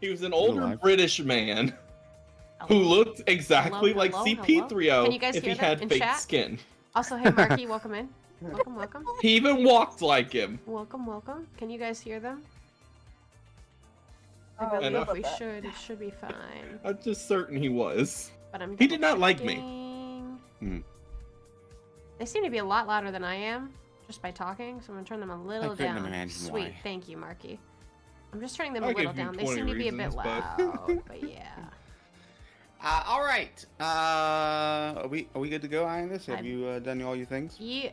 He was an older British man who looked exactly like CP3O Can you guys if he hear them had in fake chat? skin. Also, hey Marky, welcome in. Welcome, welcome. He even walked like him. Welcome, welcome. Can you guys hear them? I Oh, believe no. we should. It should be fine. I'm just certain he was. But I'm He did not like me. double-checking. They seem to be a lot louder than I am, just by talking, so I'm gonna turn them a little down. Sweet, thank you, Marky. I'm just turning them a little down. They seem to be a bit loud, but yeah. All right. Are we good to go, Iondis? Have you done all your things? Yeah.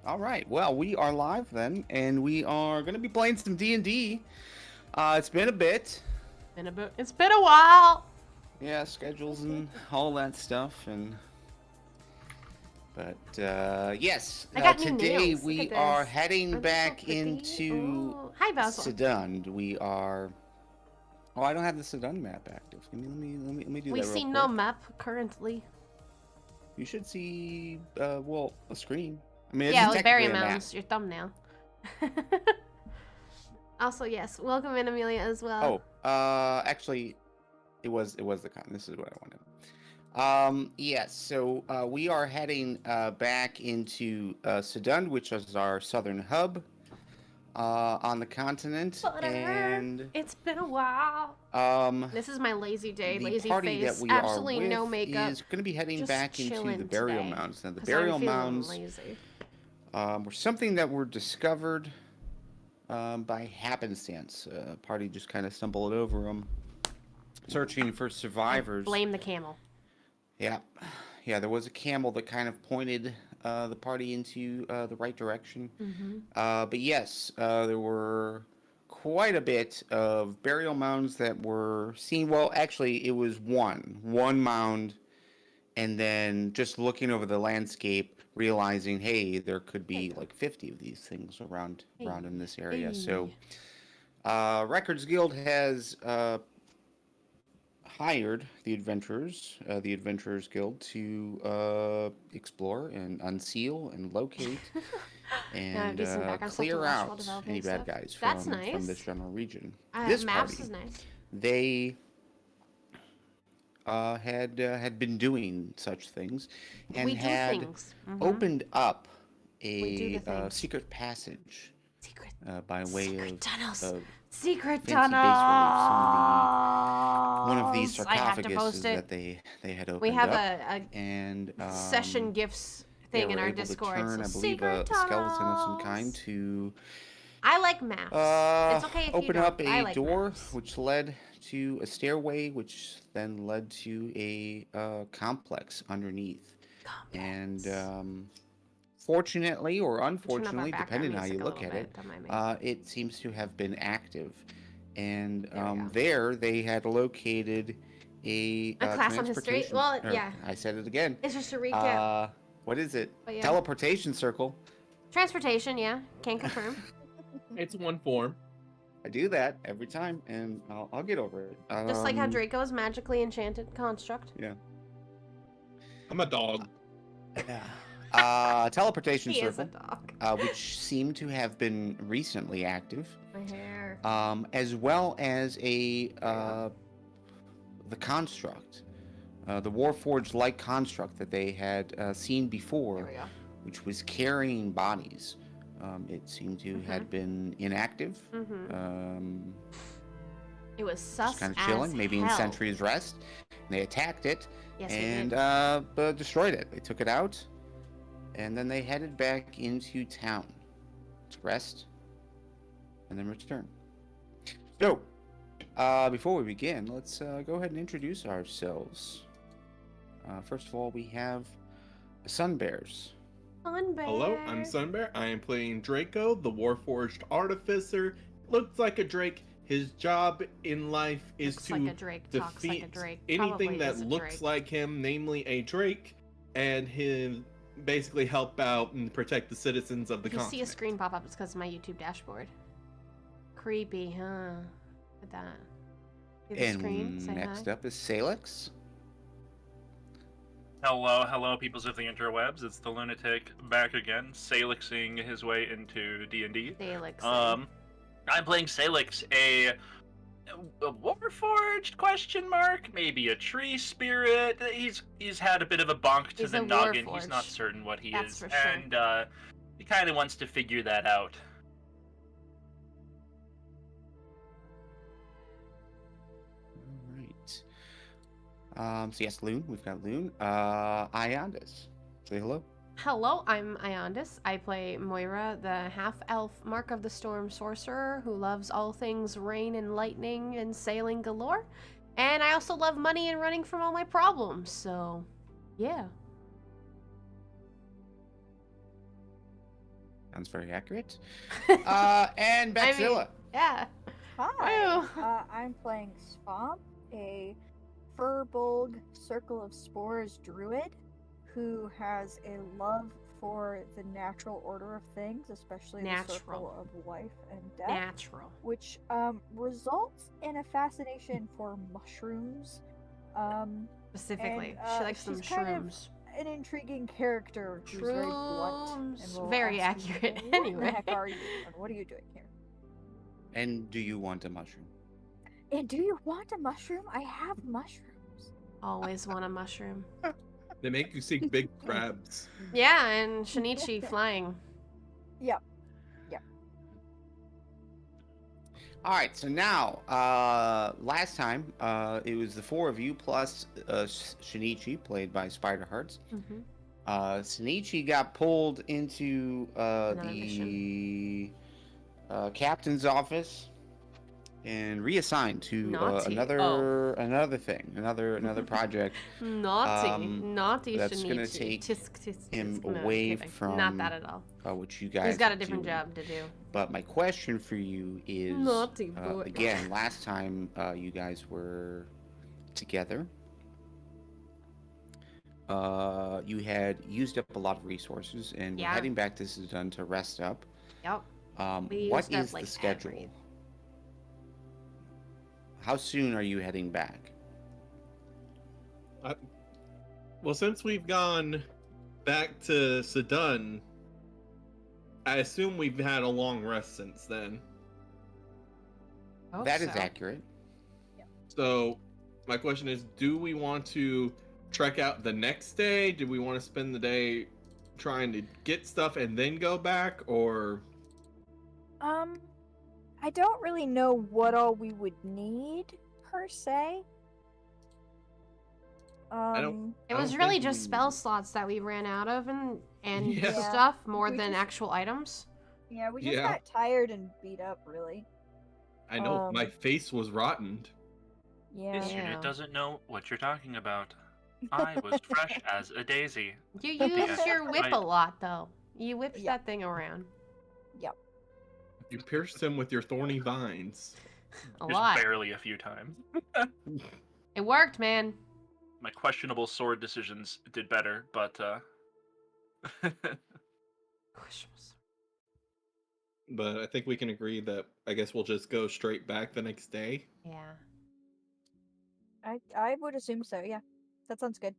All right. Well, we are live then, and we are going to be playing some D&D. It's been a bit. It's been a while. Yeah, schedules and all that stuff, but yes. Today we are heading back into Sydund. We are. Oh, I don't have the Sydund map active. Let me do that. We see no map currently. You should see well, a screen. I mean, yeah, with B.E.A.R.D mounds, your thumbnail. Also, yes, welcome in Amelia as well. Oh, actually, it was the this is what I wanted. Yes, so we are heading back into Sydund, which is our southern hub on the continent. And it's been a while. This is my lazy day, lazy party face. That we absolutely are with no makeup. Is going to be heading Just back into the burial mounds. Now, the burial mounds were something that were discovered by happenstance. Party just kind of stumbled over them, searching for survivors. Blame the camel. Yeah, there was a camel that kind of pointed the party into the right direction. But yes, there were quite a bit of burial mounds that were seen. Well, actually, it was one mound, and then just looking over the landscape, realizing, hey, there could be like 50 of these things around in this area. So, Records Guild has hired the Adventurers Guild to explore and unseal and locate and clear out any bad guys from this general region. This party, is nice. They had been doing such things and had opened up a secret passage by way of tunnels. Secret tunnels. One of these sarcophaguses that they had opened up. We have a and session gifts thing in our Discord. Turn, I believe a skeleton of some kind to. I like maps. It's okay if open you don't. up a door maps. which led to a stairway, which then led to a complex underneath. And fortunately or unfortunately, depending on how you look at it, it seems to have been active. And there they had located a class on history. Well, yeah. I said it again. It's just a recap. What is it? Yeah. Teleportation circle. Transportation, yeah. Can't confirm. It's one form. I do that every time, and I'll get over it. Just like how DRACO is magically enchanted construct. Yeah. I'm a dog. Yeah. Teleportation he circle, is a dog. which seem to have been recently active. My hair. As well as the construct, the Warforged-like construct that they had seen before, which was carrying bodies. It seemed to had been inactive. It was sus kind of chilling, maybe in Sentry's Rest. And they attacked it and destroyed it. They took it out, and then they headed back into town to rest and then return. So, before we begin, let's go ahead and introduce ourselves. First of all, we have the Sunbears. Hello, I'm Sunbear. I am playing DRACO, the Warforged Artificer. Looks like a Drake. His job in life is to defeat anything that looks like him, namely a Drake, and basically help out and protect the citizens of the continent. If you see a screen pop up, it's because of my YouTube dashboard. Creepy, huh? Look at that. And next up is Salix. Hello, peoples of the interwebs. It's the lunatic back again, Salixing his way into D&D. Salix. I'm playing Salix, a A Warforged? Question mark? Maybe a tree spirit. He's had a bit of a bonk to the noggin. He's not certain what he That's is, for sure. and he kind of wants to figure that out. All right. So yes, Loon. We've got Loon. Iondis. Say hello. Hello, I'm Iondis. I play Moira, the half-elf Mark of the Storm Sorcerer who loves all things rain and lightning and sailing galore. And I also love money and running from all my problems, so yeah. Sounds very accurate. And Bexilla. Yeah. Hi. I'm playing Svamp, a Furbolg Circle of Spores druid who has a love for the natural order of things, especially the circle of life and death. Which results in a fascination for mushrooms. Specifically, she likes some shrooms. Kind of an intriguing character who's very blunt and will very ask you, accurate. What Anyway, the heck are you? And what are you doing here? And do you want a mushroom? And do you want a mushroom? I have mushrooms. Always want a mushroom. They make you see big crabs. Yeah, and Shinichi flying. Yep. Yep. All right, so now, last time, it was the four of you plus Shinichi, played by Spiderhearts. Mm-hmm. Shinichi got pulled into the captain's office and reassigned to another thing, another project. Naughty that's Shinichi. Gonna take him away from not that at all. What you guys. He's got a different job to do. But my question for you is, Naughty boy. again, last time you guys were together, you had used up a lot of resources and were heading back to Sydund to rest up. Yep. What is the schedule? How soon are you heading back? Well, since we've gone back to Sydund, I assume we've had a long rest since then. That is accurate. Yeah. So, my question is, do we want to trek out the next day? Do we want to spend the day trying to get stuff and then go back, or... I don't really know what all we would need, per se. It was really just spell slots that we ran out of and stuff more than actual items. Yeah, we just got tired and beat up, really. I know, my face was rotten. Yeah. This unit doesn't know what you're talking about. I was fresh as a daisy. You used your whip a lot, though. You whipped that thing around. Yep. You pierced him with your thorny vines. A lot. Barely a few times. It worked, man. My questionable sword decisions did better, but But I think we can agree that I guess we'll just go straight back the next day. Yeah. I would assume so, yeah. That sounds good.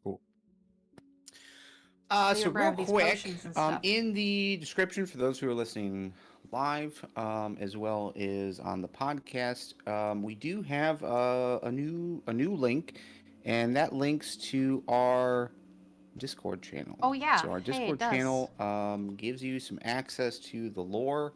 Cool. So real quick, in the description for those who are listening live, as well as on the podcast, we do have a new link, and that links to our Discord channel. Oh yeah. So our Discord channel gives you some access to the lore,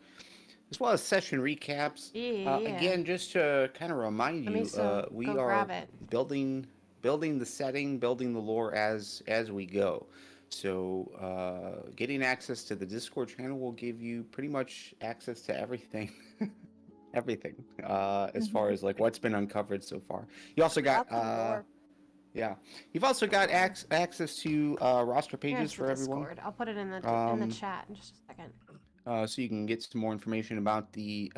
as well as session recaps. Again, just to kind of remind you, we are building the setting, building the lore as we go. So getting access to the Discord channel will give you pretty much access to everything. Everything as far as like what's been uncovered so far. You also got you've also got access to roster pages for everyone. Discord. I'll put it in the chat in just a second. So you can get some more information about the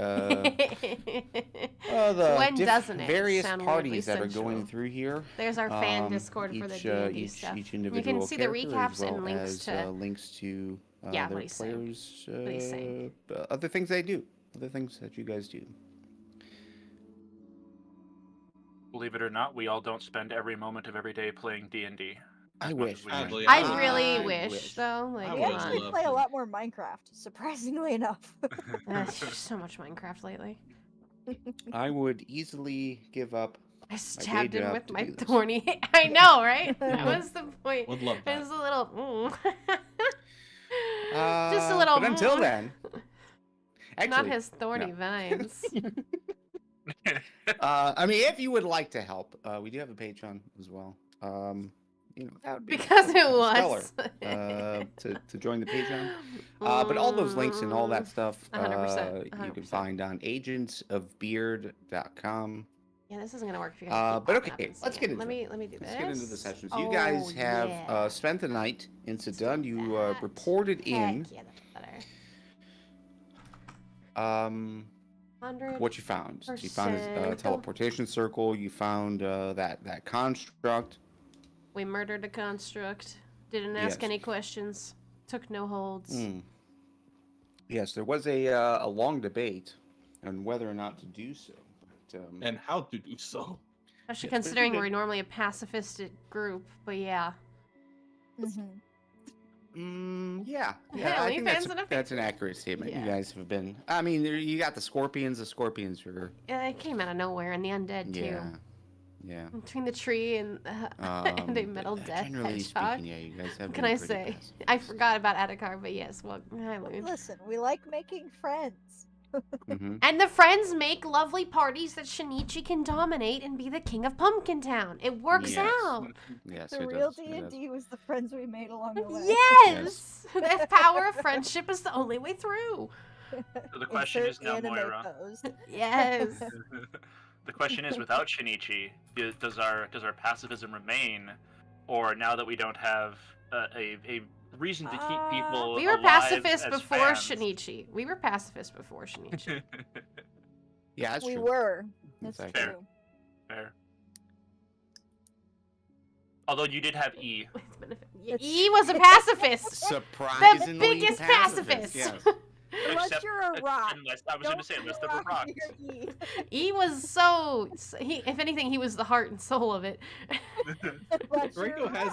various parties that are going through here. There's our fan Discord for the D&D stuff. Each individual you can see the recaps and links to their players, other things they do, other things that you guys do. Believe it or not, we all don't spend every moment of every day playing D&D. I wish. Sadly, I really wish, though. Like, We actually play a lot more Minecraft, surprisingly enough. So much Minecraft lately. I would easily give up. I stabbed him with my thorny. I know, right? That was the point. Would love that. It was a little. Just a little. But until then, actually, not his thorny vines. I mean, if you would like to help, we do have a Patreon as well. You know, that would be because it was stellar, to join the Patreon. But all those links and all that stuff 100%. you can find on agentsofbeard.com. Yeah, this isn't gonna work for you guys. But okay, let's get into let me do this. Let's get into the sessions. You guys have spent the night in Sydund. You reported in. Yeah, that's better. What you found? You found a teleportation circle. You found that construct. We murdered a construct. Didn't ask any questions. Took no holds. Yes, there was a long debate on whether or not to do so. And how to do so. Especially considering we're normally a pacifistic group, but yeah. Yeah. I think that's an accurate statement. Yeah. You guys have been. I mean, you got the scorpions. The scorpions were. Yeah, it came out of nowhere, and the undead too. Yeah. Between the tree and the metal death generally hedgehog. Speaking, yeah, you guys have. What can I say? I forgot about Adhikar, but yes. Well, I learned. Listen, we like making friends. And the friends make lovely parties that Shinichi can dominate and be the king of Pumpkin Town. It works out. Yes, the real D&D was the friends we made along the way. Yes! The power of friendship is the only way through. So the question is now, Moira. Yes. The question is, without Shinichi, does our pacifism remain, or now that we don't have a reason to keep people we were alive pacifist as before fans? Shinichi. We were pacifist before Shinichi. Yeah, that's we true. were. That's fair. true. Fair. Although you did have E. E was a pacifist. Surprisingly the biggest pacifist. Yes. Unless you're a rock. I was going to say, unless there were rocks. E was so. If anything, he was the heart and soul of it. Draco has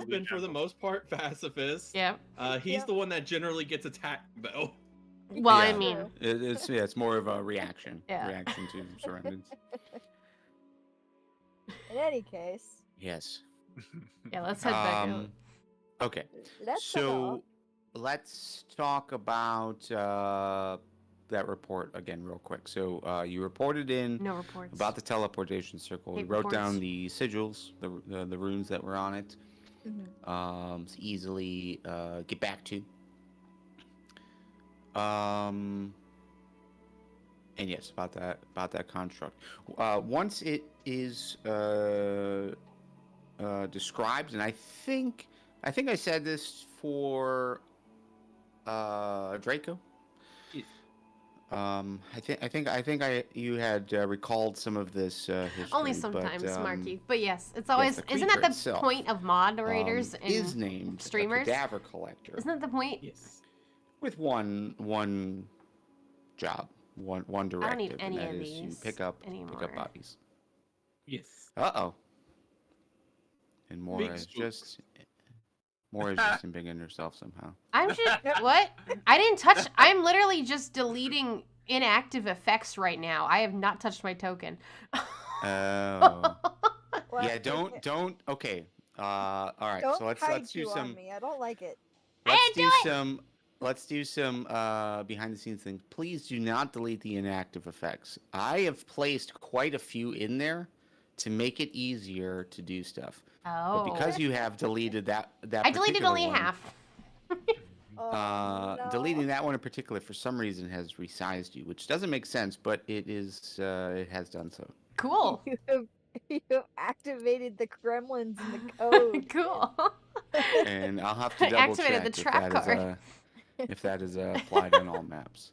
been, for the most part, pacifist. Yeah. He's the one that generally gets attacked, though. Well, I mean, it's more of a reaction. Reaction to surroundings. In any case. Yes. Yeah, let's head back out. Okay. Let's talk about that report again real quick. So you reported in about the teleportation circle. You wrote down the sigils, the runes that were on it. To easily get back to. And yes, about that construct. Once it is described, and I think I said this for DRACO. I think you had recalled some of this history. Only sometimes, Marky. But yes, it's always isn't that the point of moderators and is named streamers? A cadaver collector. Isn't that the point? Yes. With one job, one directive. I don't need any of these you pick up anymore. bodies. Yes. And Moira is just embiggening herself somehow. I'm just what? I didn't touch. I'm literally just deleting inactive effects right now. I have not touched my token. Oh. Yeah. Don't. Okay. All right. Don't so let's do some. On me. I don't like it. Let's do some behind the scenes things. Please do not delete the inactive effects. I have placed quite a few in there to make it easier to do stuff. Oh. But because you have deleted that I deleted only one, half. No. Deleting that one in particular for some reason has resized you, which doesn't make sense, but it has done so. Cool. You have activated the gremlins in the code. Cool. And I'll have to double check the trap card. If that is applied on all maps.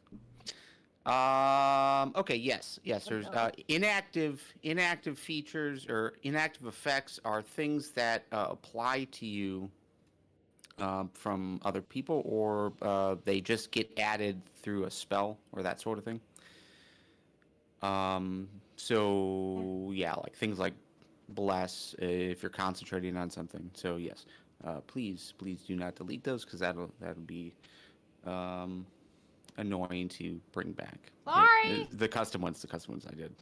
Okay, yes. There's inactive features or inactive effects are things that apply to you from other people, or they just get added through a spell or that sort of thing. So yeah, like things like bless if you're concentrating on something. So yes, please do not delete those because that'll be annoying to bring back. Sorry. The custom ones I did.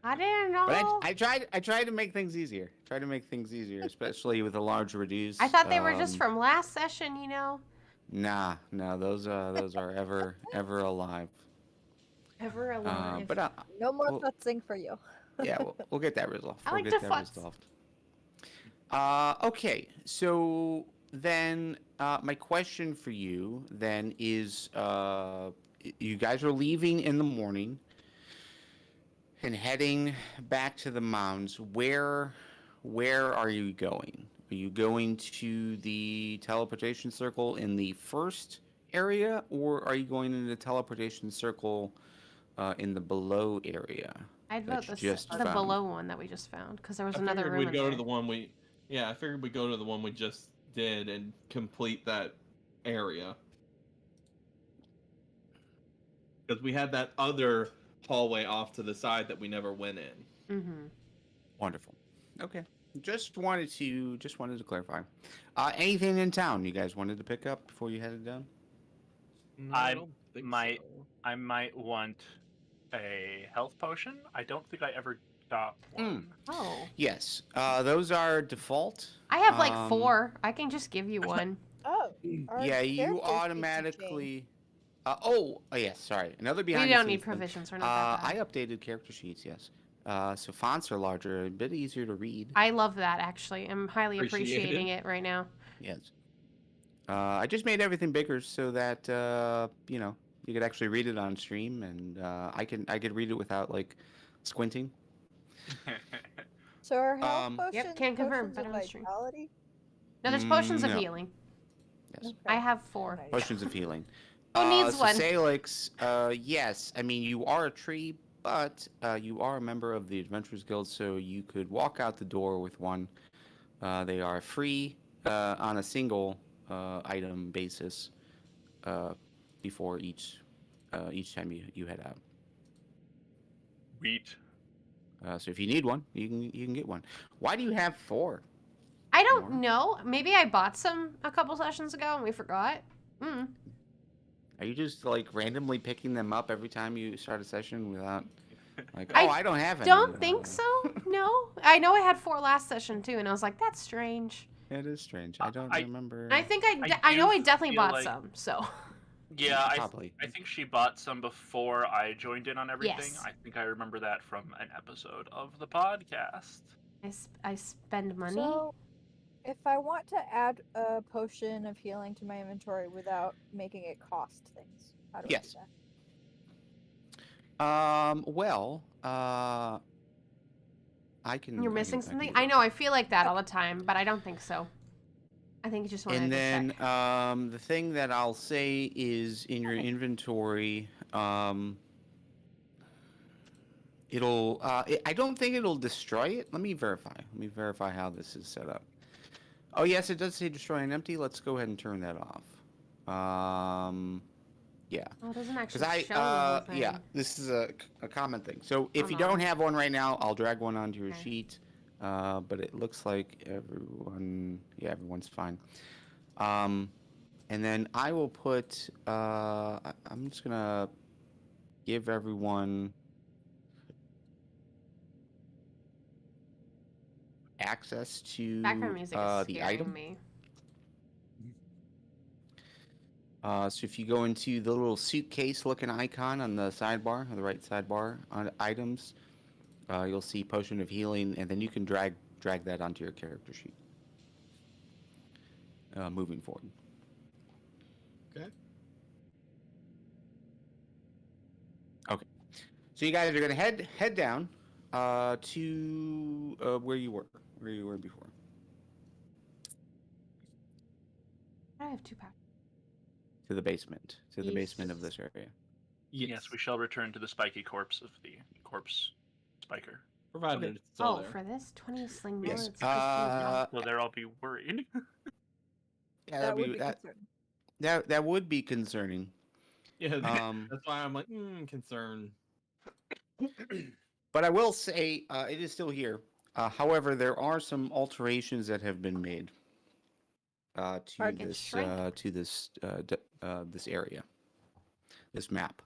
I didn't know. But I tried to make things easier. Especially with a large reduce. I thought they were just from last session, you know. Nah, no, those are ever alive. Ever alive. But no more futzing for you. Yeah, we'll get that resolved. I like to futz. Okay, so then my question for you then is, you guys are leaving in the morning and heading back to the mounds. Where are you going? Are you going to the teleportation circle in the first area, or are you going in the teleportation circle in the below area? I'd vote the below one that we just found, because there was another room. We'd go to the one I figured we'd go to the one we just did and complete that area. Because we had that other hallway off to the side that we never went in. Mm-hmm. Wonderful. Okay. Just wanted to clarify. Anything in town you guys wanted to pick up before you headed down? No, I might want a health potion. I don't think I ever got one. Oh. Yes. Those are default. I have like 4. I can just give you one. Oh. Yeah, you automatically. Yes. Sorry. Another behind. We don't need provisions. We're not that bad. I updated character sheets. Yes. So fonts are larger, a bit easier to read. I love that actually. I'm highly appreciating it right now. Yes. I just made everything bigger so that you could actually read it on stream, and I could read it without like squinting. So are health potions? Yep, can't confirm. Potions of vitality? No, there's potions of healing. Yes. Okay. I have 4. Potions of healing. Who needs one? Salix, yes. I mean, you are a tree, but you are a member of the Adventurers Guild, so you could walk out the door with one. They are free on a single item basis before each time you head out. Sweet. So if you need one, you can get one. Why do you have 4? I don't know. Maybe I bought some a couple sessions ago and we forgot. Are you just like randomly picking them up every time you start a session without like, I don't have any? Don't think so. No. I know I had 4 last session too, and I was like, that's strange. It is strange. I don't remember. I think I know I definitely bought some. So. Yeah, probably. I think she bought some before I joined in on everything. Yes. I think I remember that from an episode of the podcast. I spend money. So, if I want to add a potion of healing to my inventory without making it cost things, how do I do that? Well, I can. You're missing something? I know, I feel like that all the time, but I don't think so. I think you just want to check. And then the thing that I'll say is in your inventory, it'll. I don't think it'll destroy it. Let me verify how this is set up. Oh yes, it does say destroy and empty. Let's go ahead and turn that off. Yeah. Oh, it doesn't actually show the whole thing. Yeah, this is a common thing. So if you don't have one right now, I'll drag one onto your sheet. But it looks like everyone's fine. And then I will put, I'm just gonna give everyone access to Background music is the scaring item. me. So if you go into the little suitcase-looking icon on the sidebar, on the right sidebar on items, you'll see Potion of Healing, and then you can drag that onto your character sheet. Moving forward. Okay. Okay. So you guys are gonna head down to where you were before. I have 2 packs. To the basement. To the basement of this area. Yes, we shall return to the spiky corpse of the corpse spiker. Provided it's still there. For this 20 sling Yes. bullets. Will there all be worried? Yeah, That would be concerning. that would be concerning. Yeah, that's why I'm like, concerned. But I will say, it is still here. However, there are some alterations that have been made to this area, this map.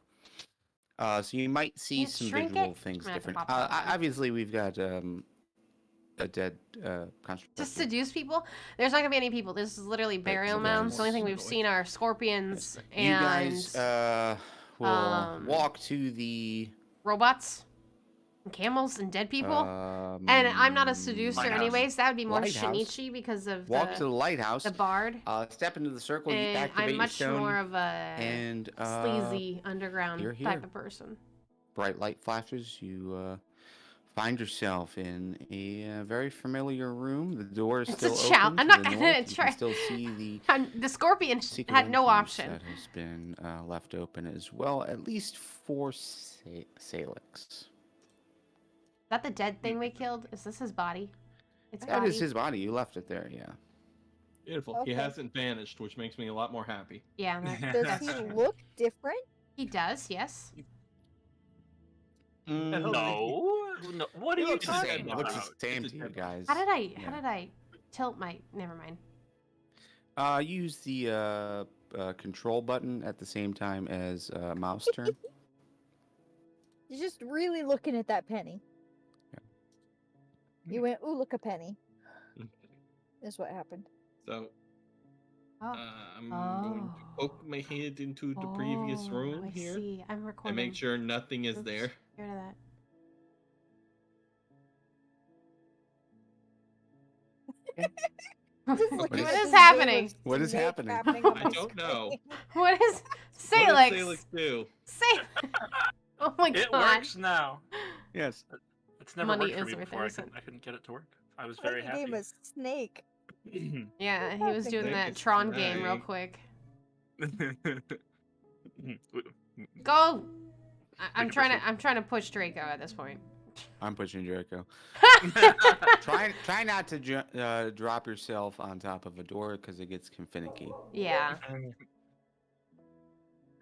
So you might see some visual things different. Obviously, we've got a dead construct. To seduce people? There's not gonna be any people. This is literally burial mounds. The only thing we've seen are scorpions and you guys will walk to the robots and camels and dead people. And I'm not a seducer anyways. That would be more Shinichi because of walk to the lighthouse. The B.E.A.R.D. Step into the circle. You and activate I'm much your stone, more of a sleazy underground type of person. Bright light flashes. You find yourself in a very familiar room. The door is still open. I'm not gonna try. You can still see the scorpion had no option. That has been left open as well, at least for Salix. Is that the dead thing we killed? Is this his body? That is his body. You left it there, yeah. Beautiful. Okay. He hasn't vanished, which makes me a lot more happy. Yeah. Does he look different? He does, yes. No. What are you talking about? It looks the same to you guys. How did I tilt my... Never mind. Use the control button at the same time as mouse turn. You're just really looking at that penny. Yeah. You went, ooh, look a penny. Is what happened. So, I'm going to poke my head into the previous room here. See. I'm recording. And make sure nothing is there. Get rid of that. What is happening? What is happening? I don't know. What is Salix? What does Salix do? Oh my god. It works now. Yes. It's never worked for me before. I couldn't get it to work. I was very happy. Game a snake. Yeah, he was doing that Tron game real quick. Go. I'm trying to push Draco at this point. I'm pushing Draco. Try not to drop yourself on top of a door because it gets finicky. Yeah.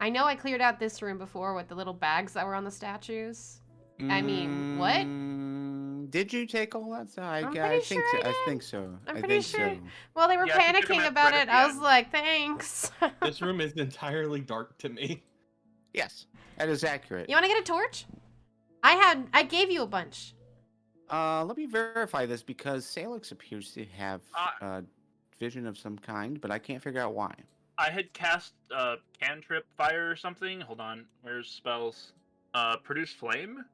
I know I cleared out this room before with the little bags that were on the statues. I mean, what? Did you take all that stuff? I'm pretty sure I did. I think so. I'm pretty sure. So. Well, they were panicking about it. I was like, thanks. This room is entirely dark to me. Yes, that is accurate. You want to get a torch? I gave you a bunch. Let me verify this because Salix appears to have vision of some kind, but I can't figure out why. I had cast cantrip fire or something. Hold on, where's spells? Produce flame.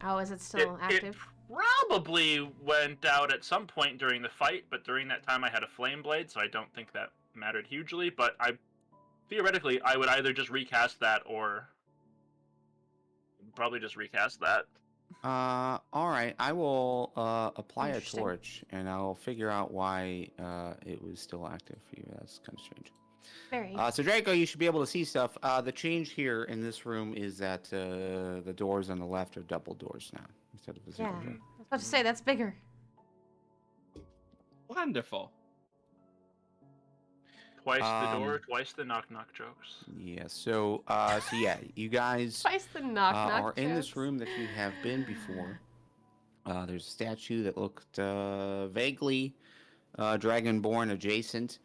Oh, is it still active? It probably went out at some point during the fight, but during that time I had a flame blade, so I don't think that mattered hugely. But theoretically, I would either just recast that or probably just recast that. All right. I will apply a torch, and I'll figure out why it was still active for you. That's kind of strange. Very. So Draco, you should be able to see stuff. The change here in this room is that the doors on the left are double doors now instead of a single door. I was about to say that's bigger. Wonderful. Twice the door, twice the knock-knock jokes. Yeah, so yeah, you guys twice the knock-knock are jokes. in this room that you have been before. There's a statue that looked vaguely Dragonborn adjacent,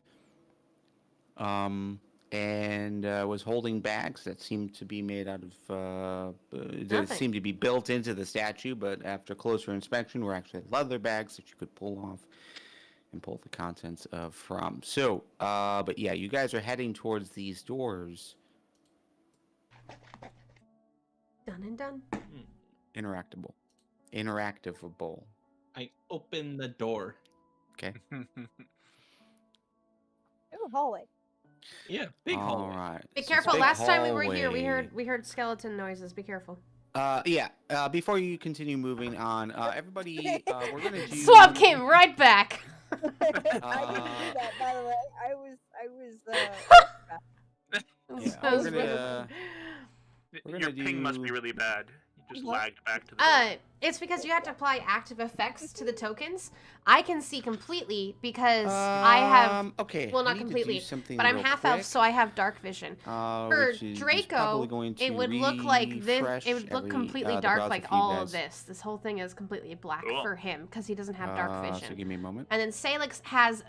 and was holding bags that seemed to be made out of that seemed to be built into the statue, but after closer inspection were actually leather bags that you could pull off and pull the contents of from. So, but yeah, you guys are heading towards these doors. Done and done. Interactable. I open the door. Okay. Oh, hallway. Yeah, big hallway. All right. Be careful. Last time we were here, we heard skeleton noises. Be careful. Yeah. Before you continue moving on, everybody, we're gonna do. Swamp came right back. I didn't do that, by the way. I was. Yeah, we're gonna Your ping must be really bad. just lagged back to the door. It's because you have to apply active effects to the tokens. I can see completely because I have... Okay. Well, not completely, but I'm half elf, so I have dark vision. For Draco, it would look like this. It would look completely dark, like all of this. This whole thing is completely black for him because he doesn't have dark vision. So give me a moment. And then Salix has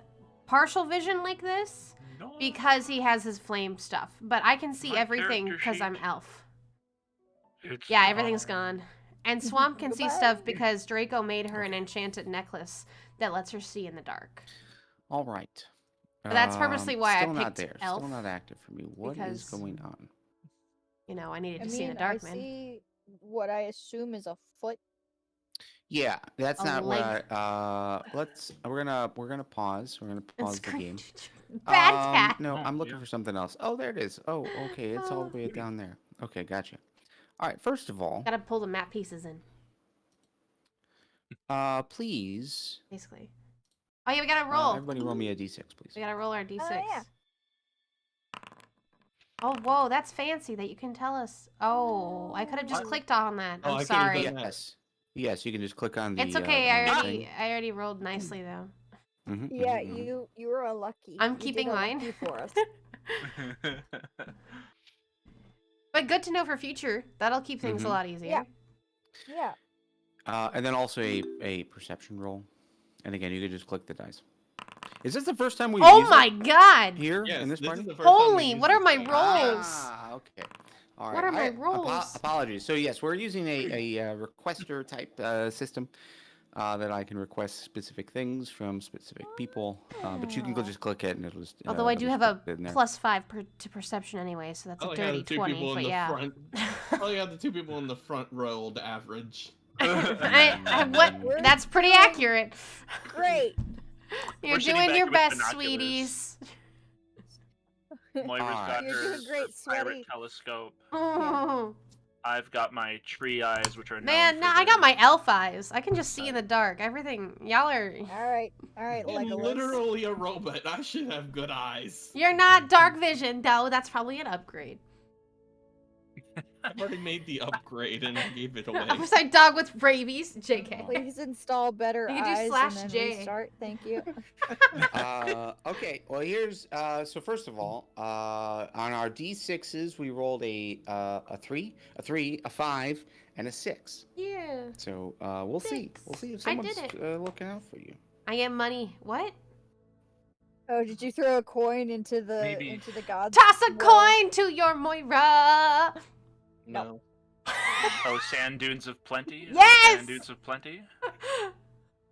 partial vision like this because he has his flame stuff. But I can see everything because I'm elf. Yeah, everything's gone. And Svamp can see stuff because Draco made her an enchanted necklace that lets her see in the dark. All right. But that's purposely why I still picked not there. elf. Still not active for me. What is going on? You know, I needed to see in the dark, man. I see what I assume is a foot. Yeah, that's not what I, we're gonna pause. We're gonna pause the game. Bad cat. No, I'm looking for something else. Oh, there it is. Oh, okay, it's all the way down there. Okay, gotcha. All right, first of all, gotta pull the map pieces in. Please. Basically. Oh yeah, we gotta roll. Everybody roll me a d6, please. We gotta roll our d6. Yeah. Oh, whoa, that's fancy that you can tell us. Oh, I could have just clicked on that. Oh, I'm sorry. Yes, you can just click on the. It's okay. I already rolled nicely though. Yeah, you were lucky. I'm keeping mine. For us. But good to know for future. That'll keep things a lot easier. Yeah. And then also a perception roll. And again, you can just click the dice. Is this the first time we've used my god! Here yes, in this party? Holy, what are my rolls? Okay. All right. What are my rolls? Apologies. So yes, we're using a requester type system that I can request specific things from specific people. But you can just click it and it'll just. Although I do have a +5 to perception anyway, so that's a dirty 20. But yeah. Oh yeah, the two people in the front rolled average. That's pretty accurate. Great. You're doing your best, sweeties. Moira's got her pirate telescope. I've got my tree eyes, which are I got my elf eyes. I can just see in the dark. Everything, y'all are. All right, I'm literally a robot. I should have good eyes. You're not dark vision, though. That's probably an upgrade. I've already made the upgrade and gave it away. I was like dog with rabies. JK. Please install better eyes and then /J. restart. Thank you. Okay. Well, here's so first of all, on our d6s we rolled a 3, a 5, and a 6. Yeah. So we'll see. We'll see if someone's looking out for you. I get money. What? Oh, did you throw a coin into the gods? Toss a coin to your Moira. No. Oh, sand dunes of plenty? Yes! Sand dunes of plenty?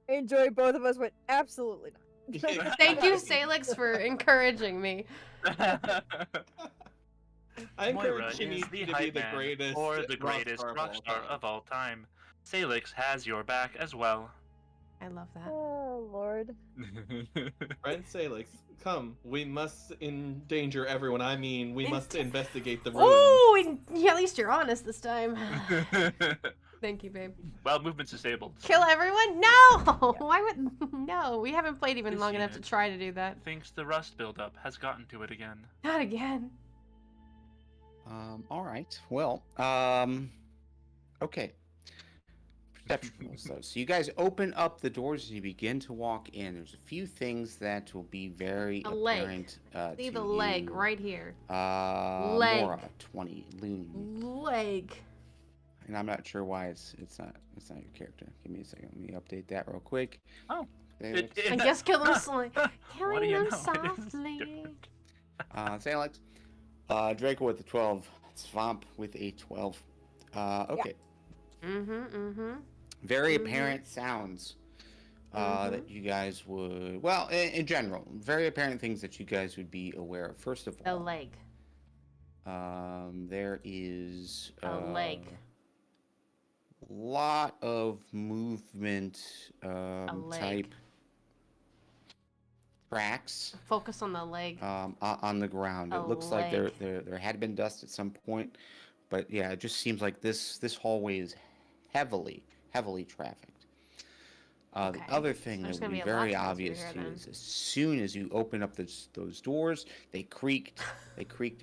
I enjoy both of us went absolutely not. Thank you, Salix, for encouraging me. I Moira encourage Shinichi is the to be hype the man, greatest or the greatest rockstar of all time. Salix has your back as well. I love that. Oh, Lord. Right, Salix, come. We must endanger everyone. I mean, we must investigate the room. Ooh, at least you're honest this time. Thank you, babe. Well, movement's disabled. So. Kill everyone? No! Why would... No, we haven't played even long enough to try to do that. Thinks the rust buildup has gotten to it again. Not again. All right. Well, okay. Perception rolls, though. So you guys open up the doors and you begin to walk in. There's a few things that will be very apparent. See the leg right here. Leg. Moira, 20. Loon. Leg. And I'm not sure why it's not your character. Give me a second. Let me update that real quick. Oh. I guess kill them slowly. Killing them softly. Salix. Draco with a 12. Svamp with a 12. Okay. Yeah. Very apparent sounds that you guys would, well, in general, very apparent things that you guys would be aware of. First of all, the leg. There is a leg. Lot of movement type tracks. Focus on the leg. On the ground. It looks like there had been dust at some point, but yeah, it just seems like this hallway is heavily trafficked. The other thing that would be very obvious to you is as soon as you open up those doors, they creaked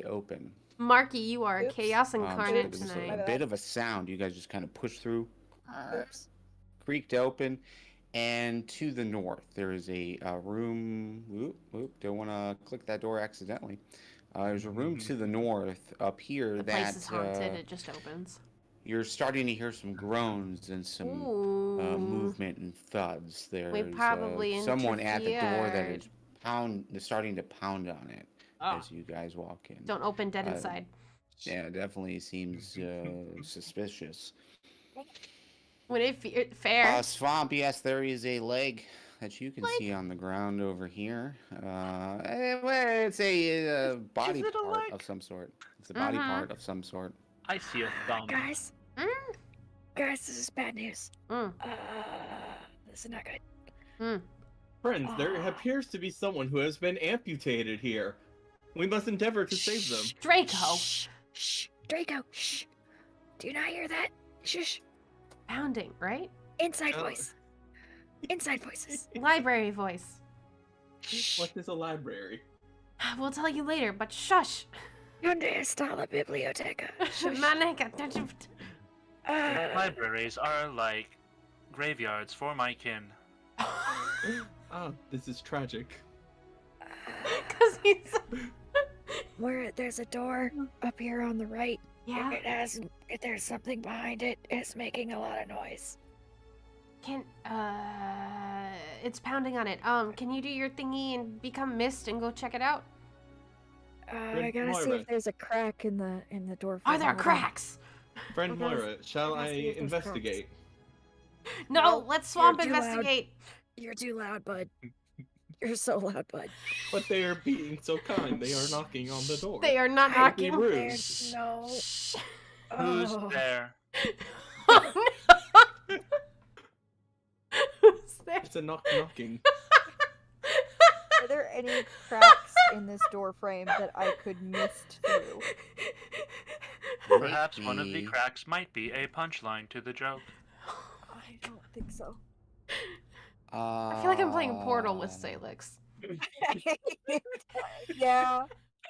open. Marky, you are a chaos incarnate There was tonight. a bit of a sound. You guys just kind of pushed through. Creaked open. And to the north, there is a room. Don't want to click that door accidentally. There's a room to the north up here the place is haunted. It just opens. You're starting to hear some groans and some movement and thuds. There's someone at the door that is starting to pound on it as you guys walk in. Don't open dead inside. Yeah, it definitely seems suspicious. Would it fair? Svamp, yes, there is a leg that you can see on the ground over here. It's a body part of some sort. It's a body part of some sort. I see a thumb. Guys, this is bad news. This is not good. Friends, there appears to be someone who has been amputated here. We must endeavor to save them. Draco! Shh! Draco! Shh! Do you not hear that? Shush! Pounding, right? Inside voice. Inside voices. Library voice. What is a library? We'll tell you later, but shush! Donde está la biblioteca? Libraries are like graveyards for my kin. Oh, this is tragic. Cause he's... Where there's a door up here on the right. Yeah. There's something behind it. It's making a lot of noise. It's pounding on it. Can you do your thingy and become mist and go check it out? I gotta see if there's a crack in the door. Are there cracks? Friend Moira, shall I investigate? No, let Svamp investigate. You're too loud, bud. You're so loud, bud. But they are being so kind. They are knocking on the door. They are not knocking. Rude. No. Who's there? Oh, no. Who's there? It's a knocking. Are there any cracks in this door frame that I could mist through? Perhaps one of the cracks might be a punchline to the joke. I don't think so. I feel like I'm playing Portal with Salix. Yeah,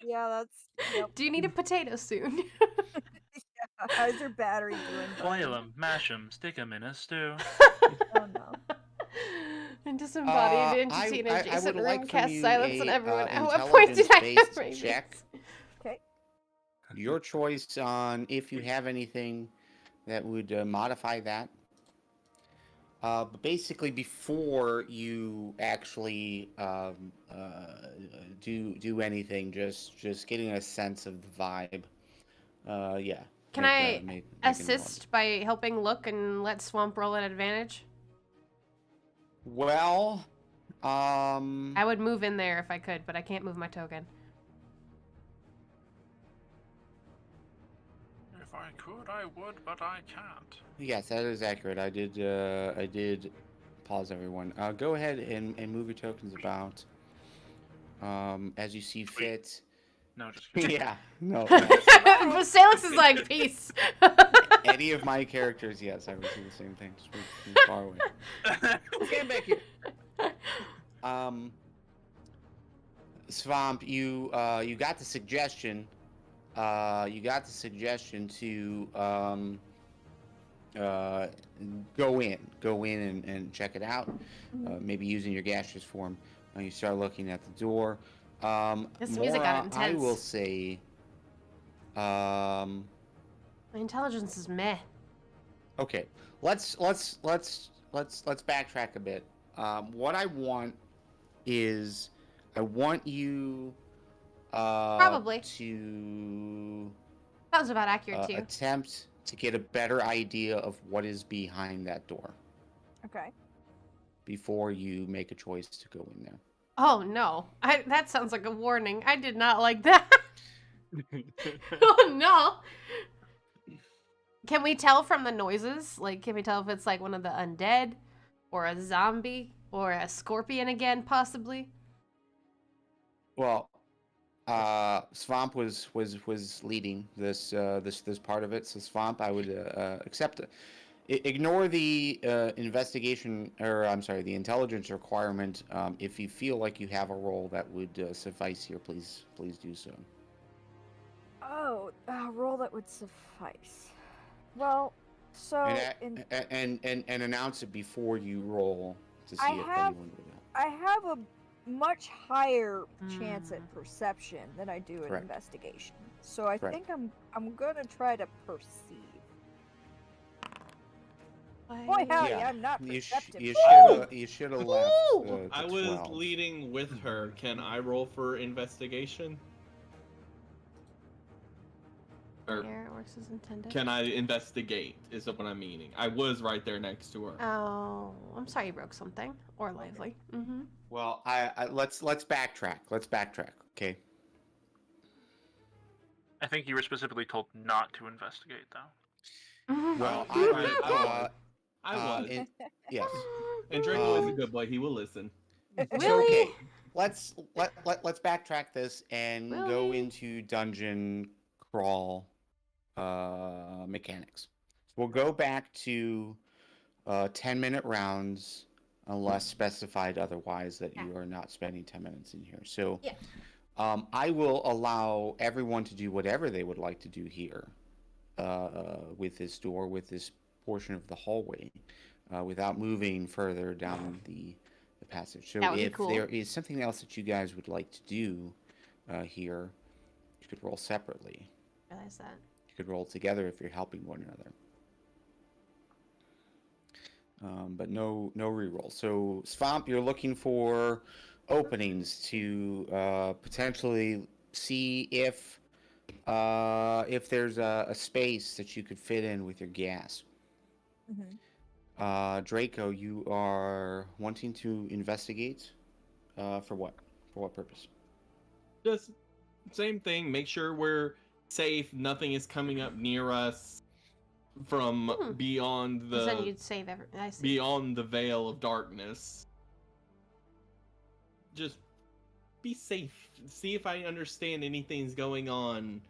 that's... Yep. Do you need a potato soon? Yeah, how's your battery doing? Boil 'em, mash 'em, stick 'em in a stew. Oh no. And disembodied into teenage adjacent room, like cast silence on everyone. At what point did I get check? Okay. Your choice on if you have anything that would modify that. But basically, before you actually do anything, just getting a sense of the vibe. Yeah. Can I assist by helping look and let Svamp roll at advantage? Well, I would move in there if I could, but I can't move my token. If I could, I would, but I can't. Yes, that is accurate. I did pause everyone. Go ahead and move your tokens about as you see fit. No, just kidding. Yeah, no. But Salix is like, peace. Any of my characters, yes, I would do the same thing. Just move far away. Get back here. Svamp, you got the suggestion. You got the suggestion to go in and check it out. Maybe using your gaseous form. You start looking at the door. This music got intense. I will say. My intelligence is meh. Okay, let's backtrack a bit. What I want is I want you probably to that was about accurate too. Attempt to get a better idea of what is behind that door. Okay. Before you make a choice to go in there. Oh no, that sounds like a warning. I did not like that. Oh no. Can we tell from the noises? Like, can we tell if it's like one of the undead, or a zombie, or a scorpion again, possibly? Well, Svamp was leading this part of it. So Svamp, I would accept it. Ignore the investigation, or I'm sorry, the intelligence requirement. If you feel like you have a role that would suffice here, please do so. Oh, a roll that would suffice. Well, so and announce it before you roll to see if anyone would help. I have a much higher chance at perception than I do at investigation. So I think I'm gonna try to perceive. Boy, howdy, I'm not perceptive. You should have left. I was leading with her. Can I roll for investigation? Or it works as intended. Can I investigate? Is what I'm meaning. I was right there next to her. Oh, I'm sorry you broke something. Or lively. Mm-hmm. Well, let's backtrack. Let's backtrack. Okay. I think you were specifically told not to investigate, though. Well, I was. Yes. And Draco is a good boy. He will listen. Really? Okay. Let's backtrack this and go into dungeon crawl mechanics. So we'll go back to 10-minute rounds unless specified otherwise that you are not spending 10 minutes in here. So I will allow everyone to do whatever they would like to do here with this door, with this portion of the hallway, without moving further down the passage. So if there is something else that you guys would like to do here, you could roll separately. Realize that. You could roll together if you're helping one another. But no reroll. So Svamp, you're looking for openings to potentially see if there's a space that you could fit in with your gas. Mm-hmm. Draco, you are wanting to investigate for what? For what purpose? Just same thing. Make sure we're safe. Nothing is coming up near us from beyond the. Then you'd save beyond the veil of darkness. Just be safe. See if I understand anything's going on,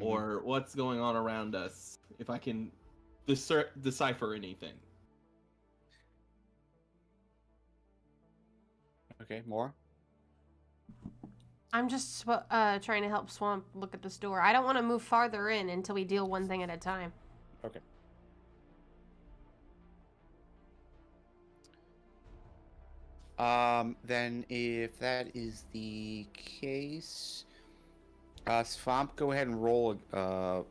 or what's going on around us. If I can decipher anything. Okay, more. I'm just trying to help Svamp look at this door. I don't want to move farther in until we deal one thing at a time. Okay. Then if that is the case, Svamp, go ahead and roll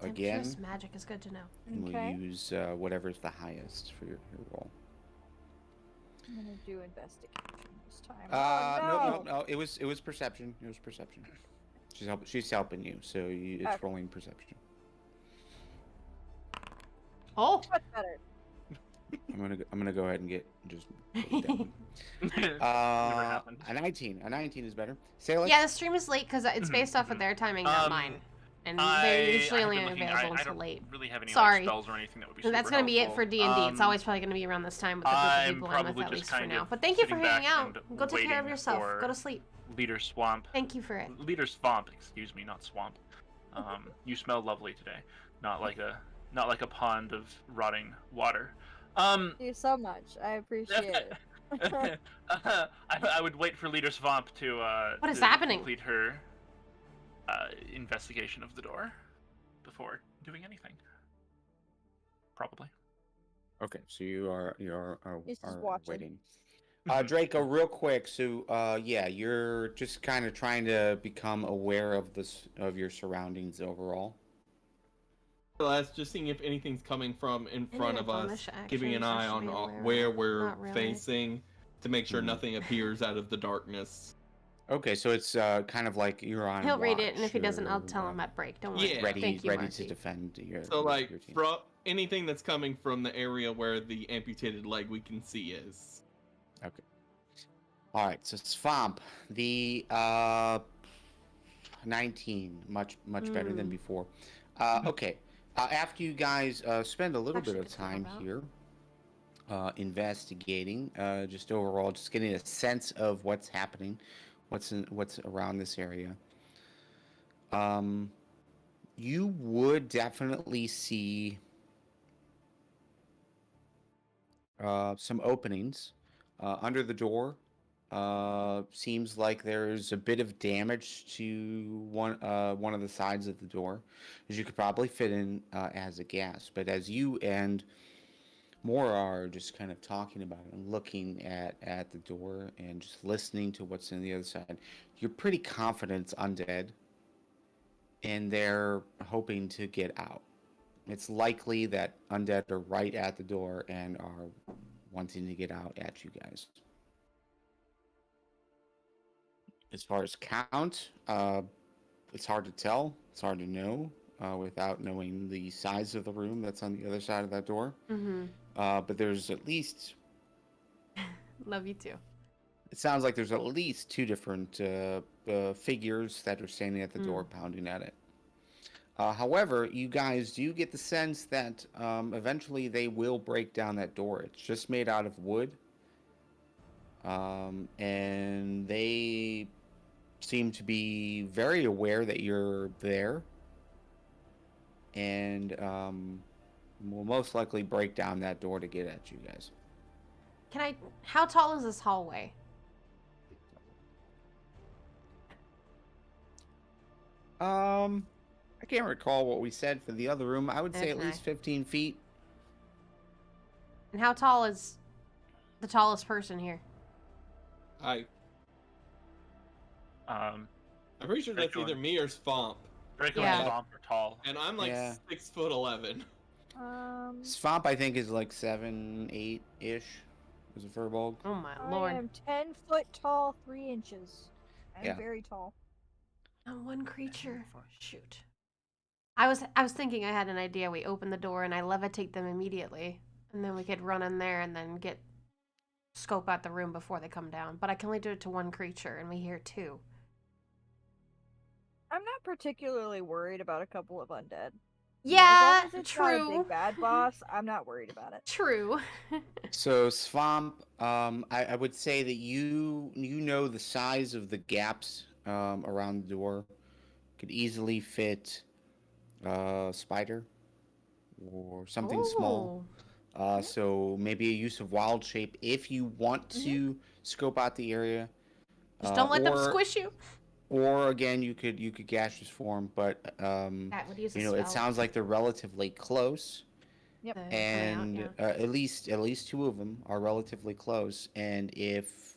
again. Just magic is good to know. And we'll use whatever's the highest for your roll. I'm gonna do investigation this time. No. It was perception. It was perception. She's helping you, so it's rolling perception. Oh, much better. I'm gonna go ahead and just put it down. A 19. A 19 is better. Salix? Yeah, the stream is late because it's based off of their timing, not mine. And they're usually only available until late. Really have any spells or anything that would be super that's going to be it helpful. for D&D. It's always probably going to be around this time with the group of people I'm with, at least for now. But thank you for hanging out. Go take care of yourself. Go to sleep. Leader Swamp. Thank you for it. Leader Swamp, excuse me, not Swamp. You smell lovely today. Not like a pond of rotting water. Thank you so much. I appreciate it. I would wait for Leader Svamp to what is happening? Complete her investigation of the door before doing anything. Probably. Okay, so you are waiting. Watching. Draco, real quick. So you're just kind of trying to become aware of your surroundings overall. Well, that's just seeing if anything's coming from in front of us, keeping an eye on where we're facing to make sure nothing appears out of the darkness. Okay, so it's kind of like you're on. He'll read it, and if he doesn't, I'll tell him at break. Don't worry. Yeah. Ready to defend your. So your team. from anything that's coming from the area where the amputated leg we can see is. Okay. All right, so Svamp, the 19, much better than before. Okay. After you guys spend a little bit of time here investigating, just overall, just getting a sense of what's happening, what's around this area, you would definitely see some openings under the door Seems like there's a bit of damage to one of the sides of the door, as you could probably fit in as a gas. But as you and Moira are just kind of talking about it and looking at the door and just listening to what's on the other side, you're pretty confident it's undead, and they're hoping to get out. It's likely that undead are right at the door and are wanting to get out at you guys. As far as count, it's hard to tell. It's hard to know without knowing the size of the room that's on the other side of that door. Mm-hmm. But there's at least... Love you too. It sounds like there's at least two different figures that are standing at the door pounding at it. However, you guys do get the sense that eventually they will break down that door. It's just made out of wood. And they seem to be very aware that you're there. And will most likely break down that door to get at you guys. How tall is this hallway? I can't recall what we said for the other room. I would say at least 15 feet. And how tall is the tallest person here? I'm pretty sure that's either me or Svamp. DRACO and Svamp are tall. And I'm like 6'11". Svamp, I think, is like 7, 8-ish. As a furball. Oh my lord. I am 10 foot tall, 3 inches. I'm very tall. I'm one creature. Shoot. I was thinking I had an idea. We open the door and I levitate them immediately. And then we could run in there and then scope out the room before they come down. But I can only do it to one creature and we hear 2. I'm not particularly worried about a couple of undead. Yeah, as long as it's true. not a big bad boss, I'm not worried about it. True. So Svamp, I would say that you know the size of the gaps around the door could easily fit a spider or something small. So maybe a use of wild shape if you want to scope out the area. Just don't let them squish you. Or again, you could gaseous form, but that would use a it sounds like they're relatively close. Yep. And at least 2 of them are relatively close. And if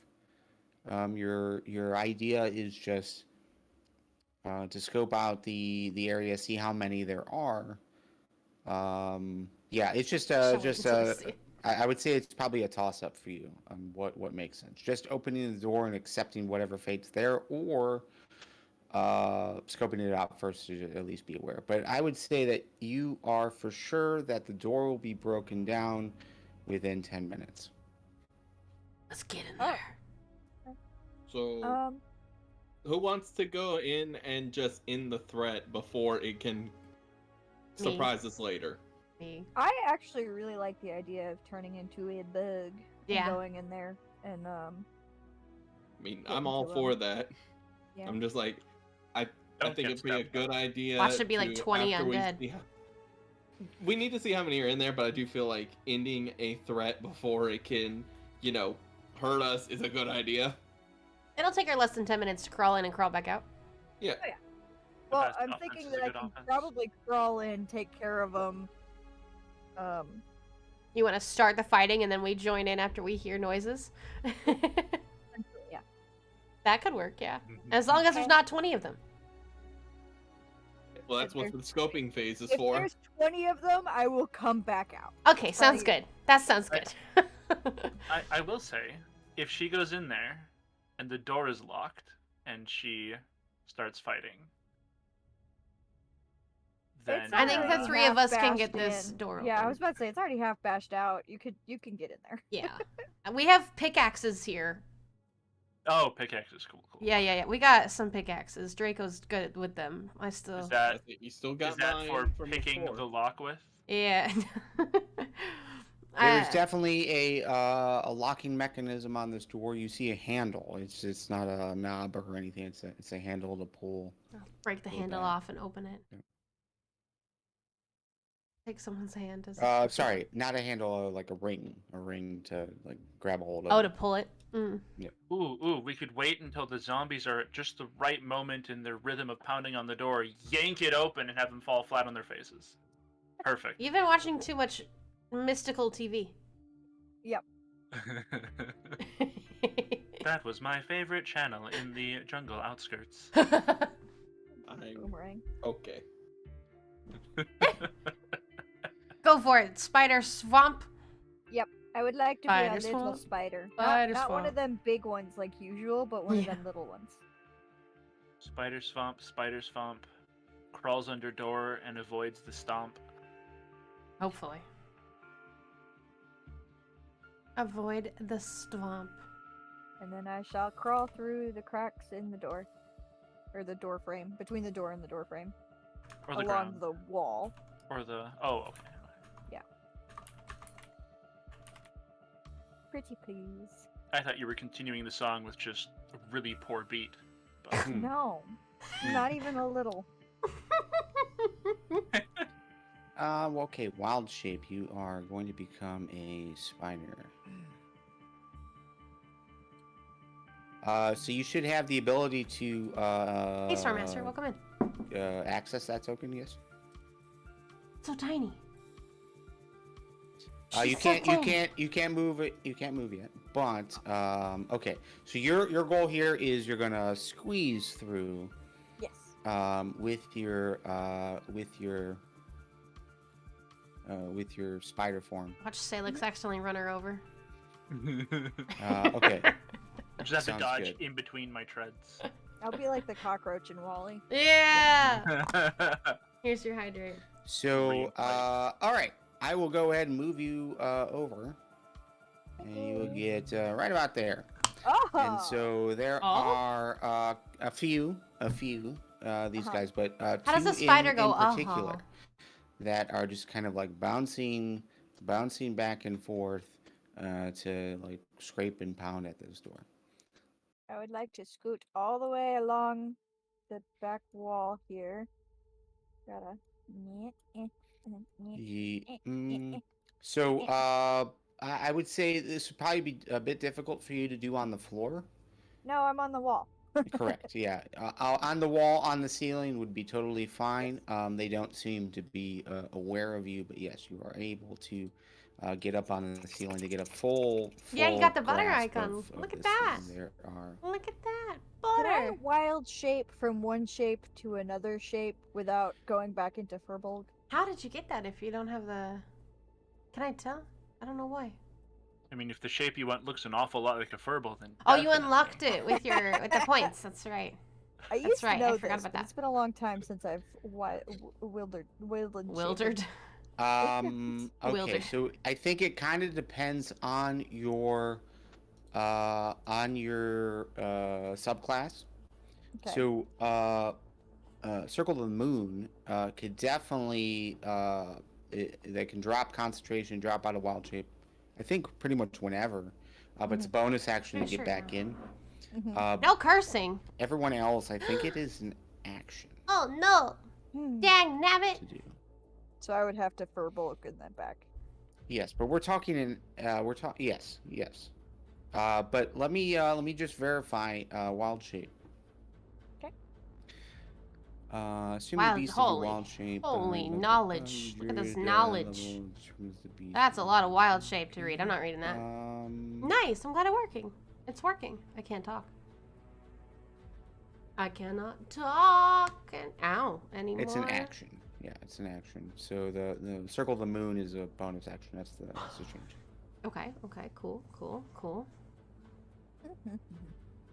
your idea is just to scope out the area, see how many there are. It's just I would say it's probably a toss up for you on what makes sense. Just opening the door and accepting whatever fate's there, or scoping it out first to at least be aware. But I would say that you are for sure that the door will be broken down within 10 minutes. Let's get in there. So, who wants to go in and just end the threat before it can surprise us later? Me. I actually really like the idea of turning into a bug and going in there and I mean, I'm all for that. Yeah. I'm just like, I think it'd be a good idea. Watch it be like 20 undead. We need to see how many are in there, but I do feel like ending a threat before it can, hurt us is a good idea. It'll take her less than 10 minutes to crawl in and crawl back out. Yeah. Oh, yeah. Well, I'm thinking that I can probably crawl in, take care of them. You want to start the fighting and then we join in after we hear noises? Yeah. That could work, yeah. As long as there's not 20 of them. Well, that's what the scoping phase is if for. If there's 20 of them, I will come back out. Okay, sounds good. That sounds good. I will say, if she goes in there and the door is locked and she starts fighting, then I think the 3 of us can get this door open. Yeah, I was about to say it's already half bashed out. You can get in there. Yeah. We have pickaxes here. Oh, pickaxes, cool. Yeah. We got some pickaxes. DRACO's good with them. Is that you still got is that for picking the lock with? Yeah. There's definitely a locking mechanism on this door. You see a handle. It's not a knob or anything. It's a handle to pull. I'll break the handle off and open it. Yeah. Take someone's hand. As sorry, not a handle, like a ring to like grab a hold of. Oh, to pull it. Mm. Yeah. Ooh, we could wait until the zombies are at just the right moment in their rhythm of pounding on the door, yank it open, and have them fall flat on their faces. Perfect. You've been watching too much mystical TV. Yep. That was my favorite channel in the jungle outskirts. Boomerang. Okay. Go for it, Spider Svamp. Yep. I would like to be a little spider. Not one of them big ones like usual, but one of them little ones. Spider Svamp crawls under door and avoids the stomp. Hopefully. Avoid the stomp. And then I shall crawl through the cracks in the door. Or the door frame. Between the door and the door frame. Or the along ground. the wall. Or the... Oh, okay. Yeah. Pretty please. I thought you were continuing the song with just a really poor beat. But... No. Not even a little. Well, okay, wild shape. You are going to become a spider. So you should have the ability to Hey, Star Master, welcome in. Access that token, yes. So tiny. You can't move it. You can't move yet. But okay. So your goal here is you're gonna squeeze through. Yes. With your spider form. Watch Salix accidentally run her over. Okay. I just have Sounds to dodge good. in between my treads. I'll be like the cockroach in Wall-E. Yeah. Here's your hydrate. So, all right. I will go ahead and move you over, and you will get right about there. Oh. And so there are a few these guys, but how two does the spider go? In particular, that are just kind of like bouncing back and forth to like scrape and pound at this door. I would like to scoot all the way along the back wall here. Gotta. So, I would say this would probably be a bit difficult for you to do on the floor. No, I'm on the wall. Correct, yeah. On the wall, on the ceiling would be totally fine. They don't seem to be aware of you, but yes, you are able to get up on the ceiling to get a full yeah, you got the butter grasp icon. of Look at this that. thing. There are... Look at that. Can I Butter. wild shape from one shape to another shape without going back into Furbolg? How did you get that if you don't have the... Can I tell? I don't know why. I mean, if the shape you want looks an awful lot like a furball, then... Oh, you unlocked it with the points. That's right. I used to know I forgot this, about but that. it's been a long time since I've wildered. Wildered. Okay, Wildered. so I think it kind of depends on your subclass. Okay. So Circle of the Moon could definitely they can drop concentration, drop out of wild shape. I think pretty much whenever, but it's a bonus action to get back in. No cursing. Everyone else, I think it is an action. Oh no! Dang nabbit! To do. So I would have to Furbolg and then back. Yes, but we're talking yes. But let me just verify wild shape. Okay. Assume the beast is a wild shape. Holy knowledge! Look at this knowledge. That's a lot of wild shape to read. I'm not reading that. Nice. I'm glad it's working. It's working. I can't talk. I cannot talk anymore. It's an action. Yeah, it's an action. So the Circle of the Moon is a bonus action. That's the change. Okay. Cool.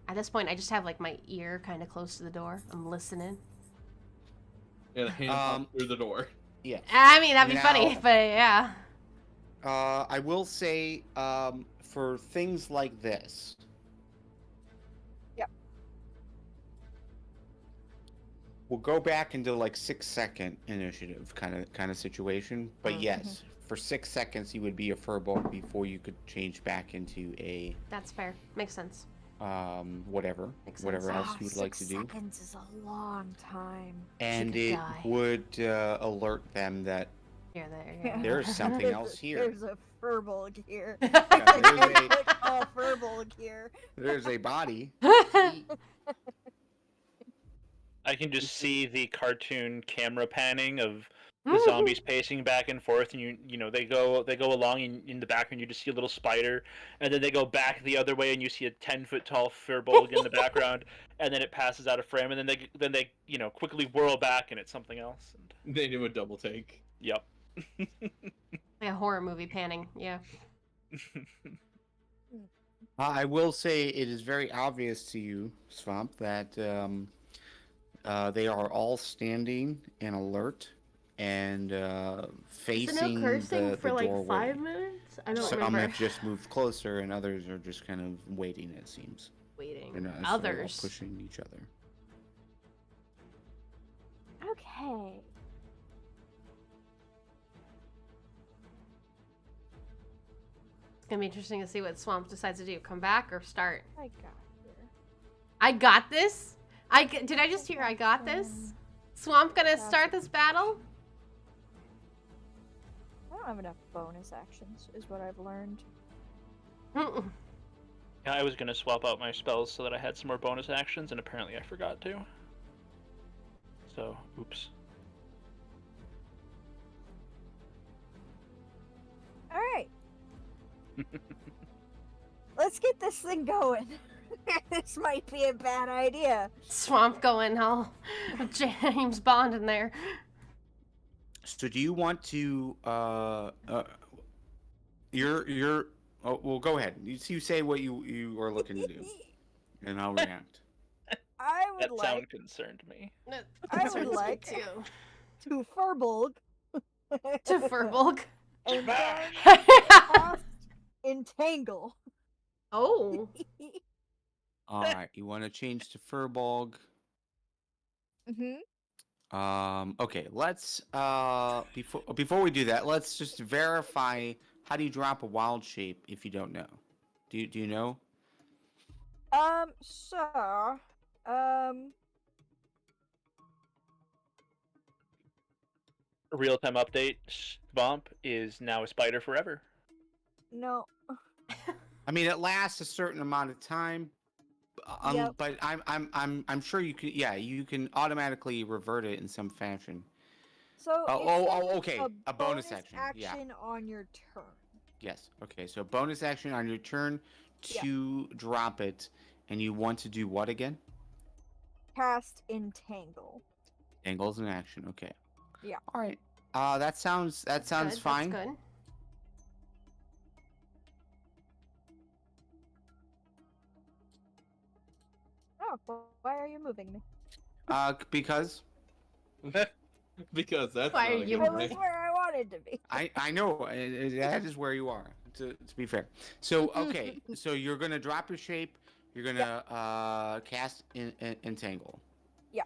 At this point, I just have like my ear kind of close to the door. I'm listening. And a hand through the door. Yeah. I mean, that'd be funny, but yeah. I will say, for things like this. Yep. We'll go back into like 6-second initiative kind of situation, but yes, for 6 seconds you would be a Furbolg before you could change back into a. That's fair. Makes sense. Whatever else you would like to do. 6 seconds is a long time. And it would alert them that Here, there you go. There's something else here. There's a Furbolg here. Yeah, Furbolg here. there's a body. I can just see the cartoon camera panning of the zombies pacing back and forth, and you know they go along, and in the background you just see a little spider, and then they go back the other way, and you see a 10-foot tall Furbolg in the background, and then it passes out of frame, and then they you know quickly whirl back, and it's something else. And... They do a double take. Yep. Like a horror movie panning, yeah. I will say it is very obvious to you, Svamp, that they are all standing and alert and facing no cursing the for like doorway. 5 minutes? I don't Some remember. have just moved closer, and others are just kind of waiting. It seems. Waiting. They're not necessarily all Others. pushing each other. Okay. It's gonna be interesting to see what Swamp decides to do. Come back or start? I got here. I got this? Did I just hear I got this? Swamp gonna start this battle? I don't have enough bonus actions, is what I've learned. Mm-mm. Yeah, I was gonna swap out my spells so that I had some more bonus actions, and apparently I forgot to. So, oops. Alright. Let's get this thing going. This might be a bad idea. Swamp going all James Bond in there. So, do you want to? Oh, well, go ahead. You say what you are looking to do, and I'll react. I That would sound like concerned me. I would like to Furbolg. To Furbolg. And then cast Entangle. Oh. All right, you want to change to Furbolg. Okay, let's before we do that, let's just verify. How do you drop a wild shape if you don't know? Do you know? Real-time update, Svamp is now a spider forever. No. I mean, it lasts a certain amount of time, Yep. but I'm sure you can. Yeah, you can automatically revert it in some fashion. So Okay. A bonus action. Yeah. On your turn. Yes. Okay. So bonus action on your turn to drop it, and you want to do what again? Cast Entangle. Angles in action. Okay. Yeah. All right. That sounds Good, fine. That's good. Oh, why are you moving me? Because Because that's Why not are a you good That was thing. where I wanted to be. I know that is where you are. To be fair. So okay. So you're gonna drop your shape. You're gonna cast entangle. Yeah.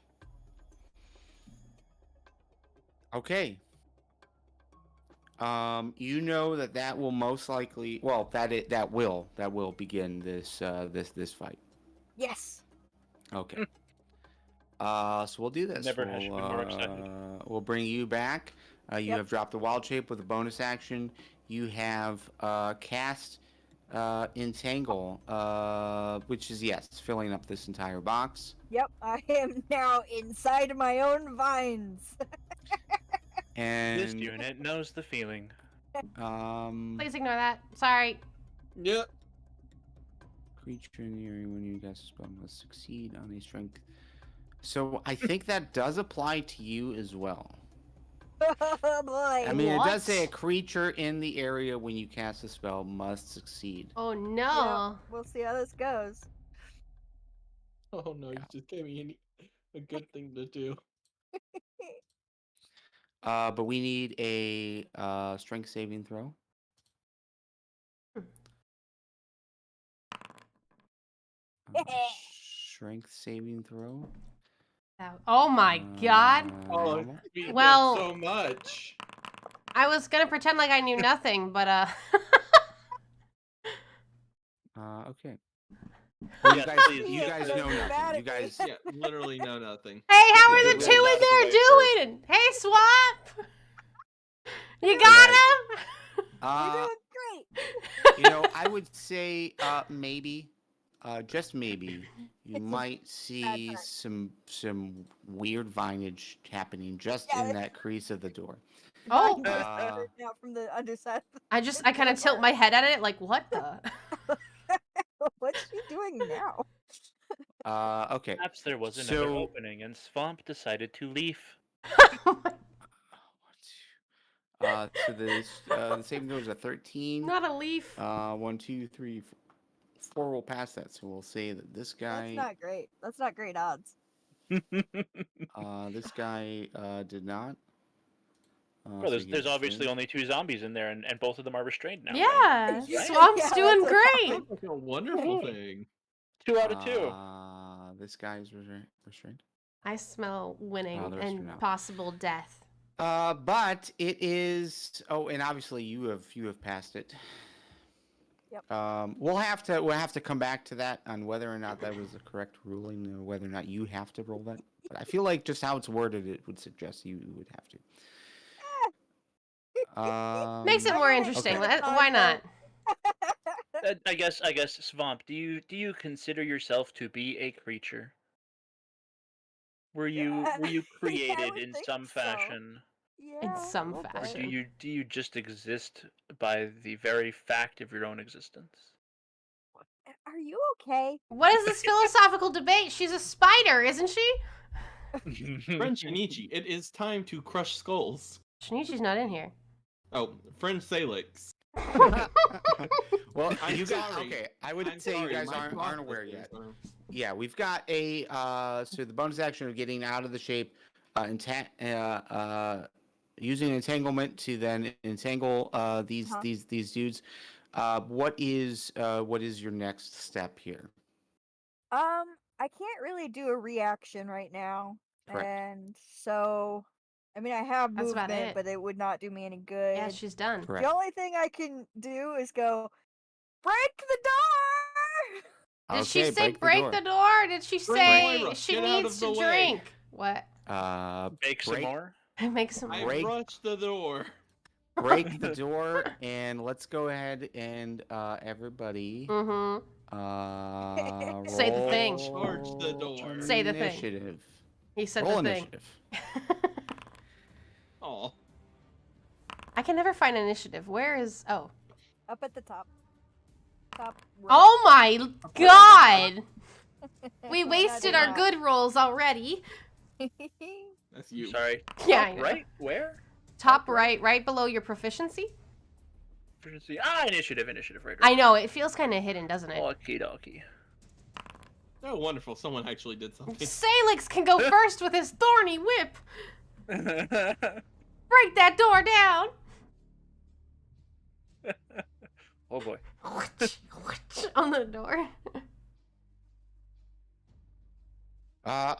Okay. You know that will most likely, well, that will begin this fight. Yes. Okay. So we'll do this. Never has been more excited. We'll bring you back. You have dropped the wild shape with a bonus action. You have cast entangle, which is filling up this entire box. Yep, I am now inside my own vines. And This unit knows the feeling. Please ignore that. Sorry. Yep. Creature in the area when you cast a spell must succeed on a strength. So I think that does apply to you as well. Oh boy. I mean, it does What? say a creature in the area when you cast a spell must succeed. Oh no. Yeah, we'll see how this goes. Oh no, you just gave me a good thing to do. But we need a strength saving throw. Strength saving throw. Oh my god. Oh, normal. it Well- so much. I was gonna pretend like I knew nothing, but Okay. Well, Yes, please. you guys know nothing. You guys. Yeah, literally know nothing. Hey, how are Yeah, the we two have in that there away doing? Hey, Swamp! You got him? You're doing great. I would say maybe, just maybe, you might see some weird vinage happening just in that crease of the door. Oh. Now from the underside. I kind of tilt my head at it, like, what the? What's she doing now? Okay. Perhaps there was another opening, and Svamp decided to leave. So the saving throw is a 13. Not a leaf. 1, 2, 3, 4 will pass that. So we'll say that this guy. That's not great. That's not great odds. This guy did not. Well, there's obviously only 2 zombies in there, and both of them are restrained now. Yeah, right? Swamp's doing great. That's a wonderful thing. 2 out of 2. This guy's restrained. I smell winning and possible death. But it is. Oh, and obviously you have passed it. Yep. We'll have to come back to that on whether or not that was the correct ruling, or whether or not you have to roll that. But I feel like just how it's worded, it would suggest you would have to. Makes it more interesting. Okay. Why not? I guess Svamp, do you consider yourself to be a creature? Were you created in some fashion? In some Or fashion. do you just exist by the very fact of your own existence? Are you okay? What is this philosophical debate? She's a spider, isn't she? Friend Shinichi, it is time to crush skulls. Shinichi's not in here. Oh, friend Salix. Well, I'm you guys. sorry. Okay, I would I'm say sorry, you guys my aren't aware process yet. is, Yeah, we've got a so the bonus action of getting out of the shape, using entanglement to then entangle these dudes. What is your next step here? I can't really do a reaction right now. Correct. And so I mean I have That's about movement, it. but it would not do me any good. Yeah, she's done. Correct. The only thing I can do is go break the door. Did she say break the door? Did she say Moira, she get out needs of the to way. drink? What? Make some more? Make some I more. Break. rushed the door. Break the door, and let's go ahead and everybody. Mm-hmm. Say the thing. Charge the door. Say the thing. Initiative. He said Roll the thing. initiative. Aw. I can never find initiative. Where is... Oh. Up at the top. Top right. Oh my god! We No, wasted not our good rolls already. That's you. Sorry. Yeah, I know. Right? Where? Top right, right below your proficiency? Initiative, right. I know, it feels kind of hidden, doesn't it? Okie dokie. Oh, wonderful. Someone actually did something. Salix can go first with his thorny whip. Break that door down. Oh boy. On the door.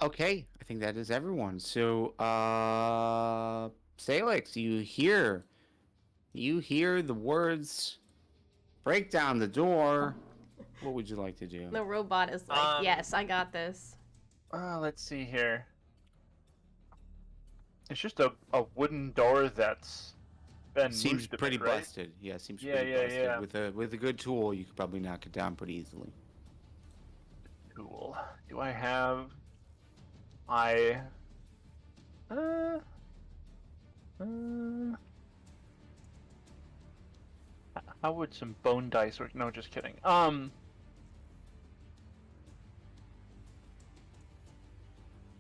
Okay, I think that is everyone. So, Salix, you hear the words, break down the door. What would you like to do? The robot is like, yes, I got this. Let's see here. It's just a wooden door that's been Seems moved a pretty bit, right? busted. Yeah, seems pretty busted. With a good tool, you could probably knock it down pretty easily. Cool. Do I have how would some bone dice work? No, just kidding.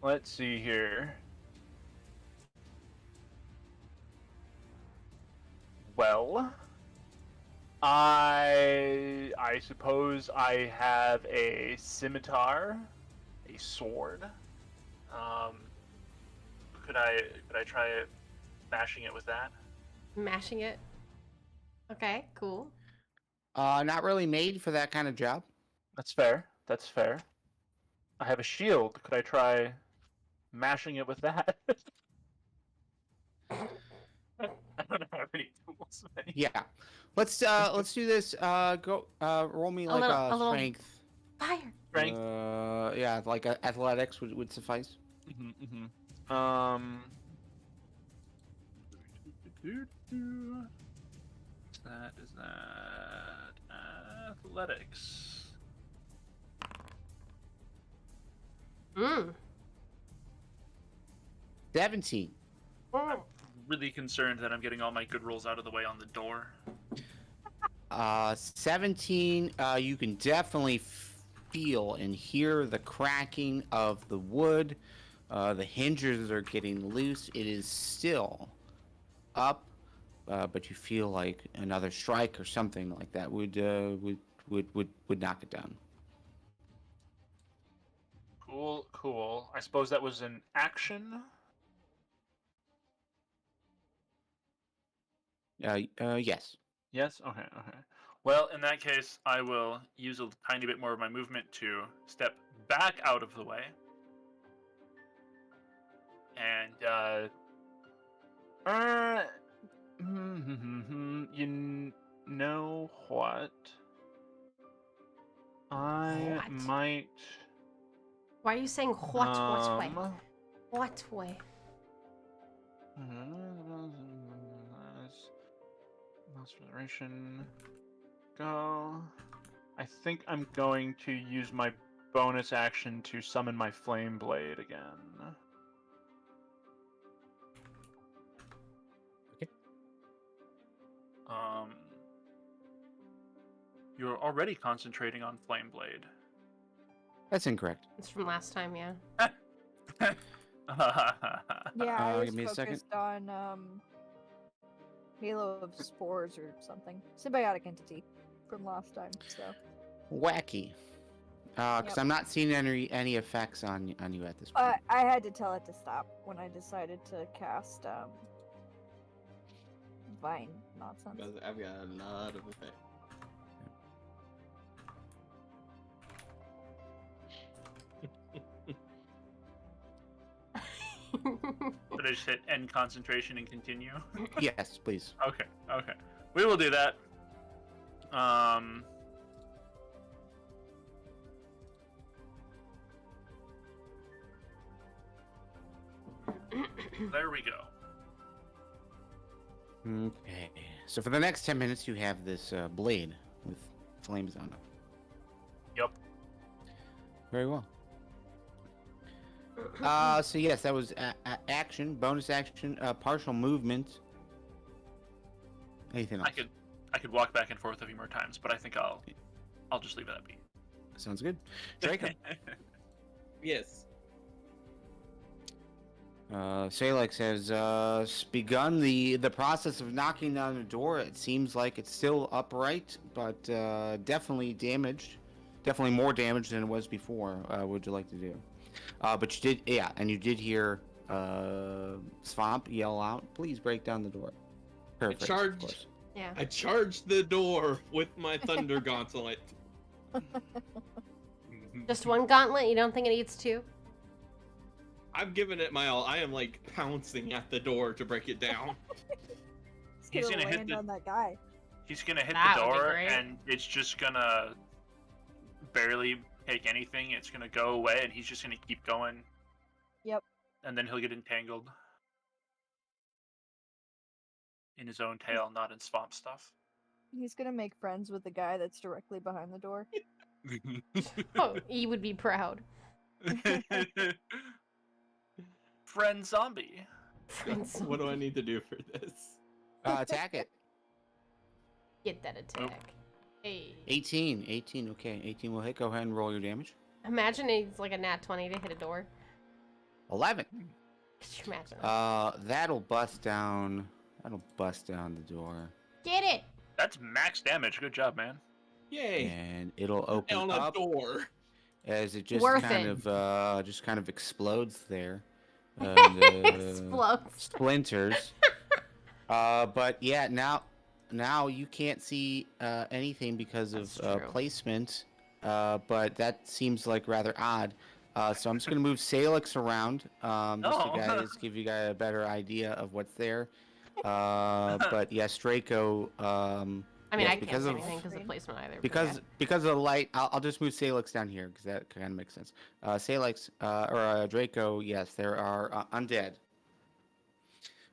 Let's see here. Well, I suppose I have a scimitar, a sword. Could I try mashing it with that? Mashing it. Okay, cool. Not really made for that kind of job. That's fair. That's fair. I have a shield. Could I try mashing it with that? I don't have any tools. Yeah. Let's do this. Roll me like a little strength. Fire. Strength. Yeah, like athletics would suffice. Is that athletics? 17. I'm really concerned that I'm getting all my good rolls out of the way on the door. 17. You can definitely feel and hear the cracking of the wood. The hinges are getting loose. It is still up, but you feel like another strike or something like that would knock it down. Cool. I suppose that was an action? Yes. Yes? Okay. Well, in that case, I will use a tiny bit more of my movement to step back out of the way. And, you know what? I might... Why are you saying what way? What way? Last generation. Go. I think I'm going to use my bonus action to summon my flame blade again. Okay. You're already concentrating on flame blade. That's incorrect. It's from last time, yeah. Yeah, I was give me a second. focused on Halo of Spores or something. Symbiotic entity from last time, so. Wacky. Because I'm not seeing any effects on you at this point. I had to tell it to stop when I decided to cast Vine nonsense. I've got a lot of effects. Should I just hit end concentration and continue? Yes, please. Okay. We will do that. There we go. Okay. So for the next 10 minutes, you have this blade with flames on it. Yep. Very well. So yes, that was action, bonus action, partial movement. Anything else? I could walk back and forth a few more times, but I think I'll just leave it at be. Sounds good. Draco. Yes. Salix has begun the process of knocking down the door. It seems like it's still upright, but definitely damaged. Definitely more damaged than it was before. What would you like to do? But you did, yeah, and you did hear Svamp yell out, "Please break down the door." Perfect. I charged the door with my thunder gauntlet. Just one gauntlet? You don't think it needs two? I've given it my all. I am like pouncing at the door to break it down. He's gonna land on that guy. He's gonna hit That the would be door, great. and it's just gonna barely take anything. It's gonna go away, and he's just gonna keep going. Yep. And then he'll get entangled in his own tail, not in swamp stuff. He's gonna make friends with the guy that's directly behind the door. Oh, he would be proud. Friend zombie. What do I need to do for this? Attack it. Get that attack. Hey. 18. 18. Okay, 18 will hit. Go ahead and roll your damage. Imagine it's like a nat 20 to hit a door. 11. Could you imagine? That'll bust down. That'll bust down the door. Get it. That's max damage. Good job, man. Yay! And it'll open On up a door. as it just Worth kind it. of explodes there. And, Explodes. Splinters. But yeah, now you can't see anything because of placement. But that seems like rather odd. So I'm just gonna move Salix around, just to give you guys a better idea of what's there. But yes, Draco. I mean, yes, I can't see anything because of placement either. Because of the light, I'll just move Salix down here because that kind of makes sense. Salix or Draco, yes, there are undead.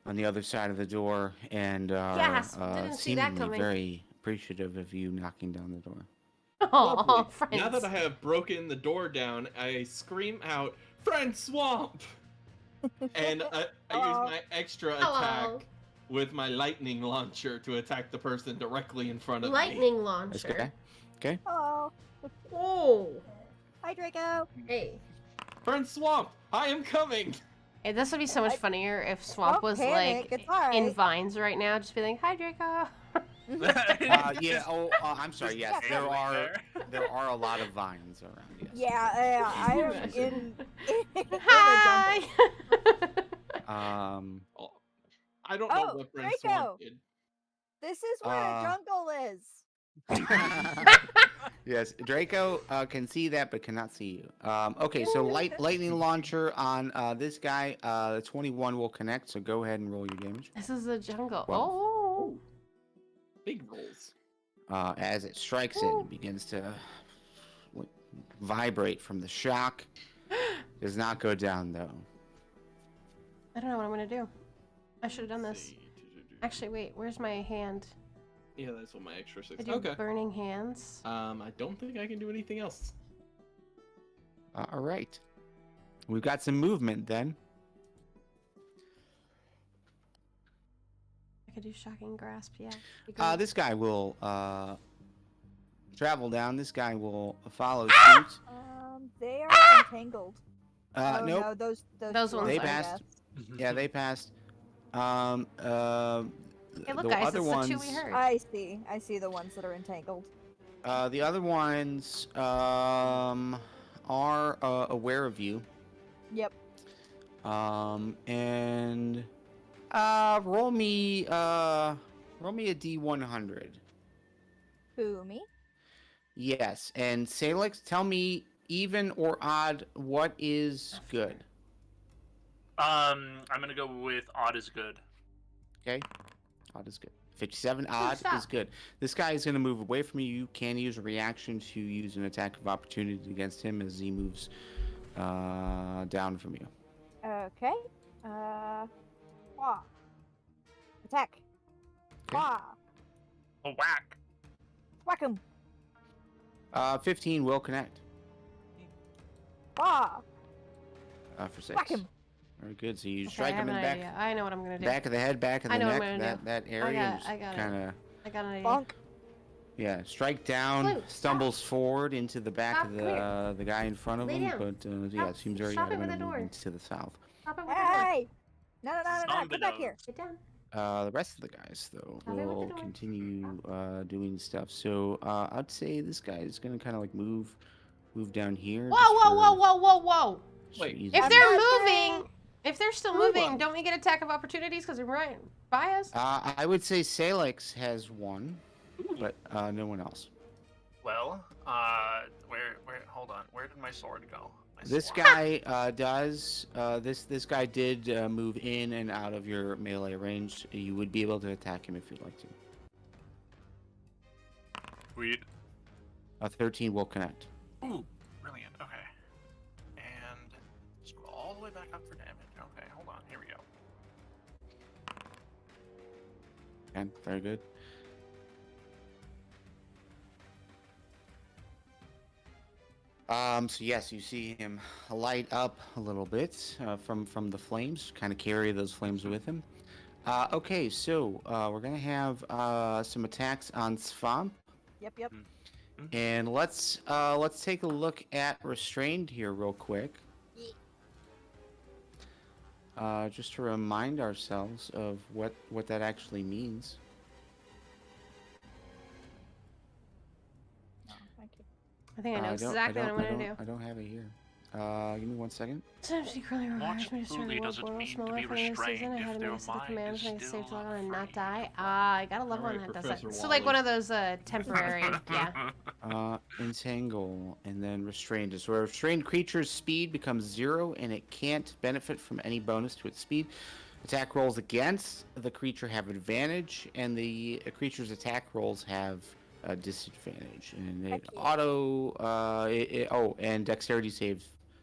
on the other side of the door and Yes, didn't see that seemingly coming. very appreciative of you knocking down the door. Oh, friends. Now that I have broken the door down, I scream out, "Friend Svamp!" And I use my extra attack with my lightning launcher to attack the person directly in front of me. Lightning launcher. Okay. Okay. Hello. Oh. Hi, Draco. Hey. Friend Svamp, I am coming. Hey, this would be so much funnier if Swamp was panic, like it's all in right. vines right now, just be like, "Hi, Draco." Yeah. Oh, I'm sorry. Yes, there are a lot of vines around. Yes. Yeah, I am in Hi. I don't know what Friend Swamp did. This is where the jungle is. Yes, Draco can see that, but cannot see you. Okay, so lightning launcher on this guy. 21 will connect. So go ahead and roll your damage. This is the jungle. Well, oh. Big rolls. As it strikes it begins to vibrate from the shock. Does not go down though. I don't know what I'm gonna do. I should have done this. Actually, wait. Where's my hand? Yeah, that's what my extra 6. I do burning hands. I don't think I can do anything else. All right. We've got some movement then. I could do shocking grasp. Yeah. This guy will travel down. This guy will follow suit. They are entangled. Nope. No, those ones. They passed. Yeah, they passed. Hey, look, the guys, other it's ones, the 2 we heard. I see the ones that are entangled. The other ones are aware of you. Yep. And roll me a D100. Who, me? Yes, and Salix, tell me even or odd, what is good? I'm gonna go with odd is good. Okay, odd is good. 57 odd is good. This guy is going to move away from you. You can use a reaction to use an attack of opportunity against him as he moves down from you. Okay. Wah. Attack. Okay. Wah. Oh, whack. Whack him. 15 will connect. Wah. For 6. Whack him. Very good. So you strike him in the back. Idea. I know what I'm gonna do. Back of the head, back of the neck, that area. I got kinda, I got an idea. Bonk. Yeah, strike down, Blue, stumbles forward into the back of the guy in front of Lay him, down. but yeah, it seems very Stop it with adamant the and door. moving to the south. Stop it with the door. Hey! No, come back here. Sit down. The rest of the guys, though, Stop it with the will door. continue doing stuff. So I'd say this guy is gonna kind of like move down here. Whoa. Wait, If they're moving, if they're still moving, don't we get attack of opportunities because they're right by us? I would say Salix has one, but no one else. Well, where? Hold on. Where did my sword go? This guy does. This guy did move in and out of your melee range. You would be able to attack him if you'd like to. Sweet. 13 will connect. Ooh, brilliant. Okay. And scroll all the way back up for damage. Okay, hold on. Here we go. Okay, very good. So yes, you see him light up a little bit from the flames, kind of carry those flames with him. Okay, so we're gonna have some attacks on Svamp, Yep. and let's take a look at restrained here real quick. Just to remind ourselves of what that actually means. Oh, thank you. I think I know exactly what I'm gonna do. I don't have it here. Give me 1 second. Sometimes he currently requires me to start truly the does it world mean small to be life in this season. I restrained had if to their make a set of mind commands is to make it safe to still log on and not unafraid? die. I gotta love one Alright, that does that. Professor So like one Wally. of those temporary, yeah. Entangle and then restrained. So a restrained creature's speed becomes 0 and it can't benefit from any bonus to its speed. Attack rolls against the creature have advantage, and the creature's attack rolls have a disadvantage. And it and dexterity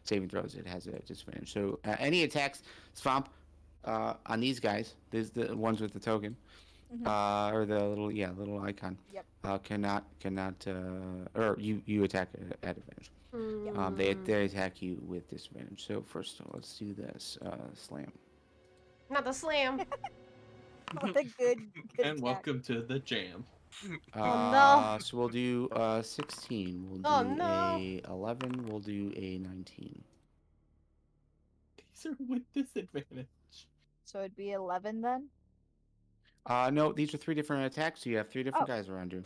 saving throws, it has a disadvantage. So any attacks, Svamp, on these guys, there's the ones with the token, or the little icon. Yep. Cannot, or you attack at advantage. They attack you with disadvantage. So first, let's do this slam. Not the slam. What a good And attack. welcome to the jam. Oh no. So we'll do 16. We'll do a 11. We'll do a 19. These are with disadvantage. So it'd be 11 then? No, these are 3 different attacks. So you have 3 different guys around you.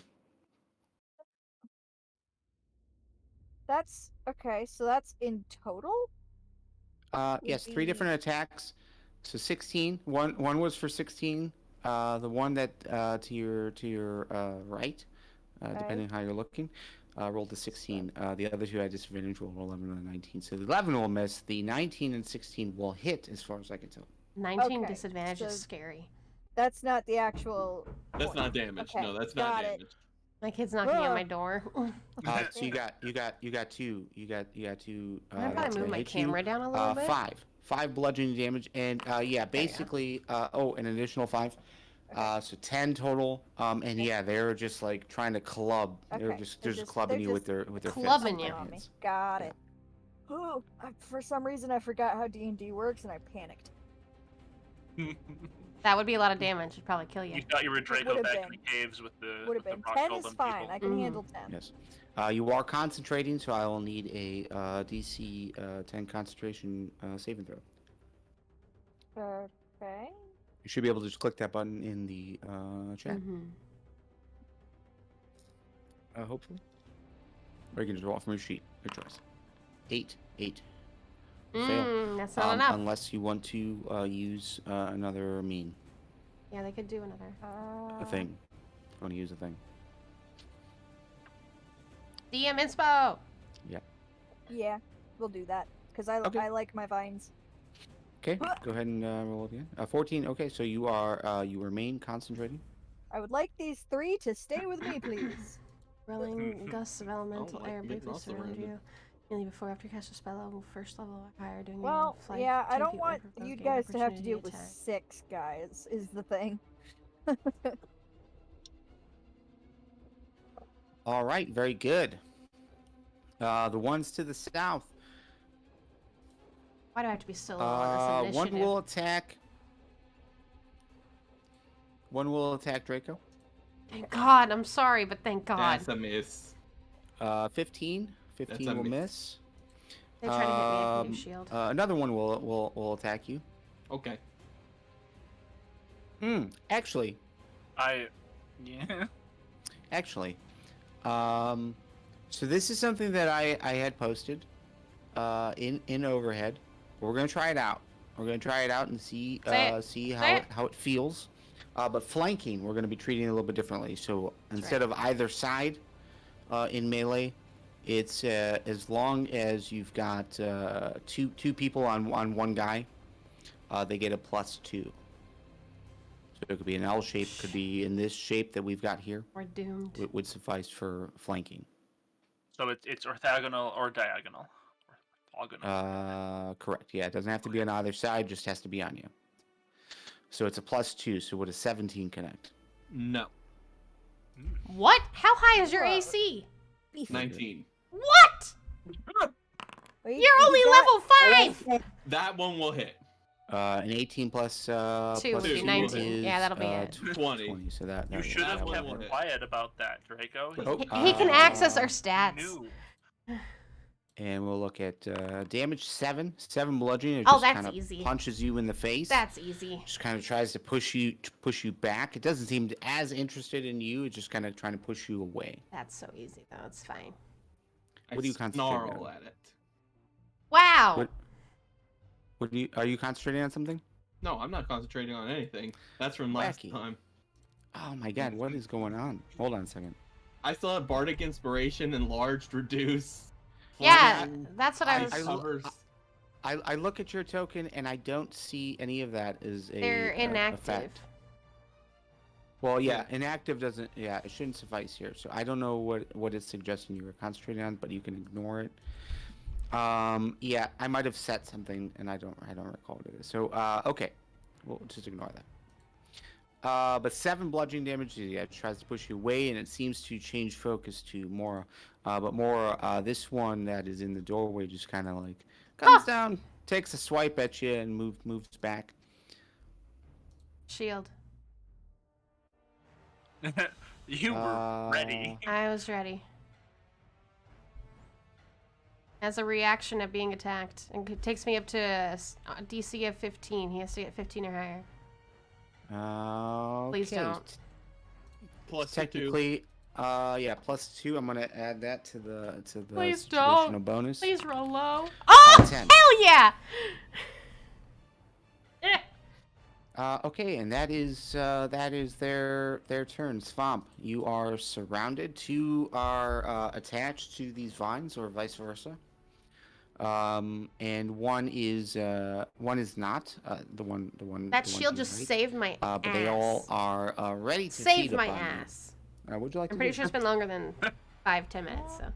That's okay. So that's in total? Yes, 3 different attacks. So 16. One was for 16. The one that to your right, depending on how you're looking, rolled a 16. The other 2 had disadvantage, rolled 11 and a 19. So the 11 will miss. The 19 and 16 will hit, as far as I can tell. 19 disadvantage is scary. That's not the actual. That's not damage. Okay, No, that's not damage. My kid's knocking at my door. So you got 2. You got 2. I'm gonna move my camera down a little bit. 5 bludgeoning damage, and basically an additional 5. So 10 total. And yeah, they're just like trying to club. They're just clubbing you with their clubbing you. hands. Got it. Oh, for some reason I forgot how D&D works and I panicked. That would be a lot of damage. It'd probably kill you. You thought you were Draco back in the caves with the Would have been. rock 10 golem is fine. people. I can handle 10. Yes. You are concentrating, so I will need a DC 10 concentration saving throw. Okay. You should be able to just click that button in the chat. Hopefully. Or you can just roll from your sheet. Your choice. 8. Fail. That's not enough. Unless you want to use another mean. Yeah, they could do another. A thing. You want to use a thing. DM inspo! Yeah, we'll do that. Because I like my vines. Okay, go ahead and roll it again. 14. Okay, so you remain concentrating. I would like these 3 to stay with me, please. Rolling gusts of elemental air briefly surround you. Immediately before after cast a spell level, first level or higher, doing well, flight. yeah, I don't want you guys to have to deal with 6 guys, is the thing. All right, very good. The ones to the south. Why do I have to be so low on this initiative? One will attack Draco. Thank God, I'm sorry, but thank God. That's a miss. 15 will miss. They try to hit me, I can use shield. Another one will attack you. Okay. Actually. Actually. So this is something that I had posted in overhead. We're gonna try it out. We're gonna try it out and see how it feels. But flanking, we're gonna be treating it a little bit differently. So instead of either side in melee, it's as long as you've got two people on one guy, they get a +2. So it could be an L shape, could be in this shape that we've got here. We're doomed. It would suffice for flanking. So it's orthogonal or diagonal? Orthogonal. Correct. Yeah, it doesn't have to be on either side, just has to be on you. So it's a +2, so would a 17 connect? No. What? How high is your AC? 19. What? You're only level 5! That one will hit. An 18 plus 2 plus would be 19. Is, yeah, that'll be it. 20. So that You should have that kept quiet about that, Draco. He can access our stats. And we'll look at damage 7 bludgeoning. It Oh, just that's kind of easy. punches you in the face. That's easy. Just kind of tries to push you back. It doesn't seem as interested in you. It's just kind of trying to push you away. That's so easy though. It's fine. What do you concentrate snarl on? at it. Wow. Are you concentrating on something? No, I'm not concentrating on anything. That's from last time. Oh my god, what is going on? Hold on a second. I still have Bardic Inspiration, Enlarged, Reduce. Yeah, that's what I was... I look at your token and I don't see any of that as a They're inactive. Effect. Well, yeah, inactive doesn't... Yeah, it shouldn't suffice here. So I don't know what it's suggesting you were concentrating on, but you can ignore it. Yeah, I might have set something and I don't recall what it is. So, okay. We'll just ignore that. But 7 bludgeoning damage. Yeah, it tries to push you away, and it seems to change focus to Moira. But Moira, this one that is in the doorway just kind of like comes down, takes a swipe at you, and moves back. Shield. You were ready. I was ready. As a reaction of being attacked, and it takes me up to a DC of 15. He has to get 15 or higher. Please don't. Plus technically, yeah, +2. I'm gonna add that to the Please situational don't. bonus. Please roll low. Oh, 10. hell yeah! Okay, and that is their turn. Svamp, you are surrounded. 2 are attached to these vines, or vice versa. And one is not. The one. That shield just saved my ass. But they all are ready to Saved feed my upon ass. you. Would you like? I'm pretty sure it's been longer than 5-10 minutes, so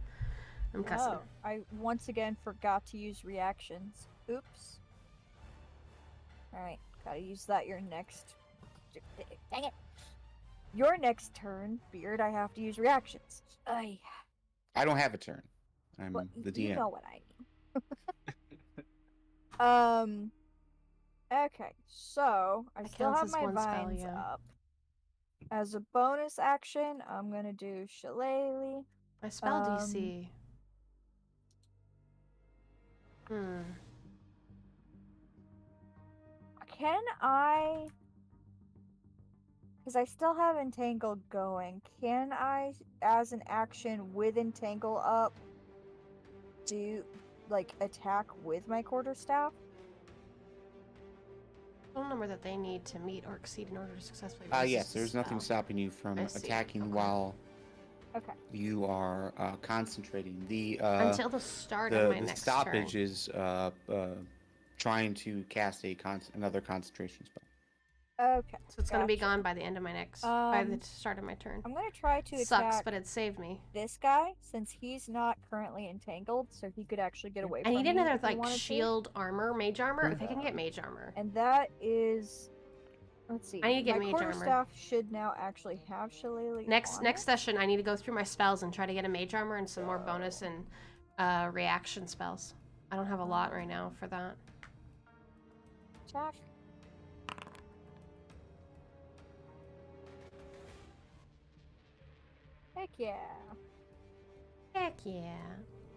I'm cussing. Oh, I once again forgot to use reactions. Oops. Alright, gotta use that your next... Dang it! Your next turn, Beard, I have to use reactions. I don't have a turn. I'm the DM. You know what I mean. Okay, so I still have my vines up. As a bonus action, I'm gonna do Shillelagh. My spell DC. Can I... Because I still have Entangle going. Can I, as an action with Entangle up, do, like, attack with my quarterstaff? Phone number that they need to meet or exceed in order to successfully yes, there's nothing stopping you from attacking while you are concentrating. Until the start of my next turn. The stoppage is trying to cast another concentration spell. Okay. So it's gonna be gone by the end of my next, by the start of my turn. I'm gonna try to attack. Sucks, but it saved me. This guy, since he's not currently entangled, so he could actually get away from me. I need another like shield armor, mage armor. If I can get mage armor. And that is, let's see. I need to get mage armor. My quarterstaff should now actually have Shillelagh. Next session, I need to go through my spells and try to get a mage armor and some more bonus and reaction spells. I don't have a lot right now for that. Attack. Heck yeah. Heck yeah.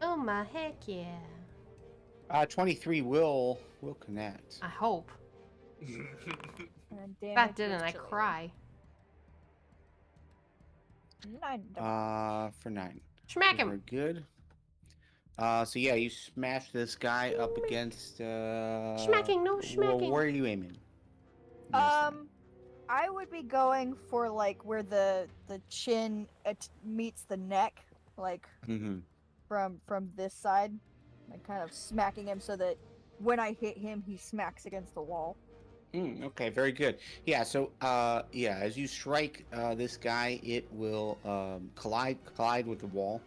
Oh my heck yeah. 23 will connect. I hope. And if that didn't, I cry. 9. For 9. Smack him. Very good. So yeah, you smash this guy up against. Smacking, no smacking. Where are you aiming? I would be going for like where the chin meets the neck, like from this side, like kind of smacking him so that when I hit him, he smacks against the wall. Okay, very good. Yeah, so yeah, as you strike this guy, it will collide with the wall,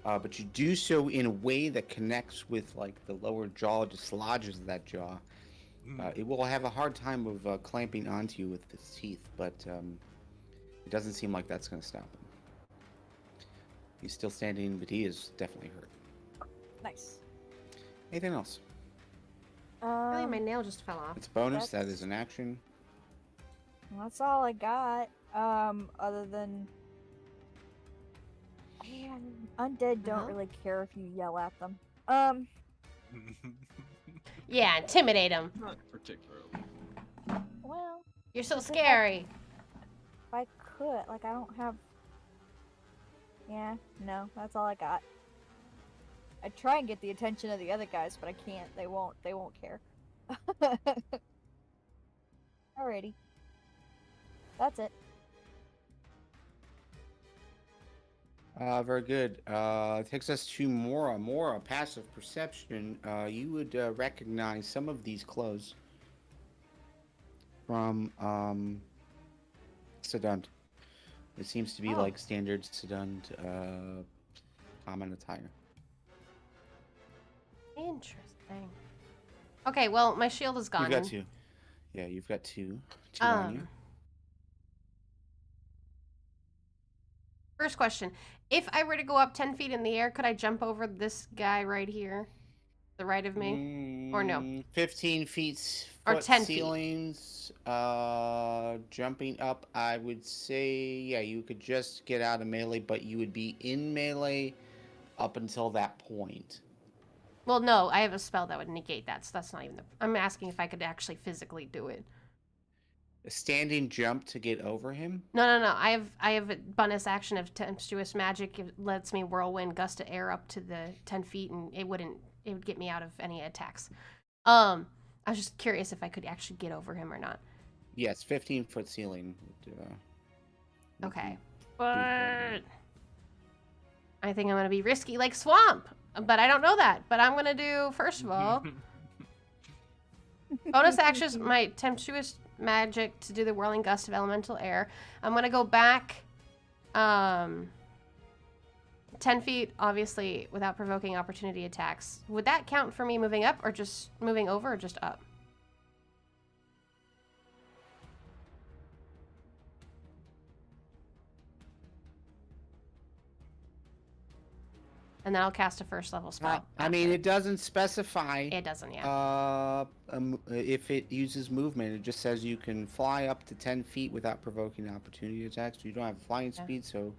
but you do so in a way that connects with like the lower jaw, just lodges that jaw. It will have a hard time of clamping onto you with its teeth, but it doesn't seem like that's going to stop him. He's still standing, but he is definitely hurt. Nice. Anything else? Really, my nail just fell off. It's a bonus. That is an action. That's all I got. Other than... Man, undead don't really care if you yell at them. Yeah, intimidate him. Not particularly. Well, you're so scary. If I could, like, I don't have. Yeah, no, that's all I got. I try and get the attention of the other guys, but I can't. They won't care. Alrighty. That's it. Very good. Takes us to Moira. Moira, passive perception. You would recognize some of these clothes from Sydund. It seems to be like standard Sydund common attire. Interesting. Okay, well, my shield is gone. You got to. Yeah, you've got two on you. First question. If I were to go up 10 feet in the air, could I jump over this guy right here? The right of me? Or no? 15 feet or 10 ceilings. Jumping up, I would say, yeah, you could just get out of melee, but you would be in melee up until that point. Well, no, I have a spell that would negate that, so that's not even the... I'm asking if I could actually physically do it. A standing jump to get over him? No. I have a bonus action of tempestuous magic. It lets me whirlwind gust of air up to the 10 feet, and it would get me out of any attacks. I was just curious if I could actually get over him or not. Yes, 15-foot ceiling. Okay, but I think I'm gonna be risky like Svamp, but I don't know that. But I'm gonna do, first of all, bonus actions, my tempestuous magic to do the whirling gust of elemental air. I'm gonna go back 10 feet, obviously, without provoking opportunity attacks. Would that count for me moving up, or just moving over, or just up? And then I'll cast a first level spell. I mean, it doesn't specify. It doesn't, yeah. If it uses movement, it just says you can fly up to 10 feet without provoking opportunity attacks. You don't have flying speed, so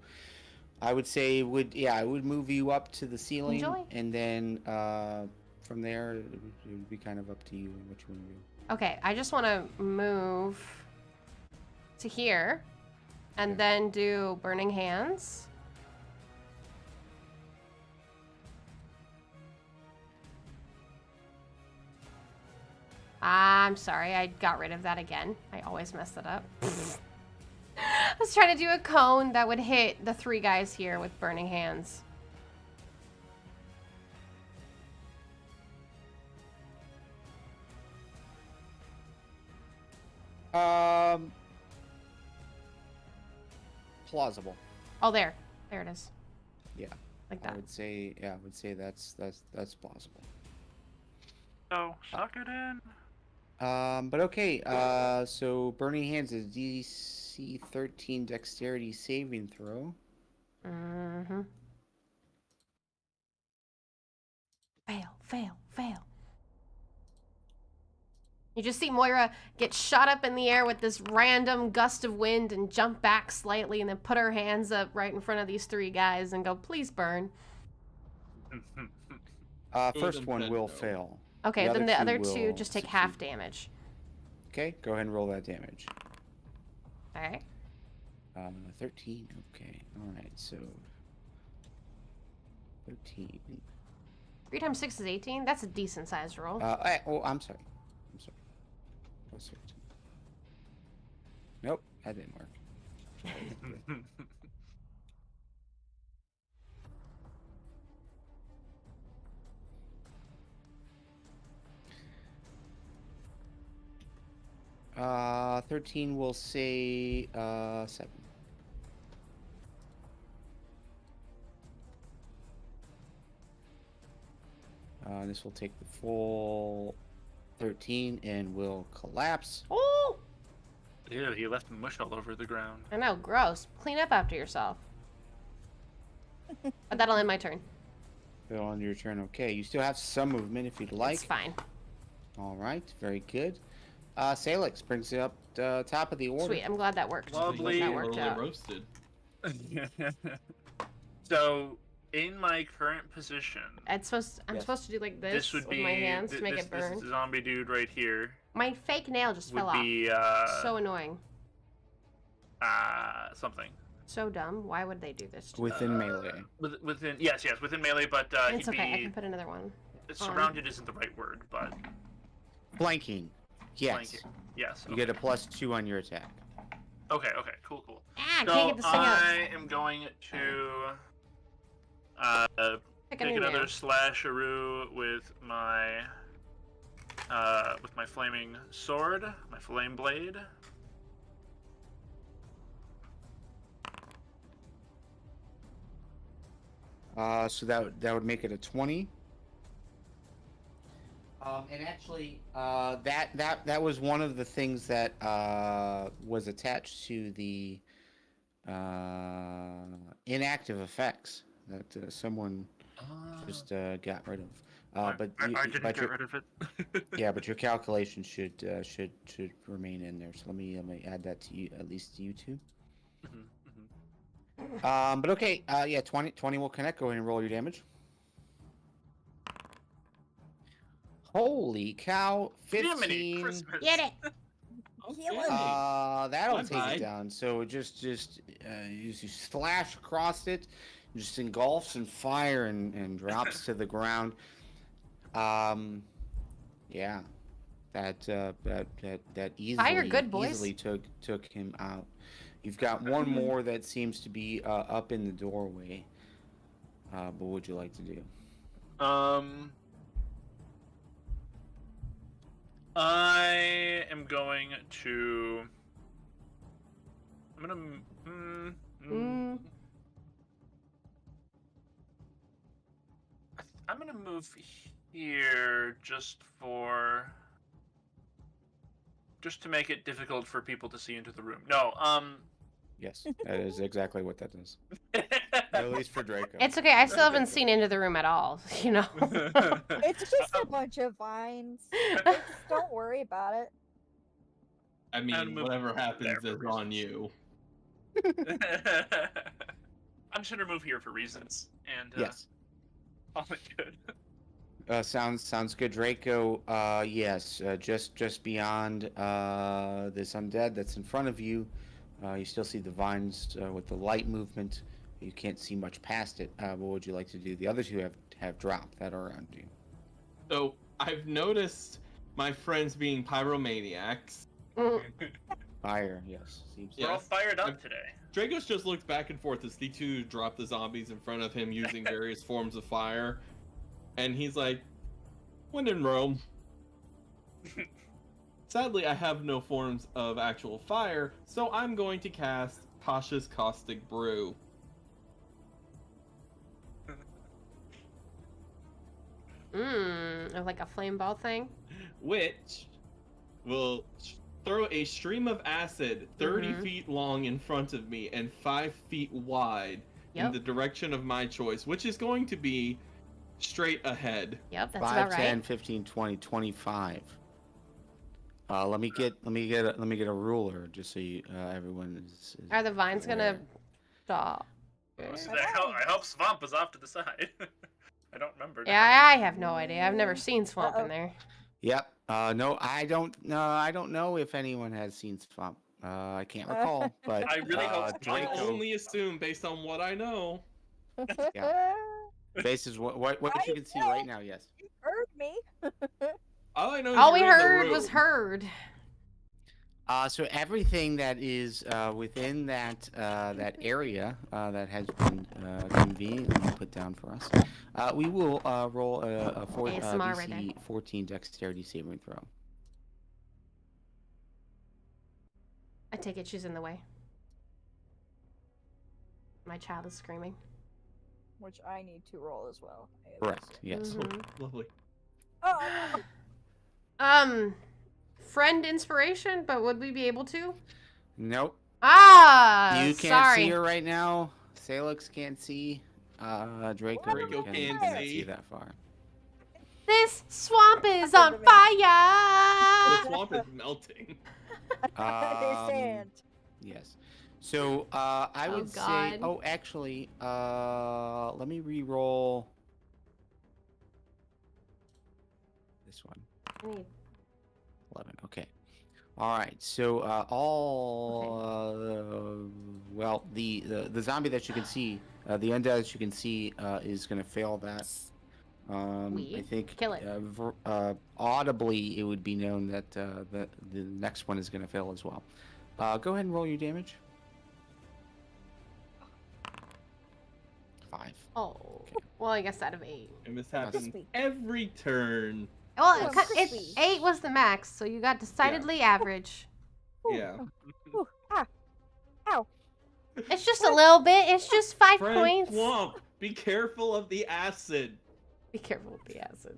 I would say it would move you up to the ceiling. And then from there, it would be kind of up to you what you want to do. Okay, I just want to move to here and then do Burning Hands. I'm sorry, I got rid of that again. I always mess it up. I was trying to do a cone that would hit the 3 guys here with Burning Hands. Plausible. Oh, there it is. Yeah, like that. I would say that's plausible. Oh, suck it in. But okay, so Burning Hands is DC 13 Dexterity saving throw. Mm-hmm. Fail. You just see Moira get shot up in the air with this random gust of wind and jump back slightly and then put her hands up right in front of these 3 guys and go, please burn. First one will fail. Okay, then the other 2 just take half damage. Okay, go ahead and roll that damage. Alright. 13, okay. Alright, so 13. 3 times 6 is 18. That's a decent sized roll. I'm sorry. Plus 13. Nope, that didn't work. 13 will say 7. This will take the full 13 and will collapse. Oh! Ew, he left mush all over the ground. I know, gross. Clean up after yourself. But that'll end my turn. That'll end your turn. Okay, you still have some movement if you'd like. It's fine. All right, very good. Salix brings it up top of the order. Sweet, I'm glad that worked. Lovely. That worked out. Roasted. So, in my current position, I'm supposed to do like this would with be my hands to make it burn. This zombie dude right here. My fake nail just fell be, off. So annoying. Something. So dumb. Why would they do this to within melee? Within within melee, but it's okay. I can put another one. Surrounded isn't the right word, but flanking. Yes. Flanking. Yes. You get a +2 on your attack. Okay. Cool. Ah, so can't get this thing out. I am going to pick another slasheroo with my flaming sword, my flame blade. So that would make it a 20. And actually, that was one of the things that was attached to the inactive effects that someone just got rid of. But I didn't get rid of it. yeah, but your calculation should remain in there. So let me add that to you, at least to you two. But okay, yeah, 20 will connect. Go ahead and roll your damage. Holy cow! 15. Get it. That'll take it down. So just you slash across it, just engulfs in fire and drops to the ground. Yeah, that easily took him out. You've got one more that seems to be up in the doorway. What would you like to do? I am going to. I'm gonna move here just to make it difficult for people to see into the room. No, Yes, that is exactly what that is. At least for Draco. It's okay. I still haven't seen into the room at all. You know. It's just a bunch of vines. Don't worry about it. I mean, whatever happens is on you. I'm just gonna move here for reasons, and yes, all good. Sounds good, Draco. Yes, just beyond this undead that's in front of you. You still see the vines with the light movement. You can't see much past it. What would you like to do? The other two have dropped that are around you. So I've noticed my friends being pyromaniacs. Fire, yes. We're all fired up today. Draco's just looked back and forth as the two drop the zombies in front of him using various forms of fire. And he's like, when in Rome. Sadly, I have no forms of actual fire, so I'm going to cast Tasha's Caustic Brew. Like a flame ball thing? Which will throw a stream of acid 30 feet long in front of me and 5 feet wide in the direction of my choice, which is going to be straight ahead. Yep, that's 5, about right. 10, 15, 20, 25. Let me get a ruler just so you, everyone is. Are the vines gonna stop? I hope Svamp is off to the side. I don't remember. Yeah, I have no idea. I've never seen Swamp in there. Yep. No, I don't know if anyone has seen Svamp. I can't recall, but I really hope. I only assume based on what I know. Yeah. Based is what you can see right now. Yes. You heard me. All I know is all we heard was heard. So everything that is within that area that has been conveniently put down for us, we will roll a DC 14 dexterity saving throw. I take it she's in the way. My child is screaming. Which I need to roll as well. Correct. Yes. Lovely. Oh. Friend inspiration, but would we be able to? Nope. Ah, you can't see her right now. Salix can't see. Draco can't see that far. This swamp is on fire. The swamp is melting. Yes. So I would say. Oh, actually, let me re-roll this one. 11. Okay. All right. So well, the zombie that you can see, the undead that you can see, is going to fail that. I think kill it. Audibly, it would be known that the next one is going to fail as well. Go ahead and roll your damage. 5. Oh. Okay. Well, I guess out of 8. And this happens every turn. Well, 8 was the max, so you got decidedly average. Yeah. Ooh, ow. It's just a little bit. It's just 5 points. Swamp, be careful of the acid. Be careful with the acid.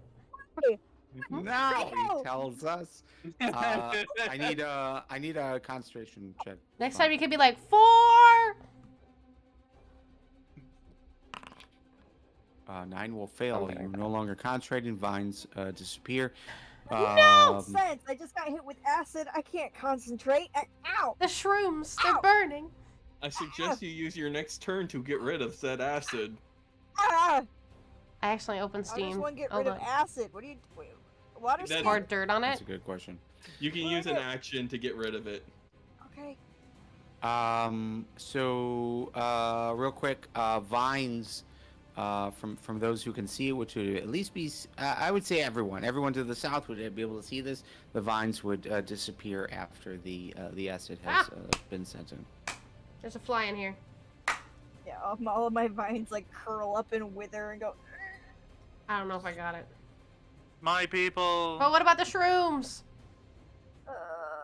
Now he tells us. I need a concentration check. Next time you could be like 4. 9 will fail. Okay. You're no longer concentrating. Vines disappear. Nonsense! I just got hit with acid. I can't concentrate. Ow! The shrooms, they're burning. I suggest you use your next turn to get rid of said acid. Ah! I actually opened I Steam. just want to get rid of acid. What do you... Water That's- Pour dirt on That's it. a good question. You can use an action to get rid of it. Okay. Real quick, vines, from those who can see it, which would at least be, I would say everyone to the south would be able to see this. The vines would disappear after the acid has been sent in. There's a fly in here. Yeah, all of my vines like curl up and wither and go. I don't know if I got it. My people. But what about the shrooms?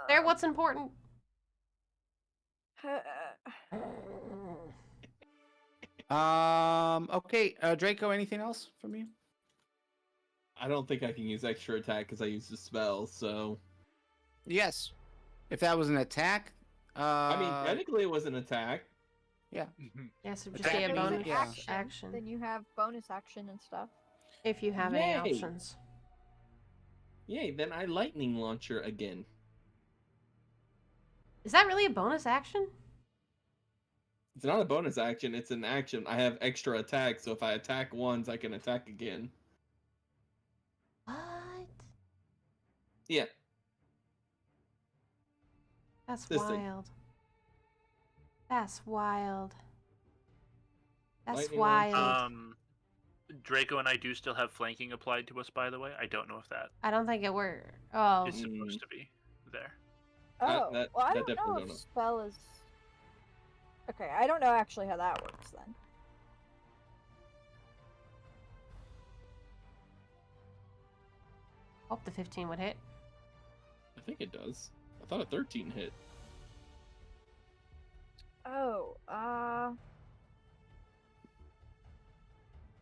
They're what's important. Okay, Draco, anything else from you? I don't think I can use extra attack because I used a spell, so... Yes. If that was an attack, I mean, technically it was an attack. Yeah. Yes, it would just be a bonus action. Then you have bonus action and stuff. If you have any options. Yay, then I lightning launcher again. Is that really a bonus action? It's not a bonus action, it's an action. I have extra attack, so if I attack once, I can attack again. What? Yeah. That's This wild. thing. That's wild. That's Lightning wild. Draco and I do still have flanking applied to us, by the way. I don't know if that I don't think it worked. Oh. is supposed to be there. Oh, that well, I don't definitely know don't if know. spell is... Okay, I don't know actually how that works then. Hope the 15 would hit. I think it does. I thought a 13 hit. Oh,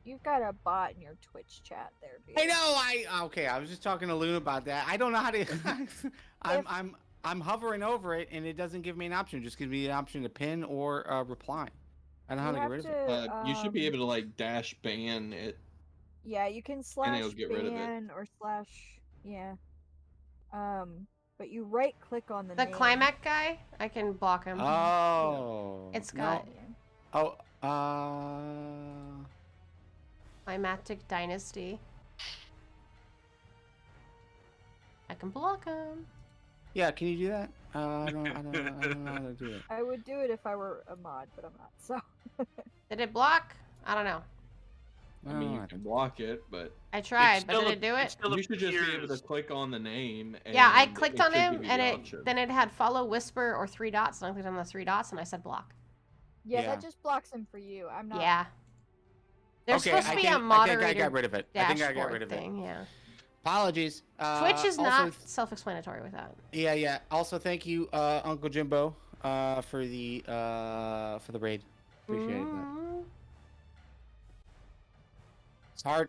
you've got a bot in your Twitch chat there, dude. I know. I was just talking to Luna about that. I don't know how to. I'm hovering over it, and it doesn't give me an option. It just gives me an option to pin or reply. I don't know how to get rid of it. You should be able to like dash ban it. Yeah, you can And it'll slash get rid of it. ban or slash yeah. But you right click on the The name. Climax guy, I can block him. Oh. It's got Oh. Climatic Dynasty. I can block him. Yeah, can you do that? I don't know how to do it. I would do it if I were a mod, but I'm not. So. Did it block? I don't know. I mean, you can block it, but... I tried, but did it do it? You should just be able to click on the name. And yeah, I clicked on should him, give you and the it option. then it had follow, whisper, or 3 dots, and I clicked on the 3 dots, and I said block. Yeah, that just blocks him for you. I'm not. Yeah. There's Okay, supposed to be a I moderator think I got rid of it. I think I got dashboard rid of thing, it. yeah. Apologies. Twitch is also, not self-explanatory with that. Yeah. Also, thank you, Uncle Jimbo, for the raid. Appreciate that.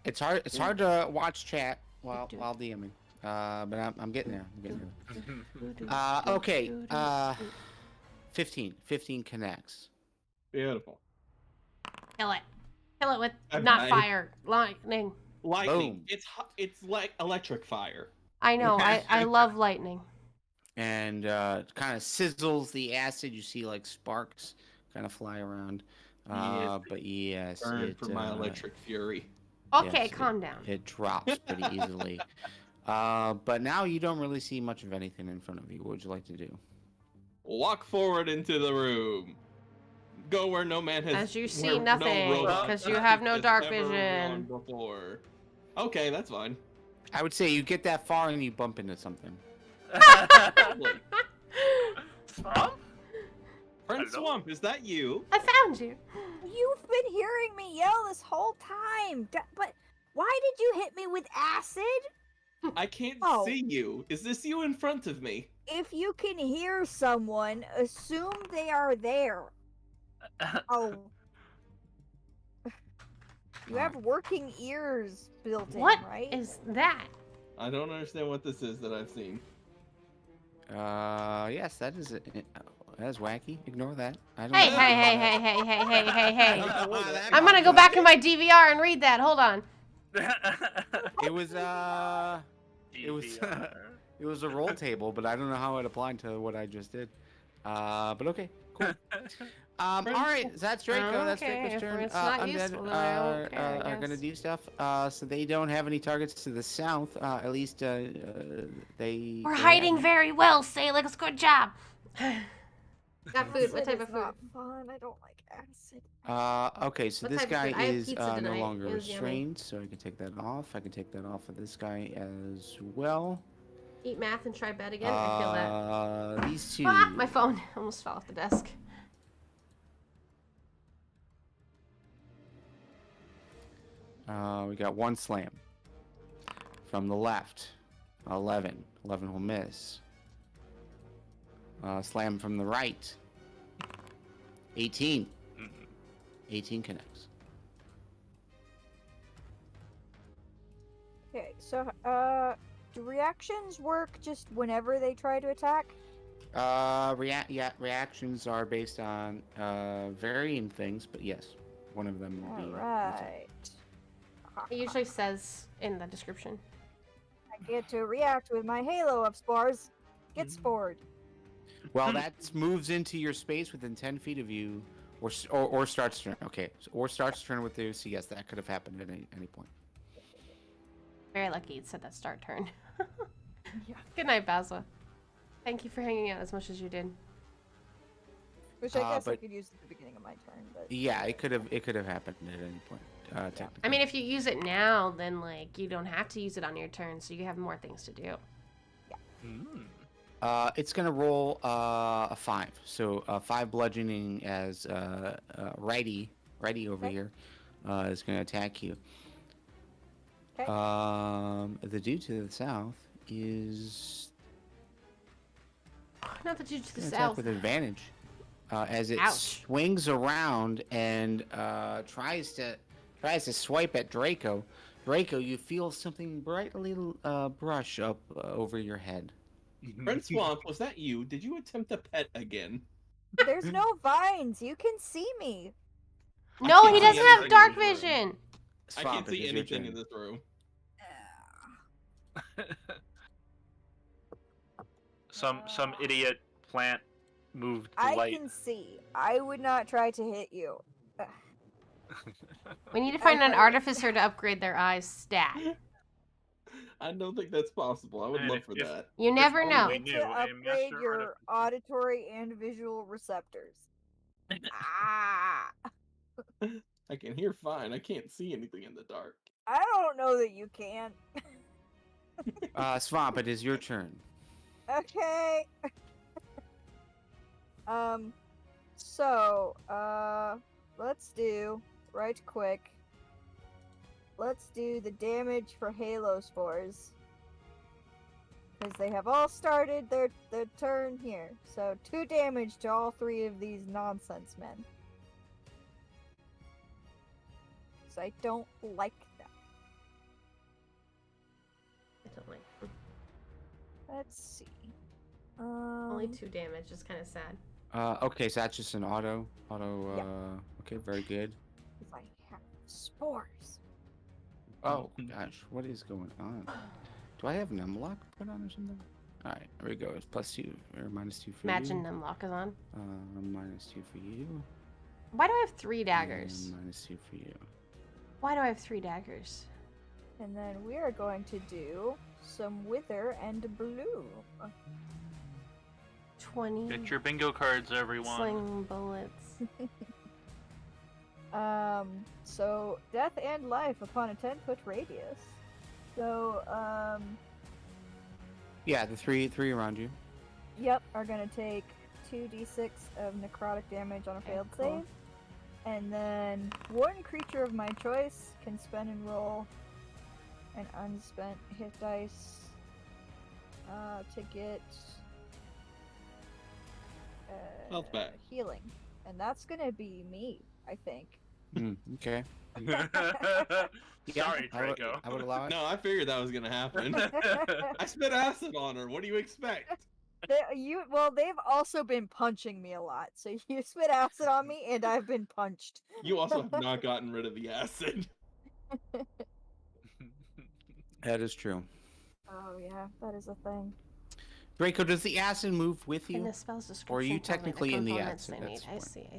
It's hard to watch chat while DMing. But I'm getting there. Okay. 15 connects. Beautiful. Kill it with I'm not dying. fire, lightning. Lightning. Boom. It's like electric fire. I know. I love lightning. And kind of sizzles the acid. You see like sparks kind of fly around. But yes, Burn for my electric fury. Okay, yes, calm down. It drops pretty easily. But now you don't really see much of anything in front of you. What would you like to do? Walk forward into the room. Go where no man has. As you see where nothing, robot 'cause you have no has dark ever vision. gone Before. Okay, that's fine. I would say you get that far and you bump into something. Probably. Svamp? Friend Swamp, is that you? I found you. You've been hearing me yell this whole time. But why did you hit me with acid? I can't Oh. see you. Is this you in front of me? If you can hear someone, assume they are there. Oh. You have working ears built in, What right? is that? I don't understand what this is that I've seen. Yes, that is wacky. Ignore that. I don't Hey, know. hey. I'm gonna go back in my DVR and read that. Hold on. It was it was a roll table, but I don't know how it applied to what I just did. But okay, cool. All right, that's Draco. That's Draco's turn. Undead are gonna do stuff. So they don't have any targets to the south. At least they. We're hiding very well, Salix. Good job. Got food. What type of food? Not fun. I don't like acid. Okay, so What this type of guy food? I have is pizza no tonight. longer It was yummy. restrained, so I can take that off. I can take that off of this guy as well. Eat math and try bed again. I feel that. These two. Ah, my phone almost fell off the desk. We got one slam. From the left. 11. 11 will miss. Slam from the right. 18. 18 connects. Okay, so do reactions work just whenever they try to attack? Reactions are based on varying things, but yes, one of them will be. Alright. It usually says in the description. I get to react with my halo of spores. Get spored. Well, that moves into your space within 10 feet of you, or starts turn. Okay, or starts turn with you. So yes, that could have happened at any point. Very lucky it said that start turn. Yeah. Good night, Baswa. Thank you for hanging out as much as you did. Which I guess I could use at the beginning of my turn, but yeah, it could have happened at any point. Technically. I mean, if you use it now, then like you don't have to use it on your turn, so you have more things to do. Yeah. It's gonna roll a 5, so 5 bludgeoning as righty over here is gonna attack you. Okay. The dude to the south is Not the dude to the attack south. with advantage as it Ouch. swings around and tries to swipe at Draco. Draco, you feel something brightly brush up over your head. Friend Svamp, was that you? Did you attempt to pet again? There's no vines. You can see me. No, he doesn't have dark anything in this room. vision. I can't see anything in this room. Some idiot plant moved the I light. can see. I would not try to hit you. We need to find an artificer to upgrade their eyes stat. I don't think that's possible. I would love for that. You never know. only- To upgrade your auditory and visual receptors. Ah! I can hear fine. I can't see anything in the dark. I don't know that you can. Svamp, it is your turn. Okay. So, let's do, right quick, let's do the damage for Halo Spores. Because they have all started their turn here. So, 2 damage to all 3 of these nonsense men. So I don't like them. I don't like them. Let's see. Only 2 damage. It's kind of sad. Okay, so that's just an auto. Yeah. Okay, very good. If I have spores. Oh gosh, what is going on? Do I have numlock put on or something? All right, there we go. It's +2 or -2 for Imagine you. Numlock is on. -2 for you. Why do I have 3 daggers? And -2 for you. Why do I have 3 daggers? And then we are going to do some wither and blue. 20 Get your bingo cards, everyone. sling bullets. So death and life upon a 10-foot radius. So, Yeah, the three around you. yep, are gonna take 2d6 of necrotic damage on a failed cool. save. And then one creature of my choice can spend and roll an unspent hit dice to get Health back. healing. And that's gonna be me, I think. Okay. Sorry, Draco. I would allow it. No, I figured that was gonna happen. I spit acid on her. What do you expect? They've also been punching me a lot. So you spit acid on me, and I've been punched. You also have not gotten rid of the acid. That is true. Oh yeah, that is a thing. Draco, does the acid move with you? In the spell's description, or are you technically in the acid? I see.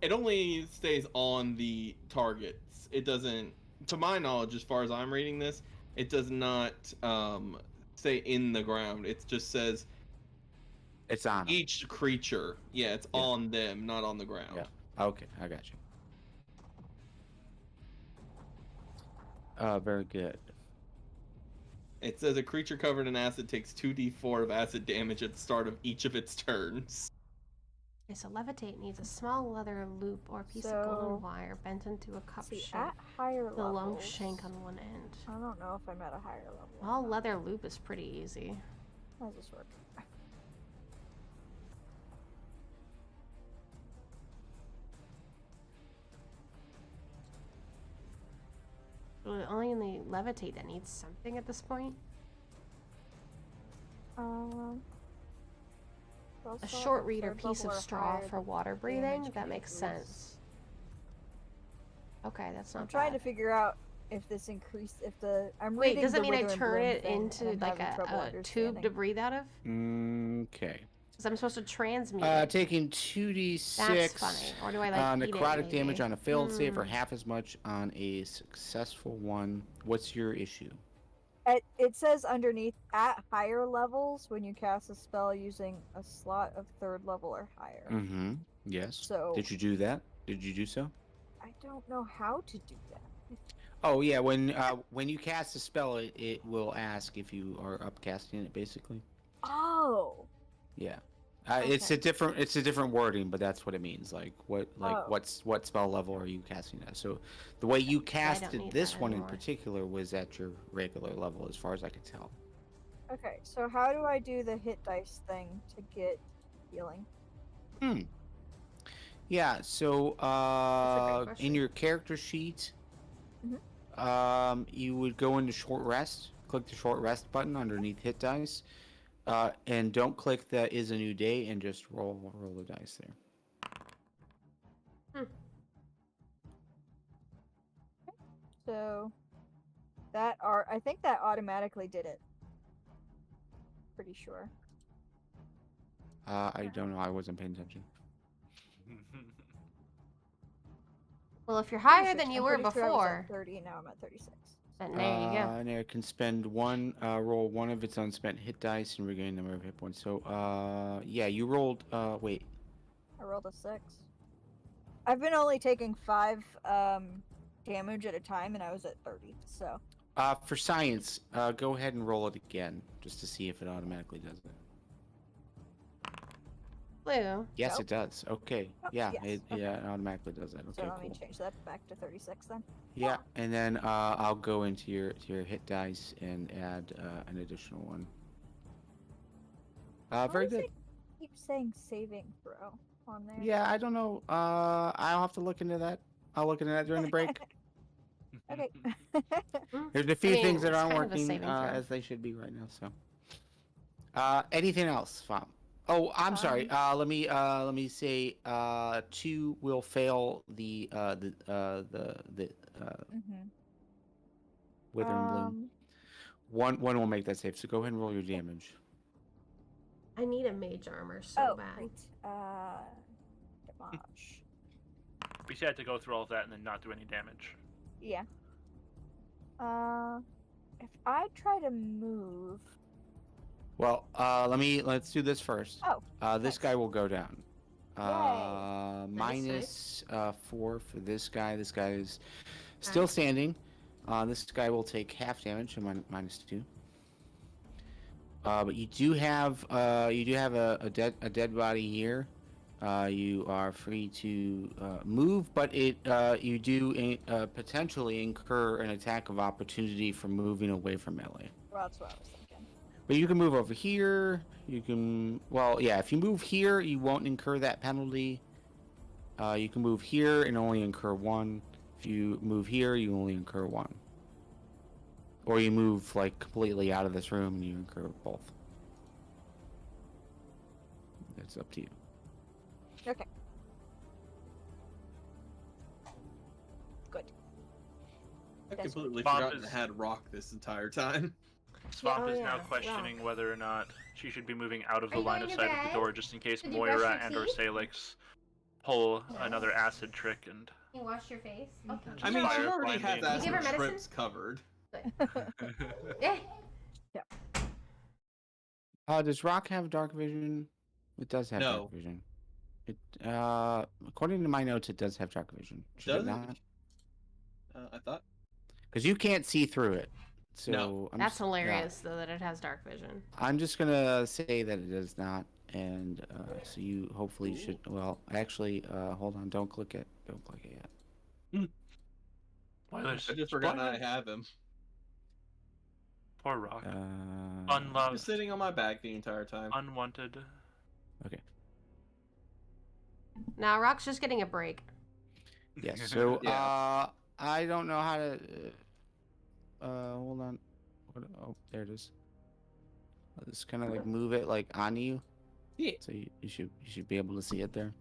It only stays on the targets. It doesn't, to my knowledge, as far as I'm reading this, it does not stay in the ground. It just says it's on each creature. Yeah, it's on them, not on the ground. Yeah. Okay, I got you. Very good. It says a creature covered in acid takes 2d4 of acid damage at the start of each of its turns. Okay, so levitate needs a small leather loop or piece of golden wire bent into a cup shape at higher with a long shank on one end. I don't know if I'm at a higher level. Well, leather loop is pretty easy. How does this work? Only in the levitate that needs something at this point. A short reed or piece of straw for water breathing. That makes sense. Okay, that's not. I'm trying to figure out if this increased. Wait, does it mean I turn it into like a tube to breathe out of? Okay. Because I'm supposed to transmute it. Taking 2d6. That's funny. Or do I like necrotic damage on a failed save or half as much on a successful one. What's your issue? It says underneath, at higher levels, when you cast a spell using a slot of 3rd level or higher. Mm-hmm. Yes. So. Did you do that? Did you do so? I don't know how to do that. Oh yeah, when you cast a spell, it will ask if you are upcasting it, basically. Oh. Yeah. It's a different wording, but that's what it means. Like what spell level are you casting at? So the way you casted this one in particular was at your regular level, as far as I could tell. Okay, so how do I do the hit dice thing to get healing? Yeah, so in your character sheet, you would go into short rest, click the short rest button underneath hit dice. And don't click that is a new day and just roll the dice there. So I think that automatically did it. Pretty sure. I don't know. I wasn't paying attention. Well, if you're higher than you were before. Sure I was at 30, now I'm at 36. And there you go. And it can spend roll one of its unspent hit dice and regain the number of hit points. So, yeah, you rolled, wait. I rolled a 6. I've been only taking 5 damage at a time, and I was at 30, so. For science, go ahead and roll it again, just to see if it automatically does it. Blue. Yes, it does. Okay. Yeah, yes. It automatically does that. Okay, so let cool. me change that back to 36 then. Yeah, and then I'll go into your hit dice and add an additional one. Very good. Keep saying saving throw on there. Yeah, I don't know. I'll have to look into that. I'll look into that during the break. Okay. There's a few things that aren't working as they should be right now. So, anything else, Svamp? Oh, I'm sorry. Let me say 2 will fail the Wither and Bloom. One will make that save. So go ahead and roll your damage. I need a mage armor so bad. Right. Damage. We should have to go through all of that and then not do any damage. Yeah. If I try to move. Well, let's do this first. Oh. This guy will go down. Yay. Minus 4 for this guy. This guy is still standing. This guy will take half damage, so minus 2. But you do have a dead body here. You are free to move, but you do potentially incur an attack of opportunity for moving away from melee. Well, that's what I was thinking. But you can move over here. You can, if you move here, you won't incur that penalty. You can move here and only incur 1. If you move here, you only incur 1. Or you move like completely out of this room and you incur both. It's up to you. Okay. Good. I That's completely Svamp forgotten is- I had rock this entire time. Svamp is now yeah, questioning whether or not she should be moving out of the Are you line of going to sight of the bed? door just in case Did you brush Moira your and or teeth? Salix pull No. another acid trick and You wash your face? Okay. I mean, she Fire already has blinding. Did you give her acid medicine? trips covered. Yeah. Does rock have dark vision? It does have No. dark vision. It according to my notes, it does have dark vision. Should Does it it? not? I thought. Because you can't see through it. So No. That's hilarious, though, that it has dark vision. I'm just gonna say that it does not, and so you hopefully should. Well, actually, hold on. Don't click it. Don't click it yet. Well, there's I just forgot I spoilers. have him. Poor Rock. Just Unloved. sitting on my back the entire time. Unwanted. Okay. Now, Rock's just getting a break. Yes. So Yeah. I don't know how to. Hold on. Oh, there it is. I'll just kind of like move it like on you. Yeah. So you should be able to see it there.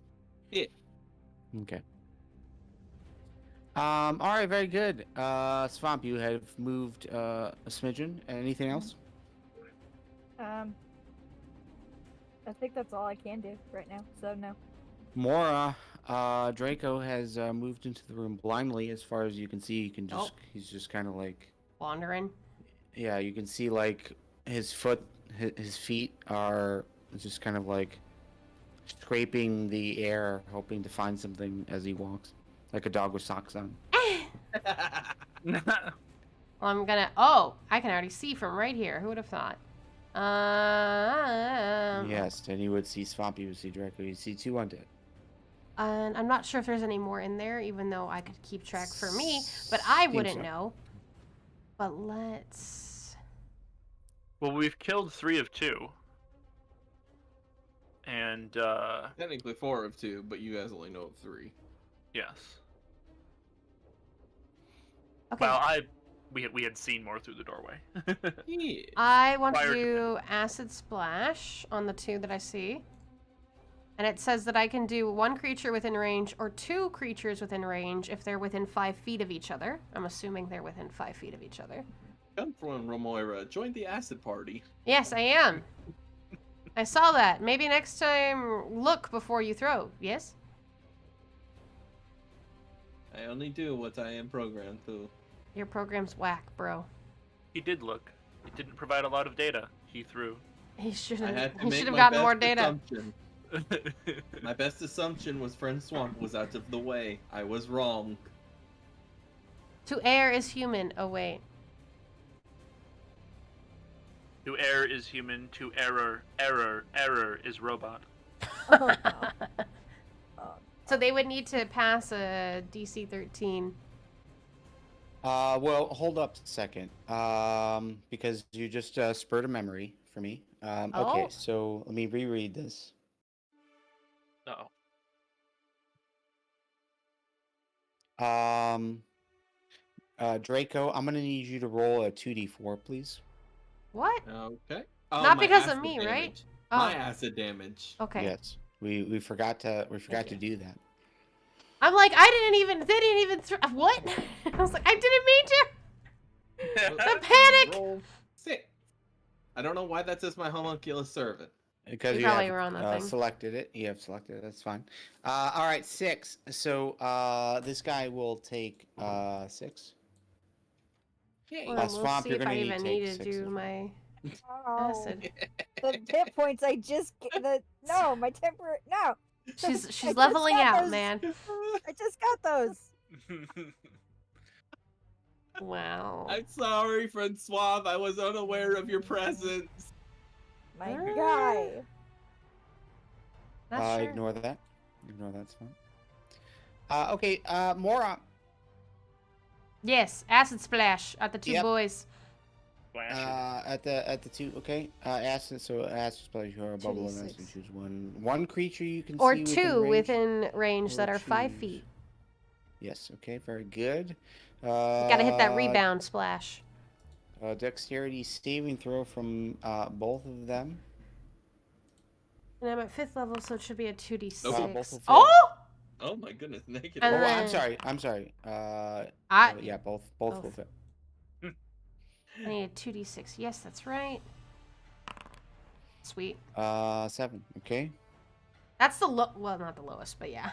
Yeah. Okay. All right, very good. Svamp, you have moved a smidgen. Anything else? I think that's all I can do right now. So no. Moira, Draco has moved into the room blindly. As far as you can see, you can just he's just kind of like Wandering. yeah. You can see like his feet are just kind of like scraping the air, hoping to find something as he walks, like a dog with socks on. Well, I'm gonna. Oh, I can already see from right here. Who would have thought? Yes, and you would see Svamp, you would see Draco, you see 2 undead. And I'm not sure if there's any more in there, even though I could keep track for me, but I Think wouldn't so. know. But let's. Well, we've killed 3 of 2. And, Technically 4 of 2, but you guys only know of 3. yes. Okay. Well, we had seen more through the doorway. Yeah. I want to Prior to do acid splash on the 2 that I see. And it says that I can do 1 creature within range or 2 creatures within range if they're within 5 feet of each other. I'm assuming they're within 5 feet of each other. Come from Moira. Join the acid party. Yes, I am. I saw that. Maybe next time, look before you throw. Yes? I only do what I am programmed to. Your program's whack, bro. He did look. It didn't provide a lot of data. He threw. He should I had have. to He make should have my gotten best more data. assumption. My best assumption was friend Swamp was out of the way. I was wrong. To err is human. Oh wait. To err is human, to error is robot. Oh, no. So they would need to pass a DC 13. Well, hold up a second. Because you just spurred a memory for me. Okay, Oh. so let me reread this. Uh-oh. Draco, I'm gonna need you to roll a 2d4, please. What? Okay. Not my because of acid me, damage. right? My Oh. acid damage. Okay. Yes, we forgot to you. do that. I'm like, they didn't even what? I was like, I didn't mean to. The panic. Roll 6. I don't know why that says my homunculus servant. Because You you probably have were on that thing. selected it. You have selected it. That's fine. All right, 6. So this guy will take 6. Well, we'll Swamp, see you're if I gonna even take need to 6 do as well. my Oh, acid. the hit points I just no, my temper no. She's I just leveling got out, those. man. I just got those. Wow. I'm sorry, friend Swamp. I was unaware of your presence. My Ah. guy. Not sure. Ignore that. Ignore that's fine. Okay, Moira. Yes, acid splash at the 2 Yep. boys. At the 2. Okay. Acid. So acid spells your bubble and then 2d6. choose one creature you can Or see 2 within range. within range that Or are 5 choose. feet. Yes. Okay. Very good. Gotta hit that rebound splash. Dexterity saving throw from both of them. And I'm at 5th level, so it should be a 2d6. Nope. Oh! Oh my goodness, negative. And I'm sorry. Yeah, both will fit. I need a 2d6. Yes, that's right. Sweet. 7. Okay. That's the well, not the lowest, but yeah.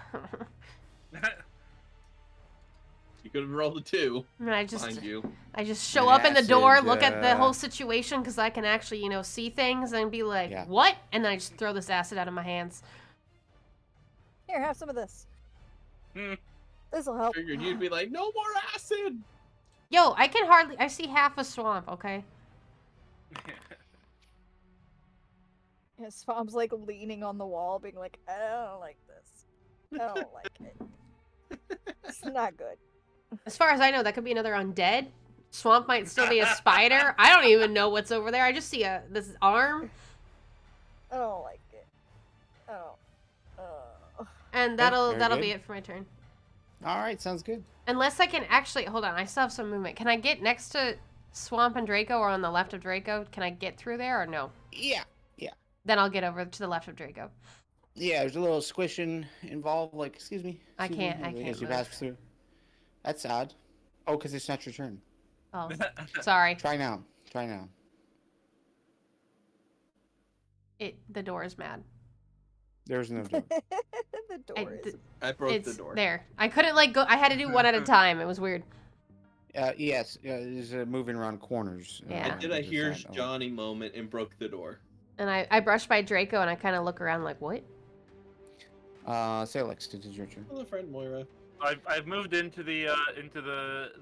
You could have rolled a 2. I mean, I just show An up in the door, acid, look at the whole situation because I can actually, see things and be like, what? And then I just throw this acid out of my hands. Here, have some of this. This'll help. Figured you'd be like, no more acid. Yo, I see half a swamp, okay? Yeah, Svamp's like leaning on the wall, being like, I don't like this. I don't like it. It's not good. As far as I know, that could be another undead. Swamp might still be a spider. I don't even know what's over there. I just see this arm. I don't like it. And that'll be it for my turn. All right, sounds good. Unless I can actually hold on, I still have some movement. Can I get next to Svamp and Draco or on the left of Draco? Can I get through there or no? Yeah. Then I'll get over to the left of Draco. Yeah, there's a little squishing involved. Like, excuse me. I can't As you move. pass through. That's odd. Oh, because it's not your turn. Oh, sorry. Try now. The door is mad. There's no door. The door is. I broke the door. There. I couldn't go. I had to do one at a time. It was weird. Yes, there's moving around corners. Yeah. I did a here's Johnny moment and broke the door. And I brushed by Draco and I kind of look around like, what? Salix, this is your turn. Hello, friend Moira. I've moved into the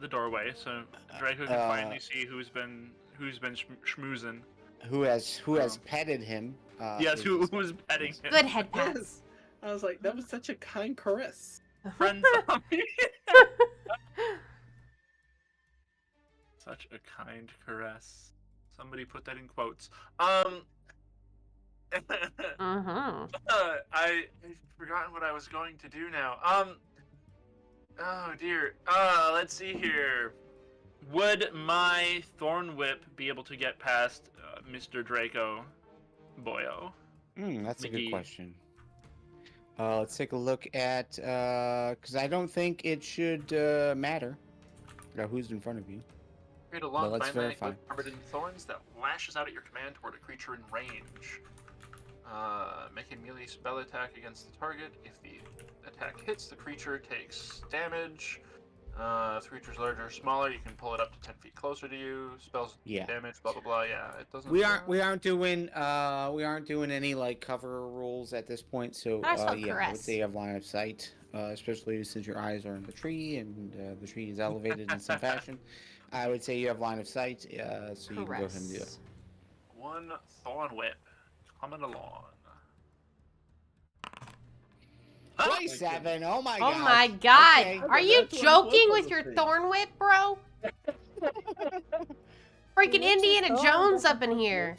doorway, so Draco can finally see who's been schmoozing. Who has petted him? Yes, who was petting him? Good head pats. Yes. I was like, that was such a kind caress. Friend zombie. Such a kind caress. Somebody put that in quotes. I've forgotten what I was going to do now. Oh dear. Let's see here. Would my Thorn Whip be able to get past Mr. Draco Boyo? That's a good question. Let's take a look at, because I don't think it should matter who's in front of you. Create a long let's vine verify. covered in thorns that lashes out at your command toward a creature in range. Make a melee spell attack against the target. If the attack hits, the creature takes damage. If the creature's larger or smaller, you can pull it up to 10 feet closer to you. Spells damage, blah blah blah. Yeah, it doesn't. We aren't doing any like cover rules at this point. So I would say you have line of sight, especially since your eyes are in the tree and the tree is elevated in some fashion. I would say you have line of sight, so you can go ahead and do it. One Thorn Whip coming along. 27. Oh my god. Oh my god. Okay. Are you joking with your Thorn Whip, bro? Freaking Indiana Jones up in here.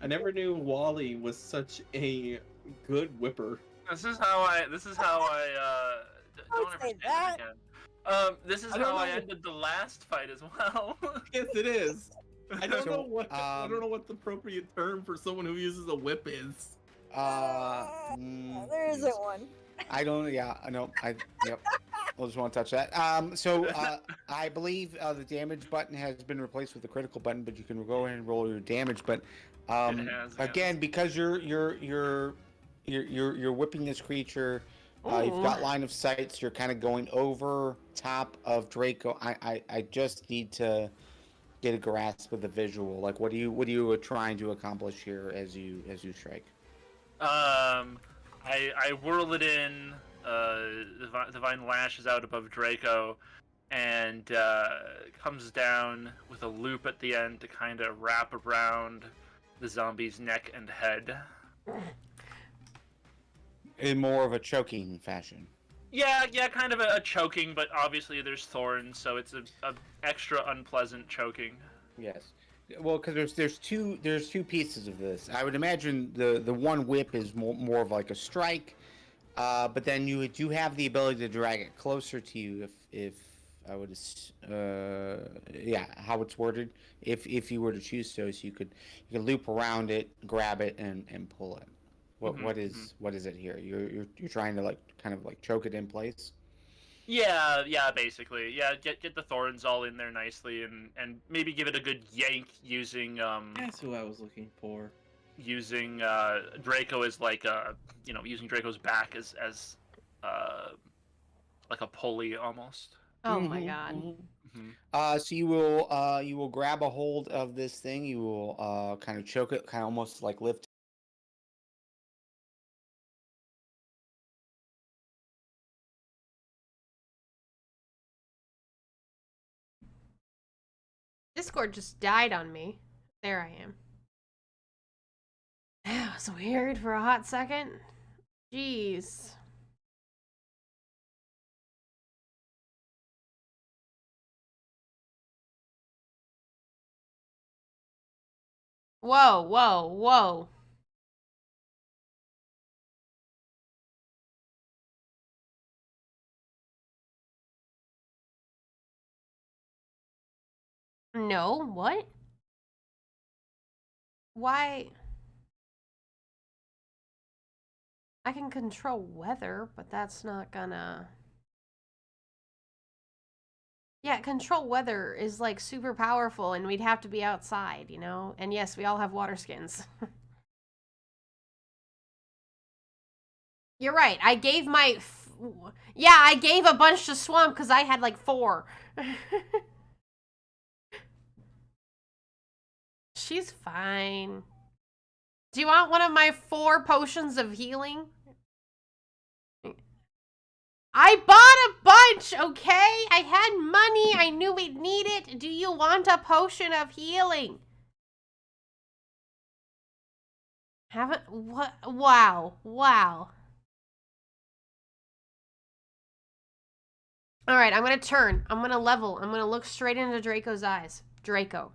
I never knew Wally was such a good whipper. This is how I don't ever say that again. This is how I ended the last fight as well. Yes, it is. I don't know what the appropriate term for someone who uses a whip is. There isn't one. I don't. Yeah, I know. Yep. I just want to touch that. I believe the damage button has been replaced with the critical button, but you can go ahead and roll your damage. But again, because you're whipping this creature, you've got line of sight, so you're kind of going over top of Draco. I just need to get a grasp of the visual. Like, what are you trying to accomplish here as you strike? I whirl it in. The vine lashes out above Draco, and comes down with a loop at the end to kind of wrap around the zombie's neck and head. In more of a choking fashion. Yeah, kind of a choking, but obviously there's thorns, so it's a extra unpleasant choking. Yes. Well, because there's two pieces of this. I would imagine the one whip is more of like a strike, But then you do have the ability to drag it closer to you if I would, yeah, how it's worded. If you were to choose so you could loop around it, grab it, and pull it. What is it here? You're trying to like kind of like choke it in place. Yeah, basically. Yeah, get the thorns all in there nicely, and maybe give it a good yank using That's who I was looking for. Using Draco as like using Draco's back as like a pulley almost. Oh my god. So you will grab a hold of this thing. You will kind of choke it, kind of almost like lift. Discord just died on me. There I am. That was weird for a hot second. Jeez. Whoa, whoa, whoa. No, what? Why? I can control weather, but that's not gonna... Yeah, control weather is like super powerful and we'd have to be outside, you know? And yes, we all have water skins. You're right. I gave my... Yeah, I gave a bunch to Svamp because I had like 4. She's fine. Do you want one of my 4 potions of healing? I bought a bunch, okay? I had money. I knew we'd need it. Do you want a potion of healing? Haven't... What? Wow. Wow. Alright, I'm gonna turn. I'm gonna level. I'm gonna look straight into Draco's eyes. Draco.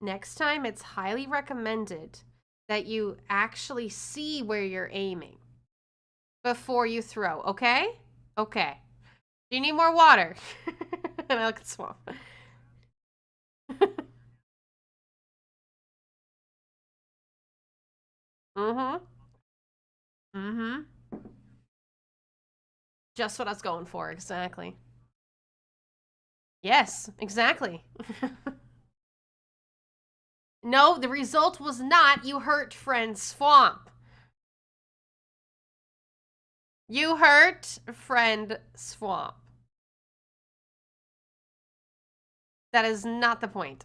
Next time, it's highly recommended that you actually see where you're aiming before you throw, okay? Okay. Do you need more water? And I look at Svamp. Mm-hmm. Mm-hmm. Just what I was going for, exactly. Yes, exactly. No, the result was not you hurt friend Svamp. You hurt friend Svamp. That is not the point.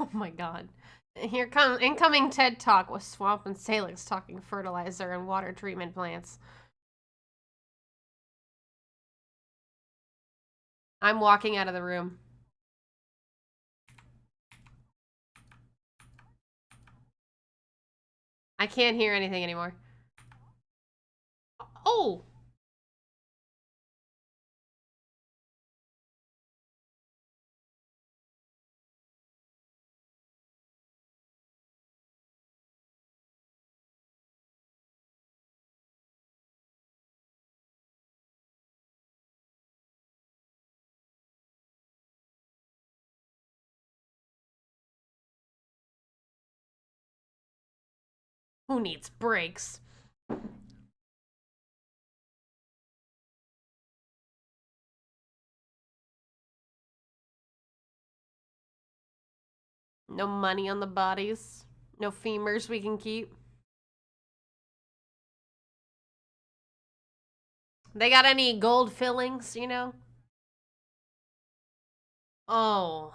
Oh my god. Here comes incoming TED Talk with Svamp and Salix talking fertilizer and water treatment plants. I'm walking out of the room. I can't hear anything anymore. Oh! Who needs breaks? No money on the bodies. No femurs we can keep. They got any gold fillings, you know? Oh.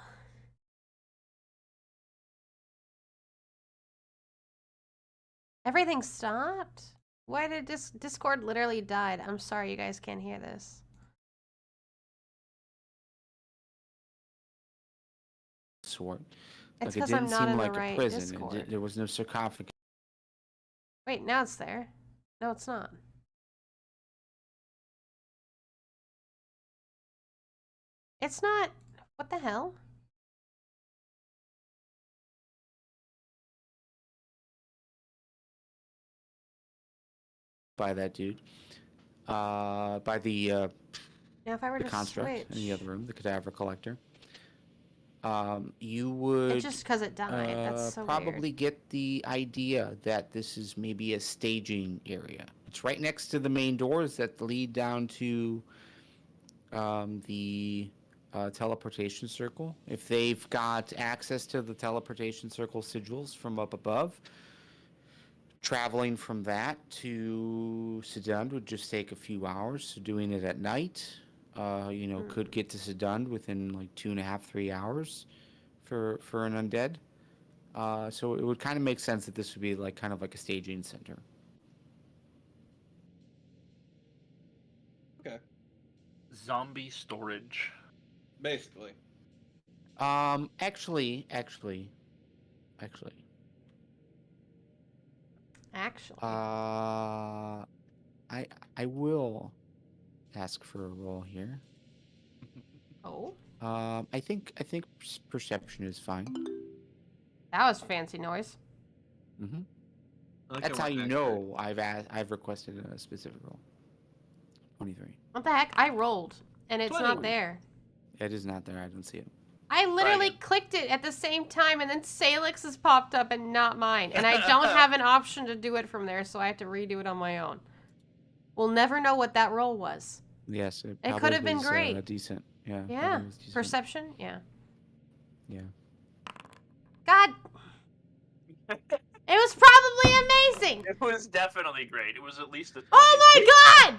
Everything stopped? Why did Discord literally died? I'm sorry you guys can't hear this. Sort. It's like because it I'm didn't not seem in like the a right prison. Discord. There was no sarcophagus. Wait, now it's there. No, it's not. It's not. What the hell? By that dude. By the Now if I were to construct switch. in the other room, the cadaver collector. You would It's just because it died. That's so probably weird. get the idea that this is maybe a staging area. It's right next to the main doors that lead down to the teleportation circle. If they've got access to the teleportation circle sigils from up above, traveling from that to Sydund would just take a few hours. So doing it at night, could get to Sydund within like 2.5, 3 hours for an undead. So it would kind of make sense that this would be like kind of like a staging center. Okay. Zombie storage. Basically. Actually. I will ask for a roll here. Oh? I think perception is fine. That was fancy noise. Mm-hmm. Like That's how you know I've requested a specific roll. 23. What the heck? I rolled, and it's 20. not there. It is not there. I don't see it. I literally clicked it at the same time, and then Salix has popped up and not mine. And I don't have an option to do it from there, so I have to redo it on my own. We'll never know what that roll was. Yes, it could have been great. Decent. Yeah. Yeah. Decent. Perception? Yeah. Yeah. God. It was probably amazing. It was definitely great. It was at least a 20. Oh my god!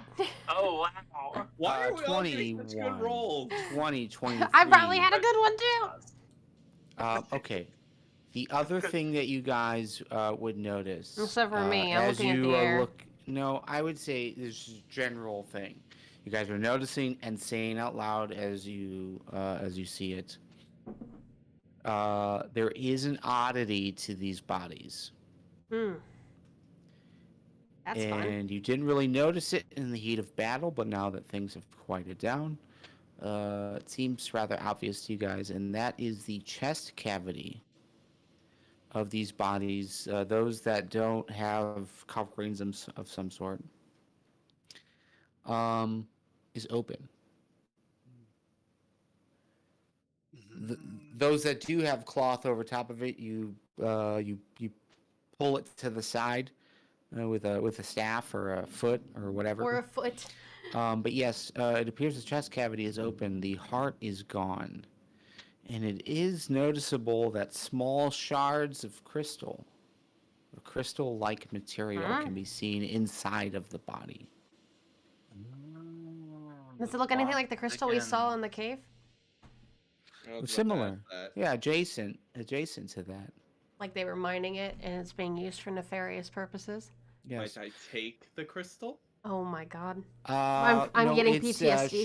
Oh, wow. Why are we all getting such good rolls? 20, 23. I probably had a good one too. Okay. The other thing that you guys would notice, except for me, I'm as looking at you the air. no, I would say this is a general thing. You guys are noticing and saying out loud as you see it. There is an oddity to these bodies. That's fun. And you didn't really notice it in the heat of battle, but now that things have quieted down, it seems rather obvious to you guys, and that is the chest cavity of these bodies, those that don't have coverings of some sort, is open. Those that do have cloth over top of it, you pull it to the side with a staff or a foot or whatever. Or a foot. But yes, it appears the chest cavity is open. The heart is gone. And it is noticeable that small shards of crystal-like material can be seen inside of the body. Does it look anything like the crystal we saw in the cave? Similar. Yeah, adjacent to that. Like they were mining it and it's being used for nefarious purposes? Yes. Might I take the crystal? Oh my god. I'm getting PTSD.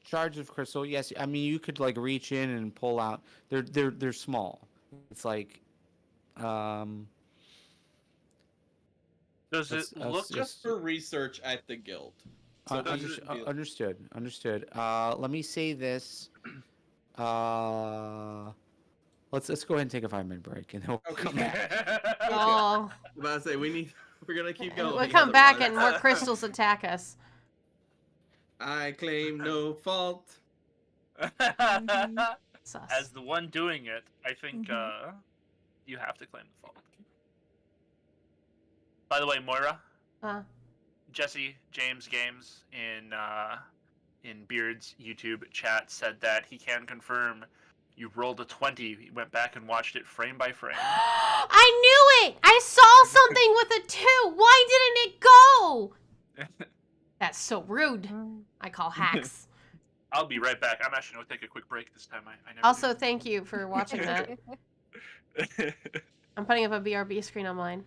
Shards of crystal. Yes, I mean you could like reach in and pull out. They're small. It's like Does it look just for research at the guild? So understood. Let me say this. Let's go ahead and take a 5-minute break and then we'll come back. Oh. I'm about to say we're gonna keep going. We'll come back and more crystals attack us. I claim no fault. As the one doing it, I think you have to claim the fault. By the way, Moira. Jesse James Games in Beard's YouTube chat said that he can confirm you rolled a 20. He went back and watched it frame by frame. I knew it! I saw something with a 2! Why didn't it go? That's so rude. I call hacks. I'll be right back. I'm actually going to take a quick break this time. I never Also, do. thank you for watching that. I'm putting up a BRB screen on mine.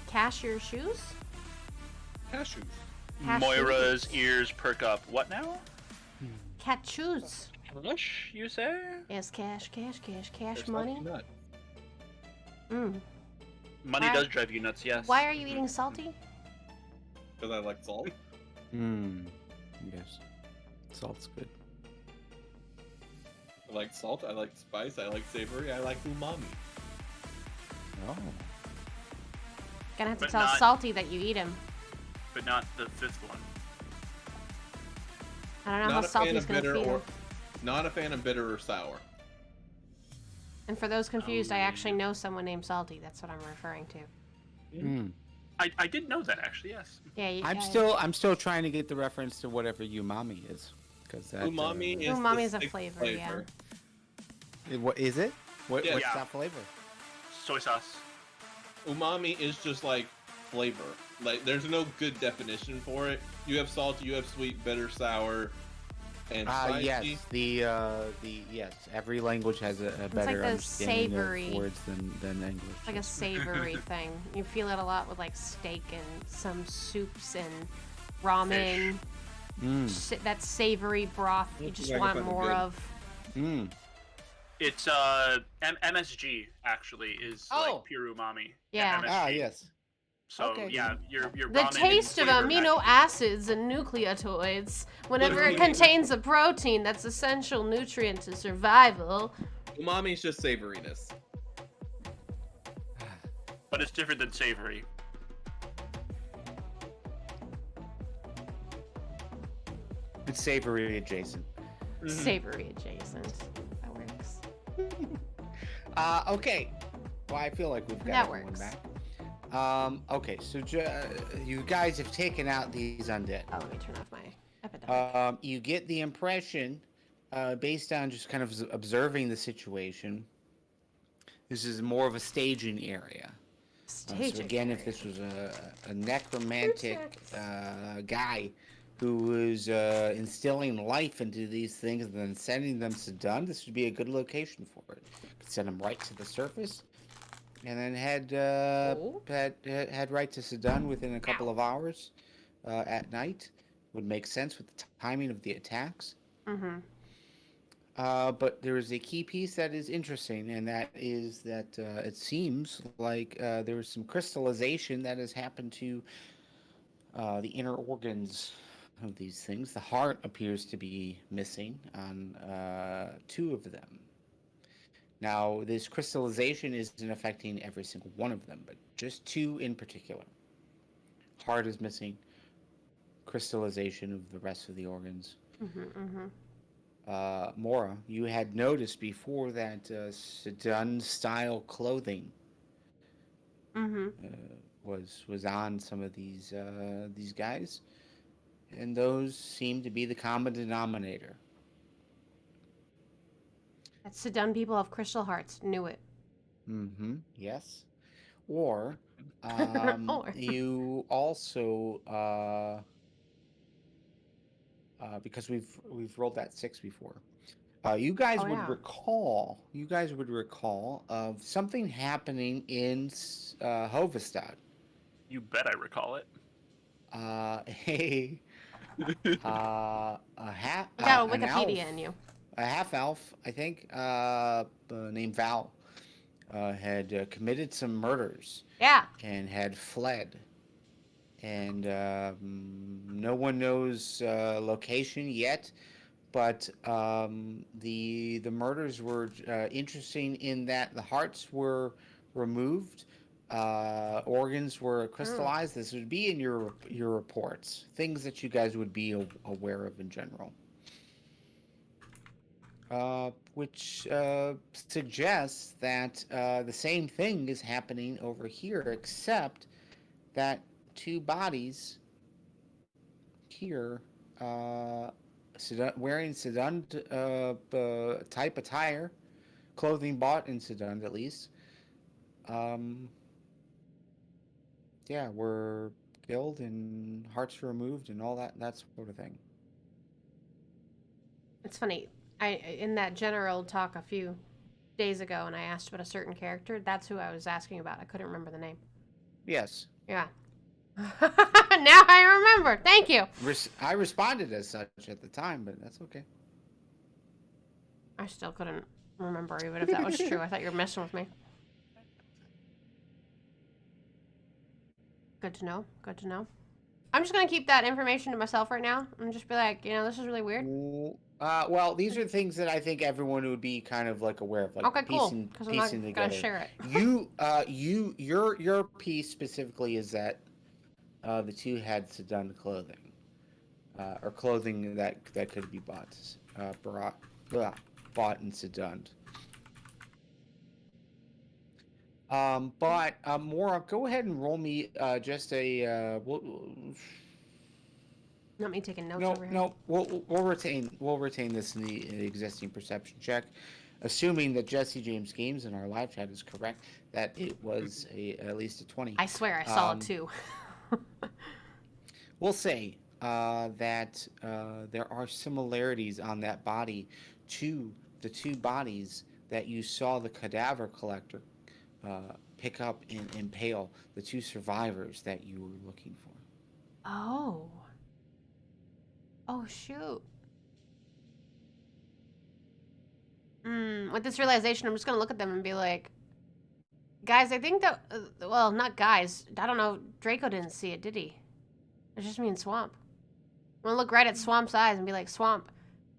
Cashier shoes? Cashews. Moira's ears perk up. What now? Cat shoes. Cash, you say? Yes, cash There's money. nut. Money does drive you nuts, yes. Why are you eating salty? Because I like salt. Yes. Salt's good. I like salt, I like spice, I like savory, I like umami. Oh. Gonna have to But tell not- Salty that you eat him. But not the fifth one. I don't know Not how a fan Salty's of gonna bitter feed him. or not a fan of bitter or sour. And for those confused, I actually know someone named Salty. That's what I'm referring to. I did know that actually, yes. Yeah, I'm still trying to get the reference to whatever umami is, because that Umami is umami the is a thick flavor, yeah. What is it? What's Yeah. that flavor? Soy sauce. Umami is just like flavor. Like there's no good definition for it. You have salty, you have sweet, bitter, sour, and spicy. Yes, yes. Every language has a better the understanding savory. of words than English. It's like a savory thing. You feel it a lot with like steak and some soups and ramen. That savory broth you Looks just like want it's more good. of. It's MSG actually is like pure umami. Yeah. MSG. Yes. So Okay. yeah, your The ramen taste of flavor amino matches. acids and nucleotides. Whenever it contains a protein that's essential nutrient to survival. Umami is just savoriness. But it's different than savory. It's savory adjacent. Savory adjacent. That works. Okay. Well, I feel like we've got That everyone works. back. Okay, so you guys have taken out these undead. Oh, let me turn off my epidemic. You get the impression, based on just kind of observing the situation, this is more of a staging area. So again, if this was a necromantic guy who was instilling life into these things and then sending them to Sydund, this would be a good location for it. Could send them right to the surface, and then head right to Sydund within a couple of hours at night. Would make sense with the timing of the attacks. But there is a key piece that is interesting, and that is that it seems like there is some crystallization that has happened to the inner organs of these things. The heart appears to be missing on 2 of them. Now, this crystallization isn't affecting every single one of them, but just 2 in particular. Heart is missing. Crystallization of the rest of the organs. Moira, you had noticed before that Sydund-style clothing was on some of these guys, and those seem to be the common denominator. That Sydund people have crystal hearts. Knew it. Yes. Or you also because we've rolled that 6 before. You guys would recall of something happening in Hovestad. You bet I recall it. I got a Wikipedia in you. A half elf, I think, named Val, had committed some murders. Yeah. And had fled. And no one knows location yet, but the murders were interesting in that the hearts were removed, organs were crystallized. This would be in your reports, things that you guys would be aware of in general. Which suggests that the same thing is happening over here, except that 2 bodies here wearing Sydund type attire, clothing bought in Sydund at least, were killed and hearts removed and all that sort of thing. It's funny. In that general talk a few days ago and I asked about a certain character, that's who I was asking about. I couldn't remember the name. Yes. Yeah. Now I remember. Thank you. I responded as such at the time, but that's okay. I still couldn't remember even if that was true. I thought you were messing with me. Good to know. Good to know. I'm just going to keep that information to myself right now and just be like, you know, this is really weird. Well, these are things that I think everyone would be kind of like aware of, like okay, cool. Because I'm not going to share it. Your piece specifically is that the two had Sydund clothing, or clothing that could be bought in Sydund. But Moira, go ahead and roll me just a. Not me taking notes over here. No, we'll retain this in the existing perception check, assuming that Jesse James Games in our live chat is correct that it was at least a 20. I swear I saw it too. We'll say that there are similarities on that body to the two bodies that you saw the cadaver collector pick up and impale, the two survivors that you were looking for. Oh. Oh, shoot. With this realization, I'm just going to look at them and be like, guys, I think that, well, not guys. I don't know. Draco didn't see it, did he? It's just me and Svamp. I'm going to look right at Swamp's eyes and be like, Svamp,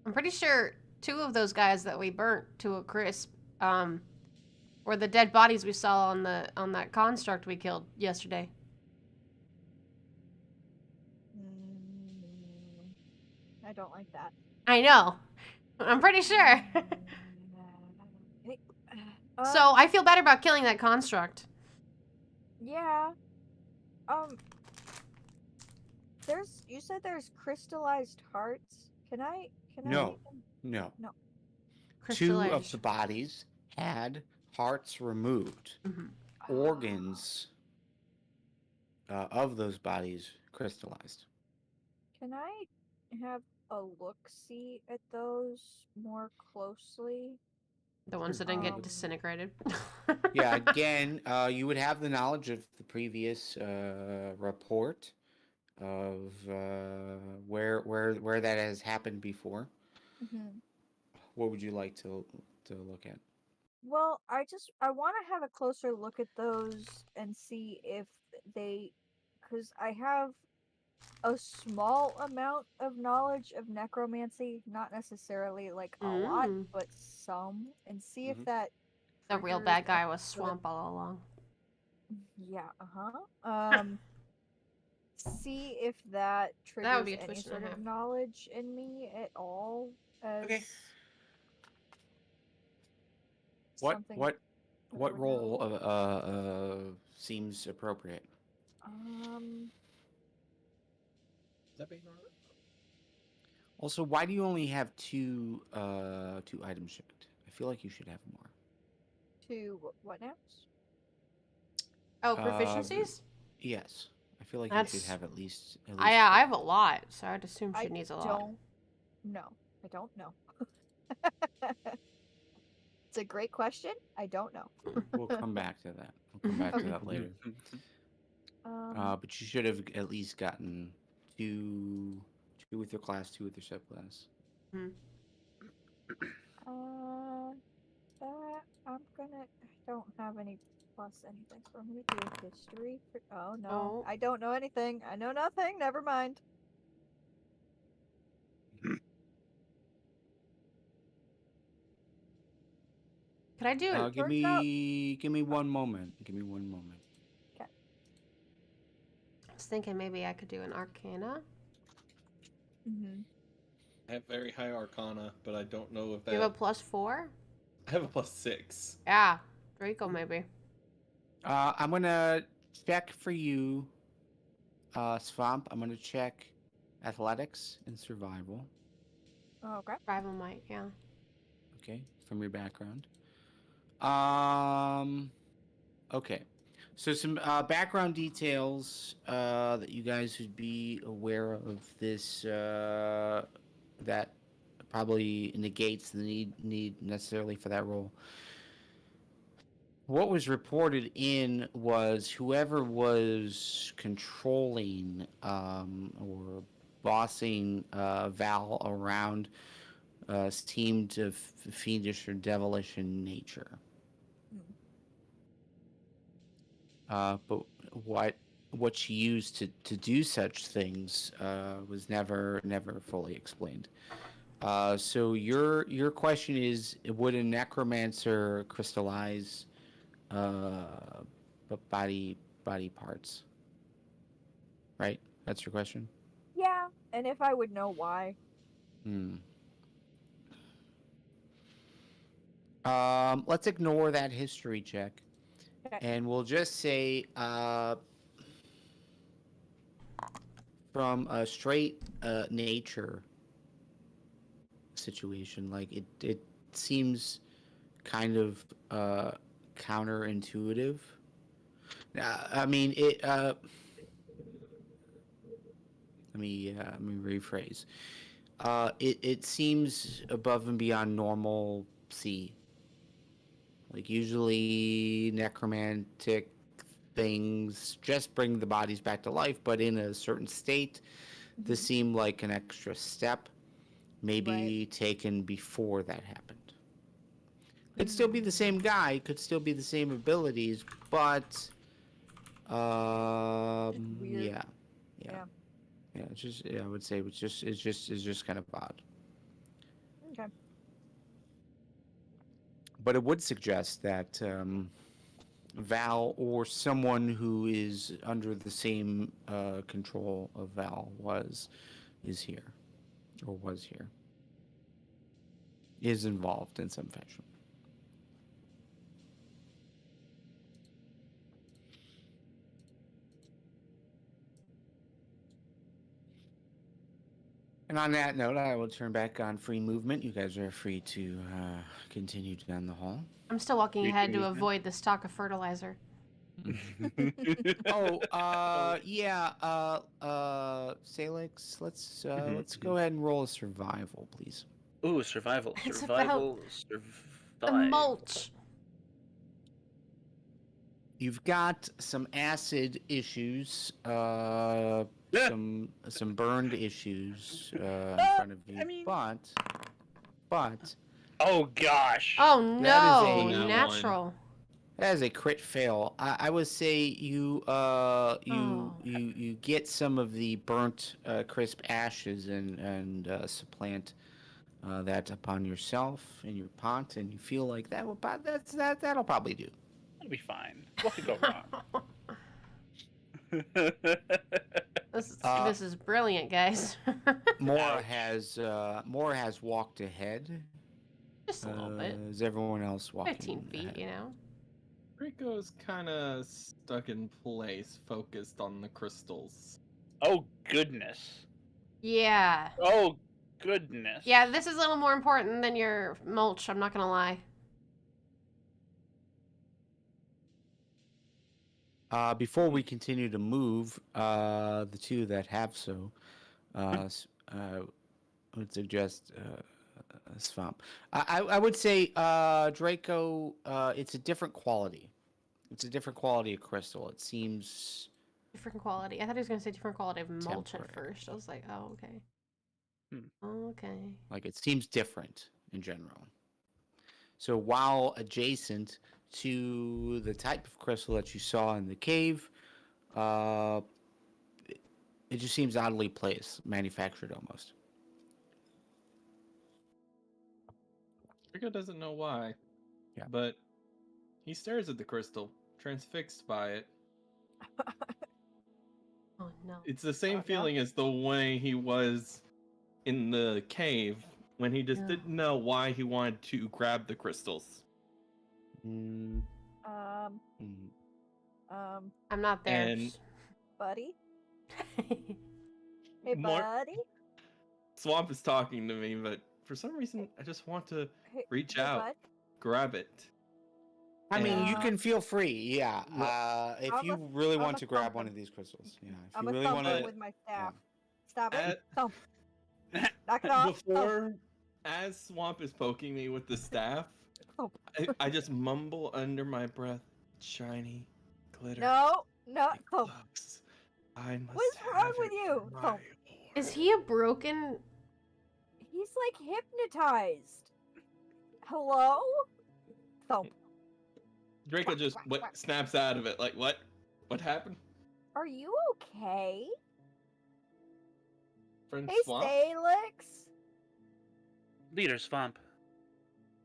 I'm pretty sure 2 of those guys that we burnt to a crisp, were the dead bodies we saw on that construct we killed yesterday. I don't like that. I know. I'm pretty sure. So I feel better about killing that construct. Yeah. You said there's crystallized hearts. No. 2 of the bodies had hearts removed. Organs of those bodies crystallized. Can I have a look-see at those more closely? The ones that didn't get disintegrated. Yeah, again, you would have the knowledge of the previous report of where that has happened before. What would you like to look at? Well, I want to have a closer look at those and see if because I have a small amount of knowledge of necromancy, not necessarily like a lot, but some, and see if that. The real bad guy was Svamp all along. Yeah. See if that triggers any sort of knowledge in me at all. Okay. What role seems appropriate? Also, why do you only have two items checked? I feel like you should have more. 2 what now? Oh, proficiencies? Yes. I feel like you should have at least I have a lot, so I'd assume she needs a lot. I don't know. It's a great question. I don't know. We'll come back to that. We'll come back to that later. But you should have at least gotten 2 with your class, 2 with your subclass. I don't have any plus anything, so I'm gonna do history. Oh no, I don't know anything. I know nothing. Never mind. Could I do it? Give me one moment. Give me one moment. Okay. I was thinking maybe I could do an Arcana. I have very high Arcana, but I don't know if that. You have a +4? I have a +6. Yeah, Draco maybe. I'm gonna check for you, Svamp. I'm gonna check athletics and survival. Oh, okay. Survival might, yeah. Okay, from your background. Okay. So some background details that you guys would be aware of this that probably negates the need necessarily for that role. What was reported in was whoever was controlling or bossing Val around seemed of fiendish or devilish in nature. But what she used to do such things was never fully explained. So your question is, would a necromancer crystallize body parts? Right? That's your question? Yeah, and if I would know why. Let's ignore that history check. Okay. And we'll just say from a straight nature situation, like it seems kind of counterintuitive. I mean, let me rephrase. It seems above and beyond normalcy. Like usually necromantic things just bring the bodies back to life, but in a certain state. This seemed like an extra step, maybe taken before that happened. Could still be the same guy, could still be the same abilities, but yeah. It's just I would say it's just kind of odd. Okay. But it would suggest that Val or someone who is under the same control of Val is here, or was here, is involved in some fashion. And on that note, I will turn back on free movement. You guys are free to continue down the hall. I'm still walking ahead to avoid the stock of fertilizer. Salix, let's go ahead and roll a survival, please. Ooh, survival. It's Survival. the mulch. You've got some acid issues, some burned issues in front of you, but. Oh gosh. Oh no! Natural. That is a crit fail. I would say you get some of the burnt crisp ashes and supplant that upon yourself in your pot, and you feel like that'll probably do. That'll be fine. What could go wrong? This is brilliant, guys. Moira has walked ahead. Just a little bit. Is everyone else walking? 15 feet, ahead? you know. Rico's kind of stuck in place, focused on the crystals. Oh goodness. Yeah. Oh goodness. Yeah, this is a little more important than your mulch. I'm not gonna lie. Before we continue to move, the two that have so, I would suggest Svamp. I would say DRACO. It's a different quality. It's a different quality of crystal. It seems different quality. I thought he was gonna say different quality of mulch temporary. at first. I was like, oh okay. Okay. Like it seems different in general. So while adjacent to the type of crystal that you saw in the cave, it just seems oddly placed, manufactured almost. Rico doesn't know why. Yeah. But he stares at the crystal, transfixed by it. Oh no. It's the same feeling as the way he was in the cave when he just didn't know why he wanted to grab the crystals. I'm not there. And buddy? Hey, buddy? Svamp is talking to me, but for some reason, I just want to reach out, bud? grab it. I mean, you can feel free, yeah. If you really want to grab one of these crystals, yeah. If I'm you really thump want it with my staff. Stop it. Thump. Knock it off. Before, as Swamp is poking me with the staff, I just mumble under my breath, shiny glitter. No, like looks. I must What's wrong with you? Is he a broken? He's like hypnotized. Hello? Thump. Draco just snaps out of it. Like, what? What happened? Are you okay? Friend Hey, Swamp? Salix. Leader Svamp.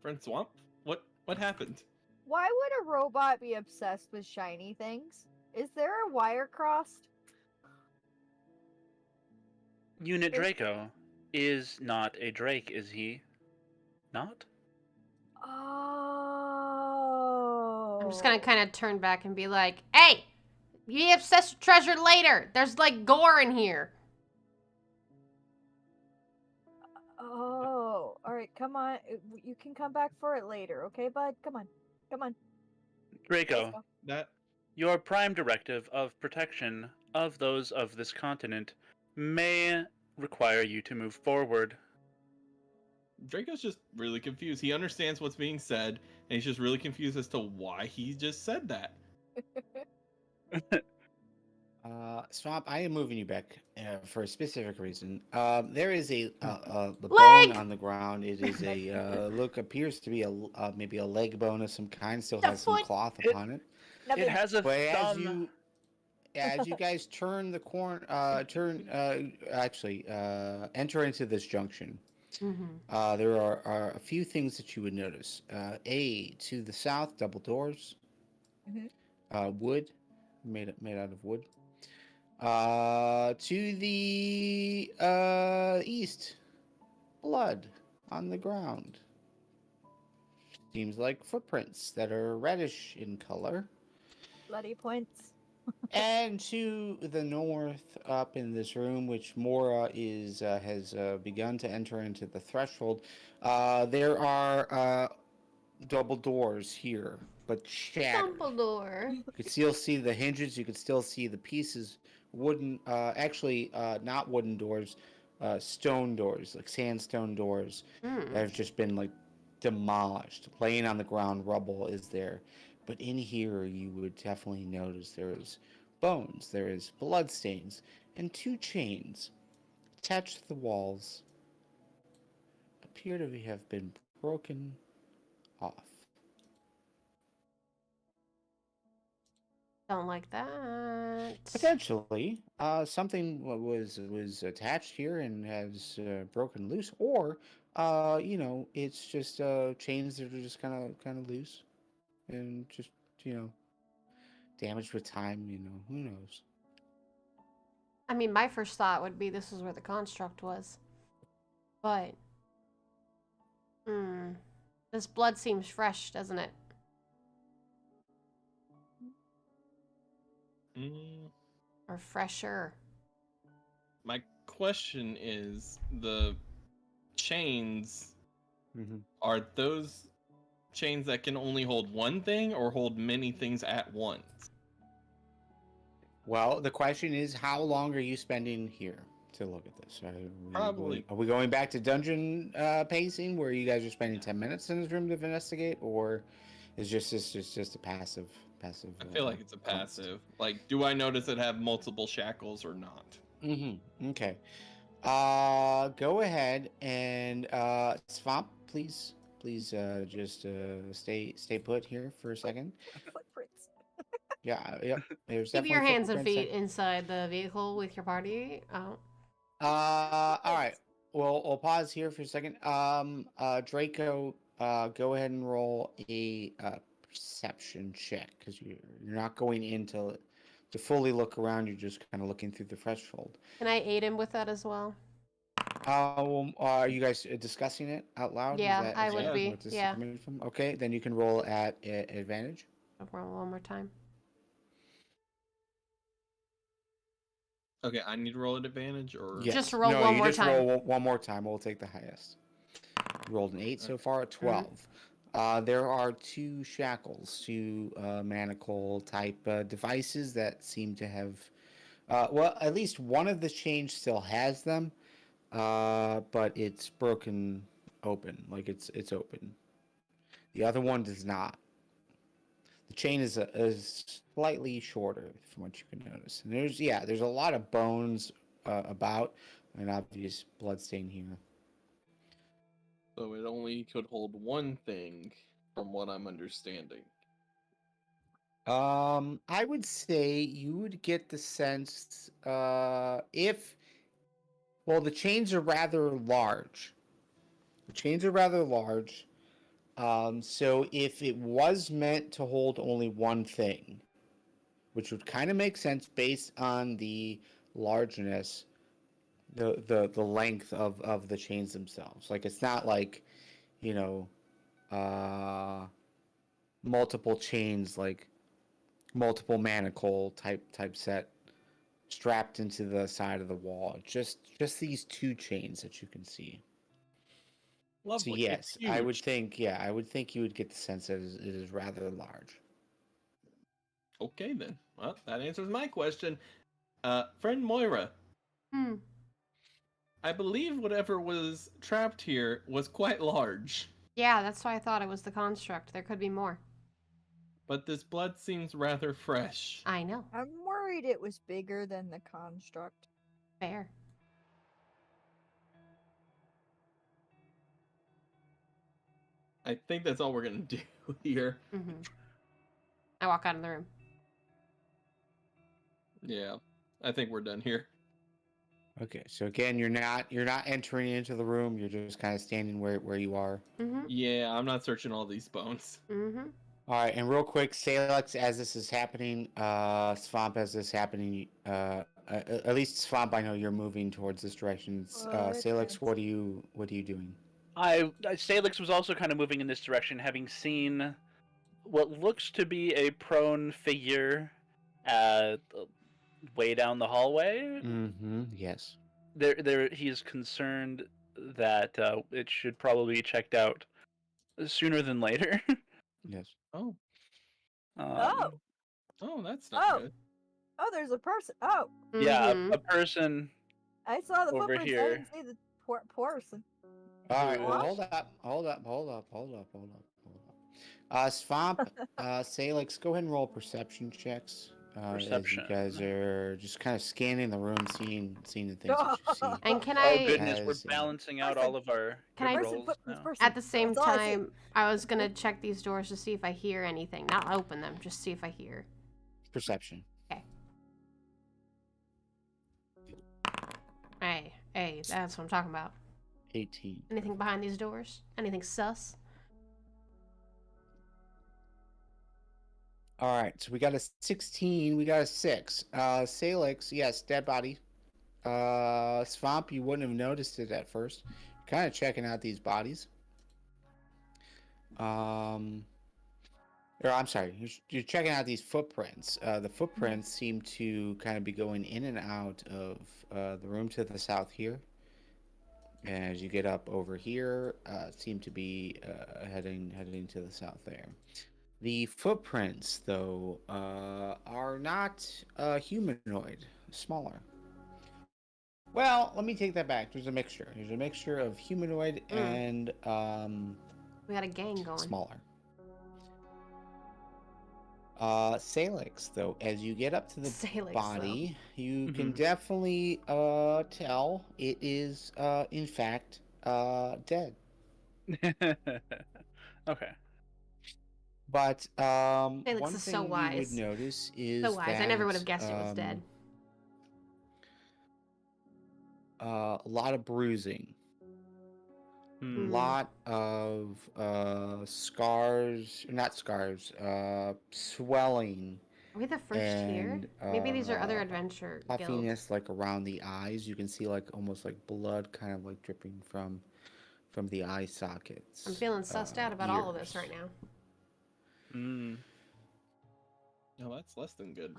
Friend Swamp? What happened? Why would a robot be obsessed with shiny things? Is there a wire crossed? Unit Draco is not a Drake, is he? Not? Oh. I'm just gonna kind of turn back and be like, "Hey, you get obsessed with treasure later. There's like gore in here." Oh, all right. Come on. You can come back for it later, okay, bud? Come on. Draco, your prime directive of protection of those of this continent may require you to move forward. Draco's just really confused. He understands what's being said, and he's just really confused as to why he just said that. Swamp, I am moving you back for a specific reason. There is the Leg! bone on the ground. It is appears to be maybe a leg bone of some kind. Still has some cloth upon it. It has a But thumb. as you guys turn the corner, enter into this junction. Mm-hmm. There are a few things that you would notice. To the south, double doors. Mm-hmm. Wood, made out of wood. To the east, blood on the ground. Seems like footprints that are reddish in color. Bloody points. And to the north, up in this room, which Moira has begun to enter into the threshold, there are double doors here, but shattered. Dumbledore. You could still see the hinges. You could still see the pieces. Wooden, not wooden doors, stone doors, like sandstone doors that have just been like demolished. Laying on the ground, rubble is there. But in here, you would definitely notice there is bones, there is blood stains, and two chains attached to the walls appear to have been broken off. Don't like that. Potentially, something was attached here and has broken loose, or it's just chains that are just kind of loose and just damaged with time. Who knows? I mean, my first thought would be this is where the construct was, but this blood seems fresh, doesn't it? Or fresher. My question is, the chains, are those chains that can only hold one thing or hold many things at once? Well, the question is, how long are you spending here to look at this? Probably. Are we going back to dungeon pacing, where you guys are spending 10 minutes in this room to investigate, or is this just a passive? I feel like it's a passive. Like, do I notice it have multiple shackles or not? Okay. Go ahead and Svamp, please just stay put here for a second. Footprints. Yep. There's Keep your hands and feet footprints inside the vehicle with your party. Oh. All right. Well, we'll pause here for a second. Draco, go ahead and roll a perception check, because you're not going in to fully look around. You're just kind of looking through the threshold. Can I aid him with that as well? Are you guys discussing it out loud? Yeah, I would be. Yeah. Okay, then you can roll at advantage. I'll roll one more time. Okay, I need to roll at advantage, or yes. Just roll one more time. Roll one more time. We'll take the highest. You rolled an 8 so far, 12. There are two shackles, two manacle type devices that seem to have, at least one of the chains still has them, but it's broken open, like it's open. The other one does not. The chain is slightly shorter from what you can notice. And there's a lot of bones about, an obvious bloodstain here. So it only could hold one thing, from what I'm understanding. I would say you would get the sense the chains are rather large. The chains are rather large. So if it was meant to hold only one thing, which would kind of make sense based on the largeness, the length of the chains themselves. Like it's not like, multiple chains, like multiple manacle type set strapped into the side of the wall. Just these two chains that you can see. Lovely. So yes, I would think you would get the sense that it is rather large. Okay then. Well, that answers my question. Friend Moira. I believe whatever was trapped here was quite large. Yeah, that's why I thought it was the construct. There could be more. But this blood seems rather fresh. I know. I'm worried it was bigger than the construct. Fair. I think that's all we're gonna do here. I walk out of the room. Yeah, I think we're done here. Okay, so again, you're not entering into the room. You're just kind of standing where you are. Yeah, I'm not searching all these bones. All right, and real quick, Salix, as this is happening, Svamp, as this is happening, at least Svamp, I know you're moving towards this direction. Salix, what are you doing? Salix was also kind of moving in this direction, having seen what looks to be a prone figure way down the hallway. Yes. There. He's concerned that it should probably be checked out sooner than later. Yes. Oh. Oh, that's not good. Oh, there's a person. Oh. Yeah, a person. I saw the over footprints. here. I didn't see the person. All right. Well, hold up. Svamp, Salix, go ahead and roll perception checks. Perception. As you guys are just kind of scanning the room, seeing the things that you see. And can Oh goodness, we're balancing out all of our rolls now. At the same time, I was gonna check these doors to see if I hear anything. Not open them, just see if I hear. Perception. Okay. Hey, that's what I'm talking about. 18. Anything behind these doors? Anything sus? All right, so we got a 16, we got a 6. Salix, yes, dead body. Svamp, you wouldn't have noticed it at first. Kind of checking out these bodies. Or I'm sorry, you're checking out these footprints. The footprints seem to kind of be going in and out of the room to the south here. And as you get up over here, seem to be heading to the south there. The footprints, though, are not humanoid, smaller. Well, let me take that back. There's a mixture. There's a mixture of humanoid and we got a gang going. Smaller. Salix, though, as you get up to the body, you can definitely tell it is, in fact, dead. Okay. But Salix one is thing so you wise. would notice is so wise. that I never would have guessed it was dead. A lot of bruising. A lot of scars, not scars, swelling. Are we the first here? Maybe these are other adventure puffiness, guilds. like around the eyes. You can see like almost like blood kind of like dripping from the eye sockets. I'm feeling sussed out about all of this right now. No, that's less than good.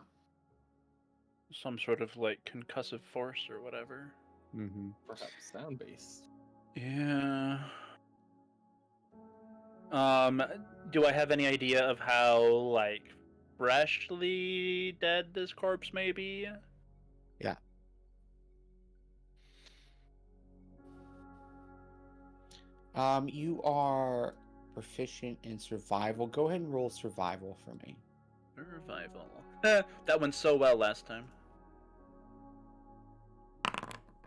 Some sort of like concussive force or whatever. Perhaps sound-based. Yeah. Do I have any idea of how like freshly dead this corpse may be? Yeah. You are proficient in survival. Go ahead and roll survival for me. Survival. That went so well last time.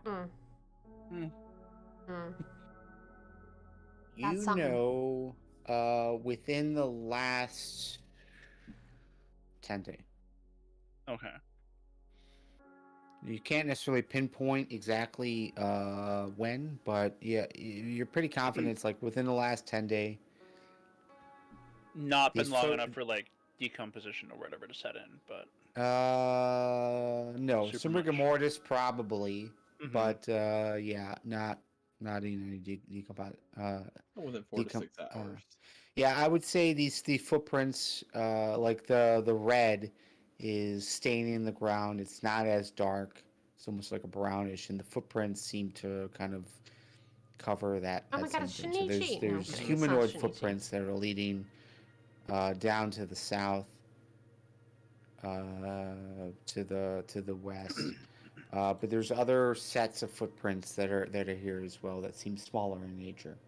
You know, within the last 10 days. Okay. You can't necessarily pinpoint exactly when, but yeah, you're pretty confident it's like within the last 10 days. Not been long enough for like decomposition or whatever to set in, but no, some rigor mortis probably, but yeah, not in any decomposition. Within 4 to 6 hours. Yeah, I would say the footprints, like the red, is staining the ground. It's not as dark. It's almost like a brownish, and the footprints seem to kind of cover that. Oh my god, it's Shinichi! So there's humanoid footprints that are leading down to the south, to the west. But there's other sets of footprints that are here as well that seem smaller in nature.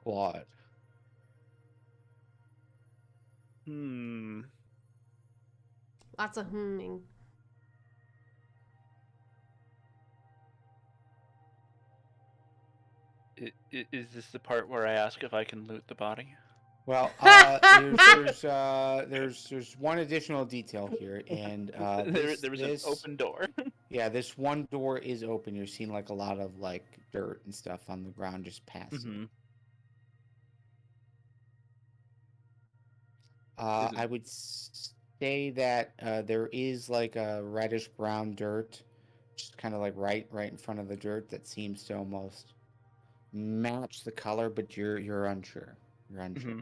Claude. Lots of humming. Is this the part where I ask if I can loot the body? Well, there's one additional detail here, and there was an open door. Yeah, this one door is open. You're seeing like a lot of like dirt and stuff on the ground just passing. I would say that there is like a reddish brown dirt, just kind of like right in front of the dirt that seems to almost match the color, but you're unsure. You're unsure.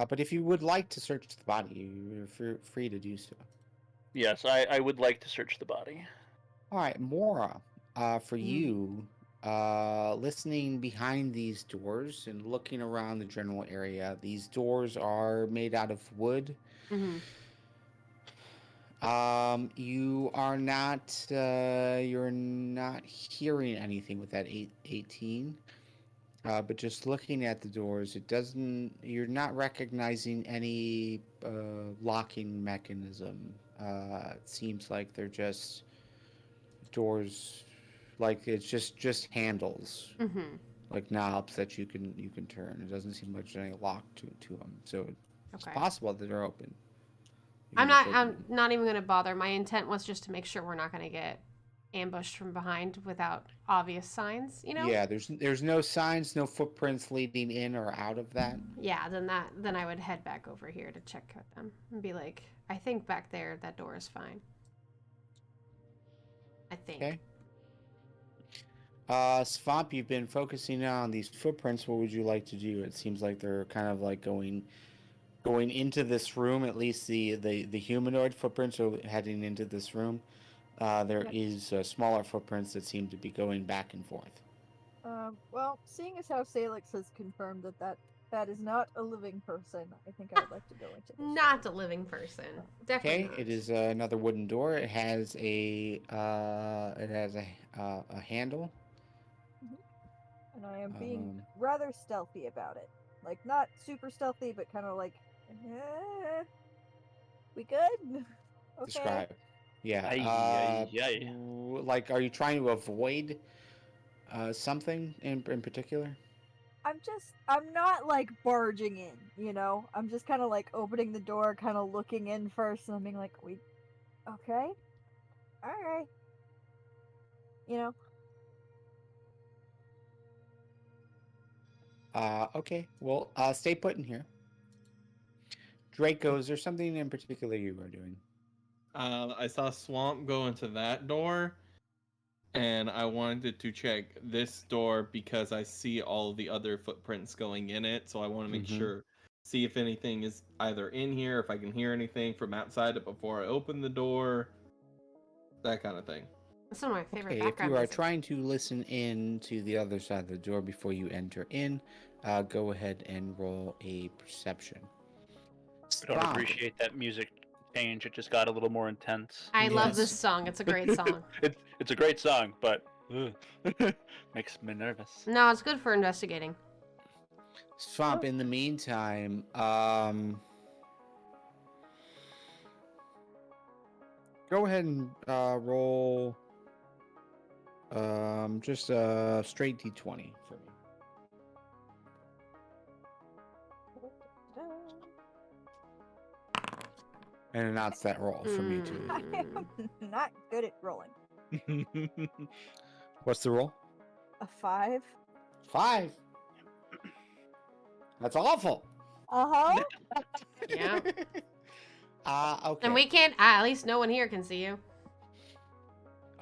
But if you would like to search the body, you're free to do so. Yes, I would like to search the body. All right, Moira, for you, listening behind these doors and looking around the general area, these doors are made out of wood. You are not, you're not hearing anything with that 18. But just looking at the doors, you're not recognizing any locking mechanism. It seems like they're just doors, like it's just handles, like knobs that you can turn. It doesn't seem like there's any lock to them, so it's possible that they're open. I'm not even gonna bother. My intent was just to make sure we're not gonna get ambushed from behind without obvious signs, you know? Yeah, there's no signs, no footprints leading in or out of that. Yeah, then I would head back over here to check out them and be like, I think back there that door is fine. I think. Okay. Svamp, you've been focusing on these footprints. What would you like to do? It seems like they're kind of like going into this room. At least the humanoid footprints are heading into this room. There is smaller footprints that seem to be going back and forth. Well, seeing as how Salix has confirmed that is not a living person, I think I would like to go into this. Not a living person. Definitely not. It is another wooden door. It has a handle. And I am being rather stealthy about it. Like, not super stealthy, but kind of like, we good? Okay. Describe. Yeah. Like, are you trying to avoid something in particular? I'm not like barging in, you know? I'm just kind of like opening the door, kind of looking in first, and I'm being like, okay? Alright. You know? Okay. Well, stay put in here. Draco, is there something in particular you are doing? I saw Svamp go into that door, and I wanted to check this door because I see all the other footprints going in it, so I want to make sure, see if anything is either in here, if I can hear anything from outside it before I open the door, that kind of thing. That's one of my favorite background music. If you are trying to listen in to the other side of the door before you enter in, go ahead and roll a perception. I don't appreciate that music change. It just got a little more intense. I love this song. It's a great song. It's a great song, but Makes me nervous. No, it's good for investigating. Svamp, in the meantime, go ahead and roll just a straight D20 for me. And announce that roll for me too. I am not good at rolling. What's the roll? A 5. 5. That's awful. Uh-huh. Yeah. Okay. And we can't. At least no one here can see you.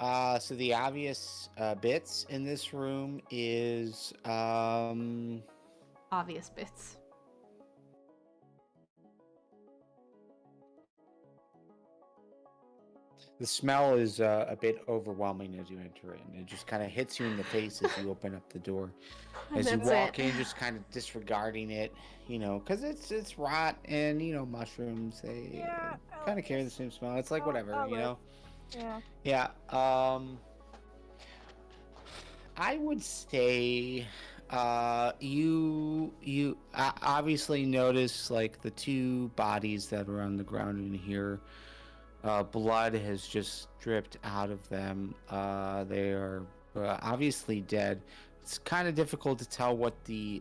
So the obvious bits in this room is Obvious bits. the smell is a bit overwhelming as you enter in. It just kind of hits you in the face as you open up the door. As you walk in, just kind of disregarding it, you know, because it's rot and, you know, mushrooms. They kind of carry the same smell. It's like whatever, you know. Yeah. Yeah. I would say you obviously notice like the 2 bodies that are on the ground in here. Blood has just dripped out of them. They are obviously dead. It's kind of difficult to tell what the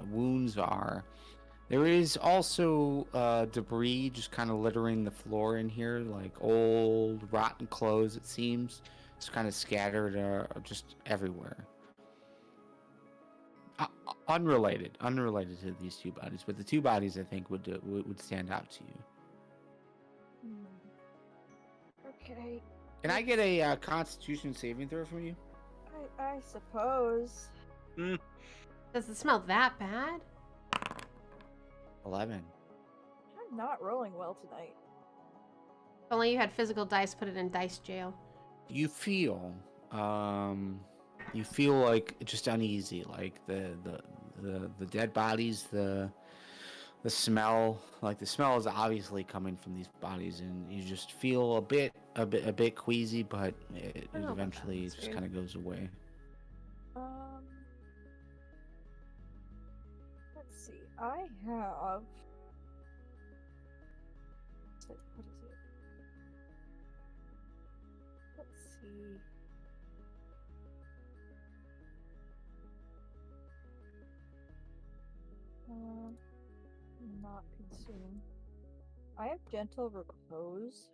wounds are. There is also debris just kind of littering the floor in here, like old, rotten clothes, it seems. It's kind of scattered just everywhere. Unrelated to these 2 bodies, but the 2 bodies I think would stand out to you. Okay. Can I get a Constitution saving throw from you? I suppose. Does it smell that bad? 11. I'm not rolling well tonight. If only you had physical dice, put it in dice jail. You feel like just uneasy, like the dead bodies, the smell, like the smell is obviously coming from these bodies, and you just feel a bit queasy, but it eventually just kind of goes away. Let's see. I have. What is it? Let's see. Not consume. I have gentle repose.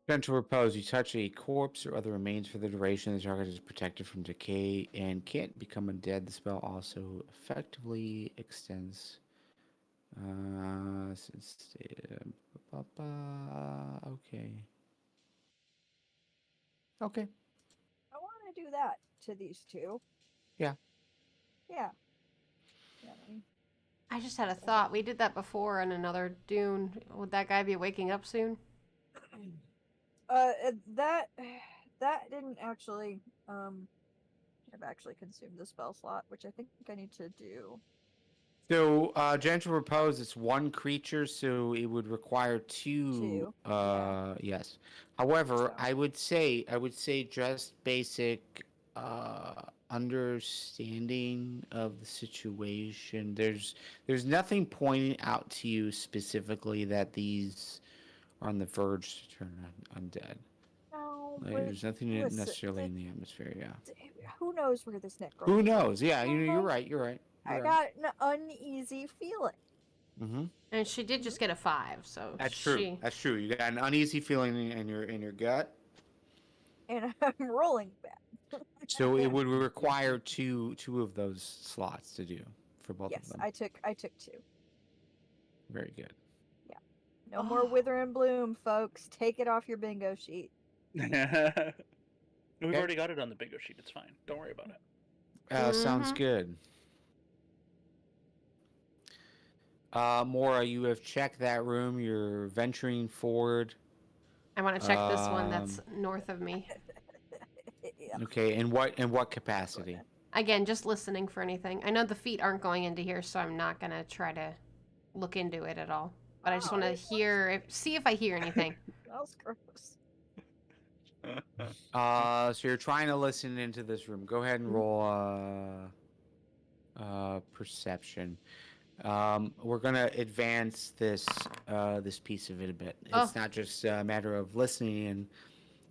Gentle repose. You touch a corpse or other remains for the duration. The target is protected from decay and can't become undead. The spell also effectively extends. Okay. Okay. I want to do that to these 2. Yeah. Yeah. I just had a thought. We did that before in another Dune. Would that guy be waking up soon? That didn't actually I've actually consumed the spell slot, which I think I need to do. So gentle repose, it's 1 creature, so it would require 2. Yes. However, I would say just basic understanding of the situation. There's nothing pointing out to you specifically that these are on the verge to turn undead. No, there's nothing necessarily in the atmosphere. Yeah. Who knows where this necro? Who knows? Yeah, you're right. You're right. I got an uneasy feeling. Mm-hmm. And she did just get a 5, so that's true. That's true. You got an uneasy feeling in your gut, and I'm rolling bad. So it would require two of those slots to do for both of them. Yes, I took 2. Very good. Yeah. No more wither and bloom, folks. Take it off your bingo sheet. We've already got it on the bingo sheet. It's fine. Don't worry about it. Sounds good. Moira, you have checked that room. You're venturing forward. I want to check this one that's north of me. Okay, in what capacity? Again, just listening for anything. I know the feet aren't going into here, so I'm not gonna try to look into it at all. But I just want to see if I hear anything. Smells gross. So you're trying to listen into this room. Go ahead and roll perception. We're gonna advance this piece of it a bit. It's not just a matter of listening, and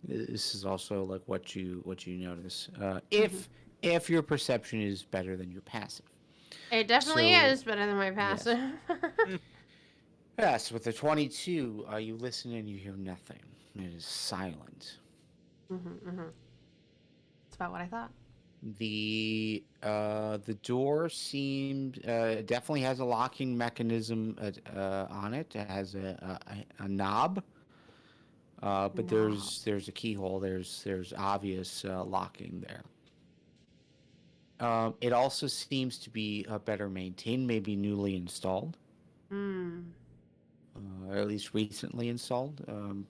this is also like what you notice. If your perception is better than your passive. It definitely is better than my passive. Yes. Yes, with the 22, you listen and you hear nothing. It is silent. That's about what I thought. The door seems definitely has a locking mechanism on it. It has a knob, but there's a keyhole. There's obvious locking there. It also seems to be better maintained, maybe newly installed. Or at least recently installed,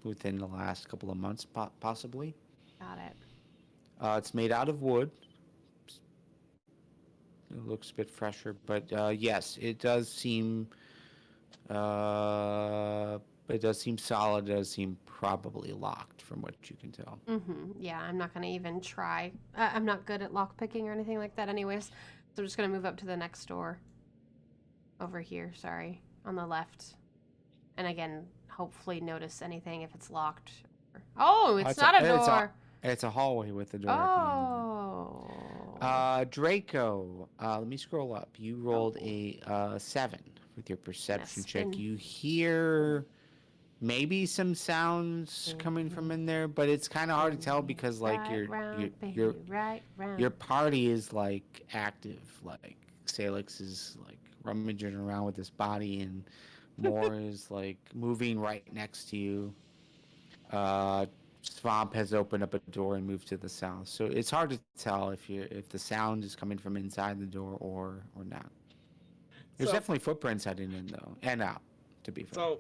within the last couple of months, possibly. Got it. It's made out of wood. It looks a bit fresher, but yes, it does seem. It does seem solid. It does seem probably locked, from what you can tell. Yeah, I'm not gonna even try. I'm not good at lock picking or anything like that, anyways. So I'm just gonna move up to the next door. Over here, sorry, on the left. And again, hopefully notice anything if it's locked. Oh, it's not a door. It's a hallway with a door at the end of it. DRACO, let me scroll up. You rolled a 7 with your perception check. You hear maybe some sounds coming from in there, but it's kind of hard to tell because like your party is like active. Like Salix is like rummaging around with his body, and Moira is like moving right next to you. Svamp has opened up a door and moved to the south, so it's hard to tell if the sound is coming from inside the door or not. There's definitely footprints heading in though, and out. To be fair. So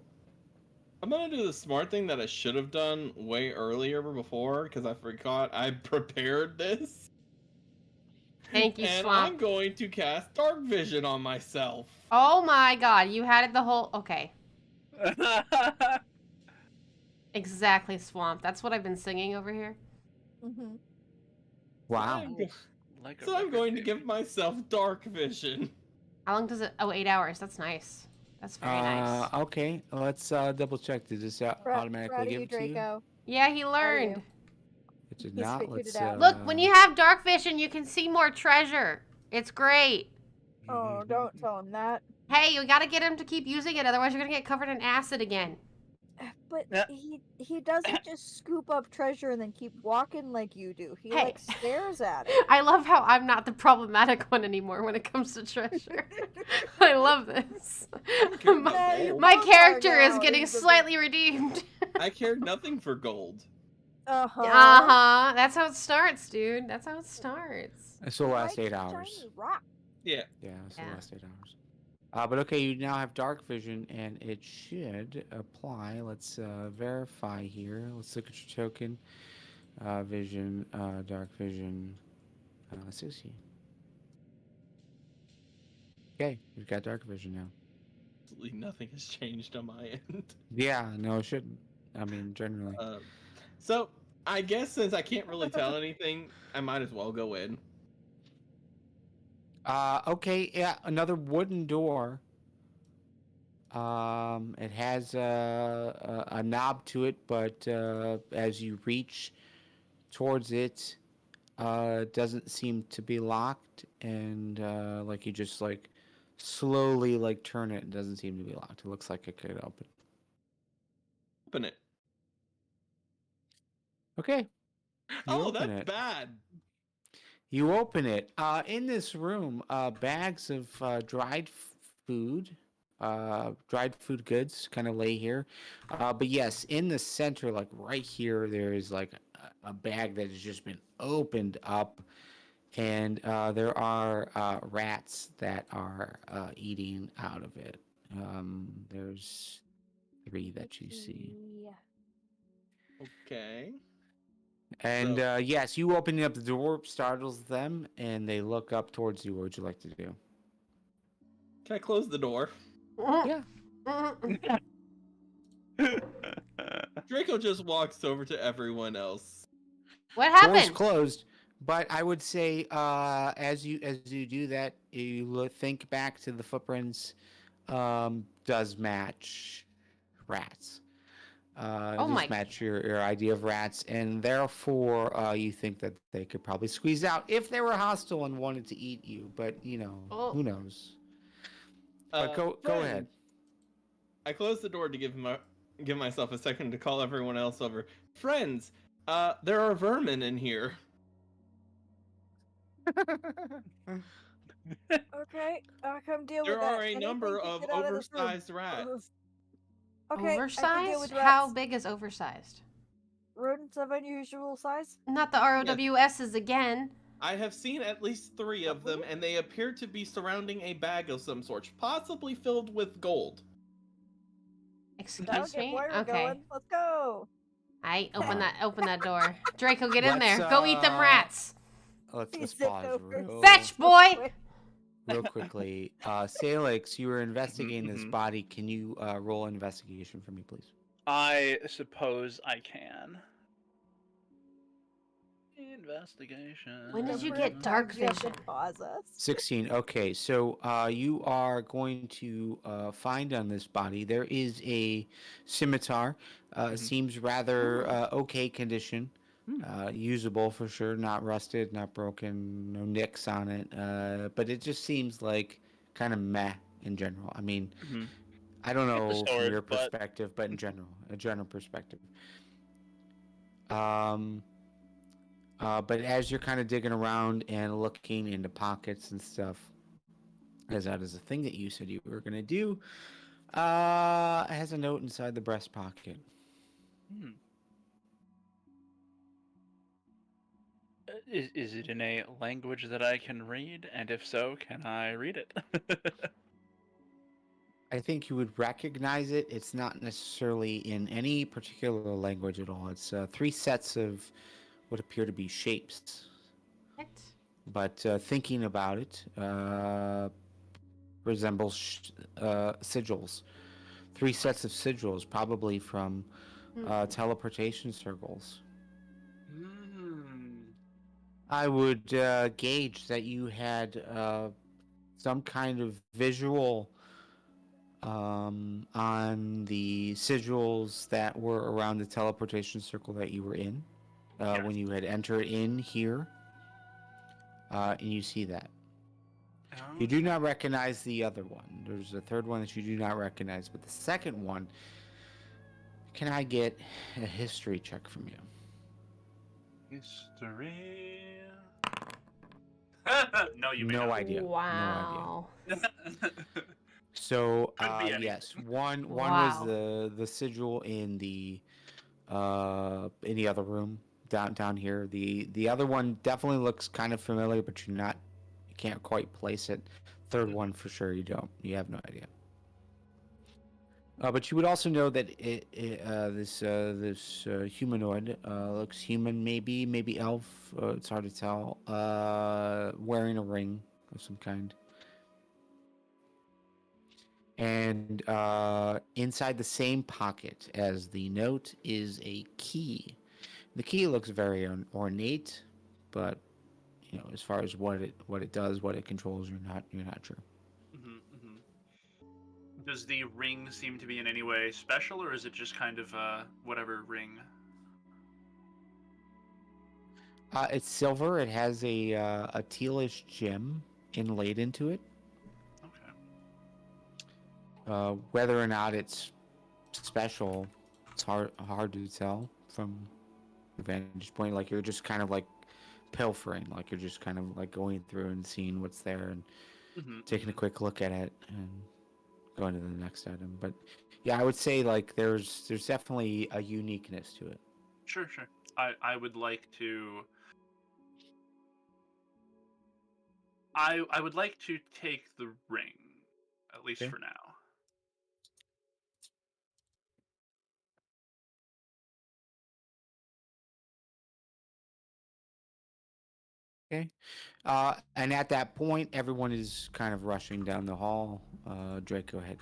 I'm gonna do the smart thing that I should have done way earlier before because I forgot I prepared this. Thank you, and Swamp. I'm going to cast Dark Vision on myself. Oh my god, you had it the whole... Okay. Exactly, Swamp. That's what I've been singing over here. Wow. So I'm going to give myself Dark Vision. How long does it... Oh, 8 hours. That's nice. That's very nice. Okay, let's double check. Did this automatically give it to you? Yeah, he learned. It did not. Let's, Look, when you have dark vision, you can see more treasure. It's great. Oh, don't tell him that. Hey, you gotta get him to keep using it, otherwise you're gonna get covered in acid again. But he doesn't just scoop up treasure and then keep walking like you do. He like stares at it. I love how I'm not the problematic one anymore when it comes to treasure. I love this. My character is getting slightly redeemed. I cared nothing for gold. That's how it starts, dude. That's how it starts. It's the last 8 hours. Yeah. Yeah, it's the last 8 hours. But okay, you now have dark vision, and it should apply. Let's verify here. Let's look at your token. Vision, dark vision. Let's see. Okay, you've got dark vision now. Absolutely nothing has changed on my end. Yeah, no, it shouldn't. I mean, generally. So, I guess since I can't really tell anything, I might as well go in. Okay, yeah, another wooden door. It has a knob to it, but as you reach towards it, it doesn't seem to be locked, and like you just like slowly like turn it, it doesn't seem to be locked. It looks like it could open. Open it. Okay. Oh, that's bad. You open it. In this room, bags of dried food goods kind of lay here. But yes, in the center, like right here, there is like a bag that has just been opened up. And there are rats that are eating out of it. There's 3 that you see. Okay. And yes, you opening up the door startles them, and they look up towards you. What would you like to do? Can I close the door? Yeah. Draco just walks over to everyone else. What happened? Door's closed, but I would say as you do that, you think back to the footprints. Does match rats. Does match your idea of rats, and therefore you think that they could probably squeeze out if they were hostile and wanted to eat you. But who knows? But go ahead. I closed the door to give myself a second to call everyone else over. Friends, there are vermin in here. Okay, I'll come deal with that. There are a number of oversized rats. Okay, oversized? How big is oversized? Rodents of unusual size? Not the ROWSs again. I have seen at least 3 of them, and they appear to be surrounding a bag of some sort, possibly filled with gold. Excuse me? Okay. Going. Let's go. Open that door. Draco, get in there. Go eat them rats. Let's pause. Fetch, boy! Real quickly. Salix, you were investigating this body. Can you roll an investigation for me, please? I suppose I can. Investigation. When did you get dark vision? 16. Okay, so you are going to find on this body, there is a scimitar. Seems rather okay condition. Usable for sure, not rusted, not broken, no nicks on it. But it just seems like kind of meh in general. I mean, I don't know from your perspective, but in general, a general perspective. But as you're kind of digging around and looking into pockets and stuff, as that is a thing that you said you were going to do, it has a note inside the breast pocket. Is it in a language that I can read? And if so, can I read it? I think you would recognize it. It's not necessarily in any particular language at all. It's 3 sets of what appear to be shapes. What? But thinking about it, resembles sigils. 3 sets of sigils, probably from teleportation circles. I would gauge that you had some kind of visual on the sigils that were around the teleportation circle that you were in when you had entered in here, and you see that. You do not recognize the other one. There's a third one that you do not recognize, but the second one, can I get a history check from you? History. No, you may no not. idea. Wow. No idea. So yes, one was the sigil in the other room down here. The other one definitely looks kind of familiar, but you can't quite place it. Third one for sure you have no idea. But you would also know that this humanoid looks human, maybe elf. It's hard to tell. Wearing a ring of some kind. And inside the same pocket as the note is a key. The key looks very ornate, but as far as what it does, what it controls, you're not sure. Does the ring seem to be in any way special, or is it just kind of whatever ring? It's silver. It has a tealish gem inlaid into it. Okay. Whether or not it's special, it's hard to tell from the vantage point. Like you're just kind of like pilfering, like you're just kind of like going through and seeing what's there and taking a quick look at it and going to the next item. But yeah, I would say like there's definitely a uniqueness to it. Sure. I would like to. I would like to take the ring, at least for now. Okay. And at that point, everyone is kind of rushing down the hall. Draco had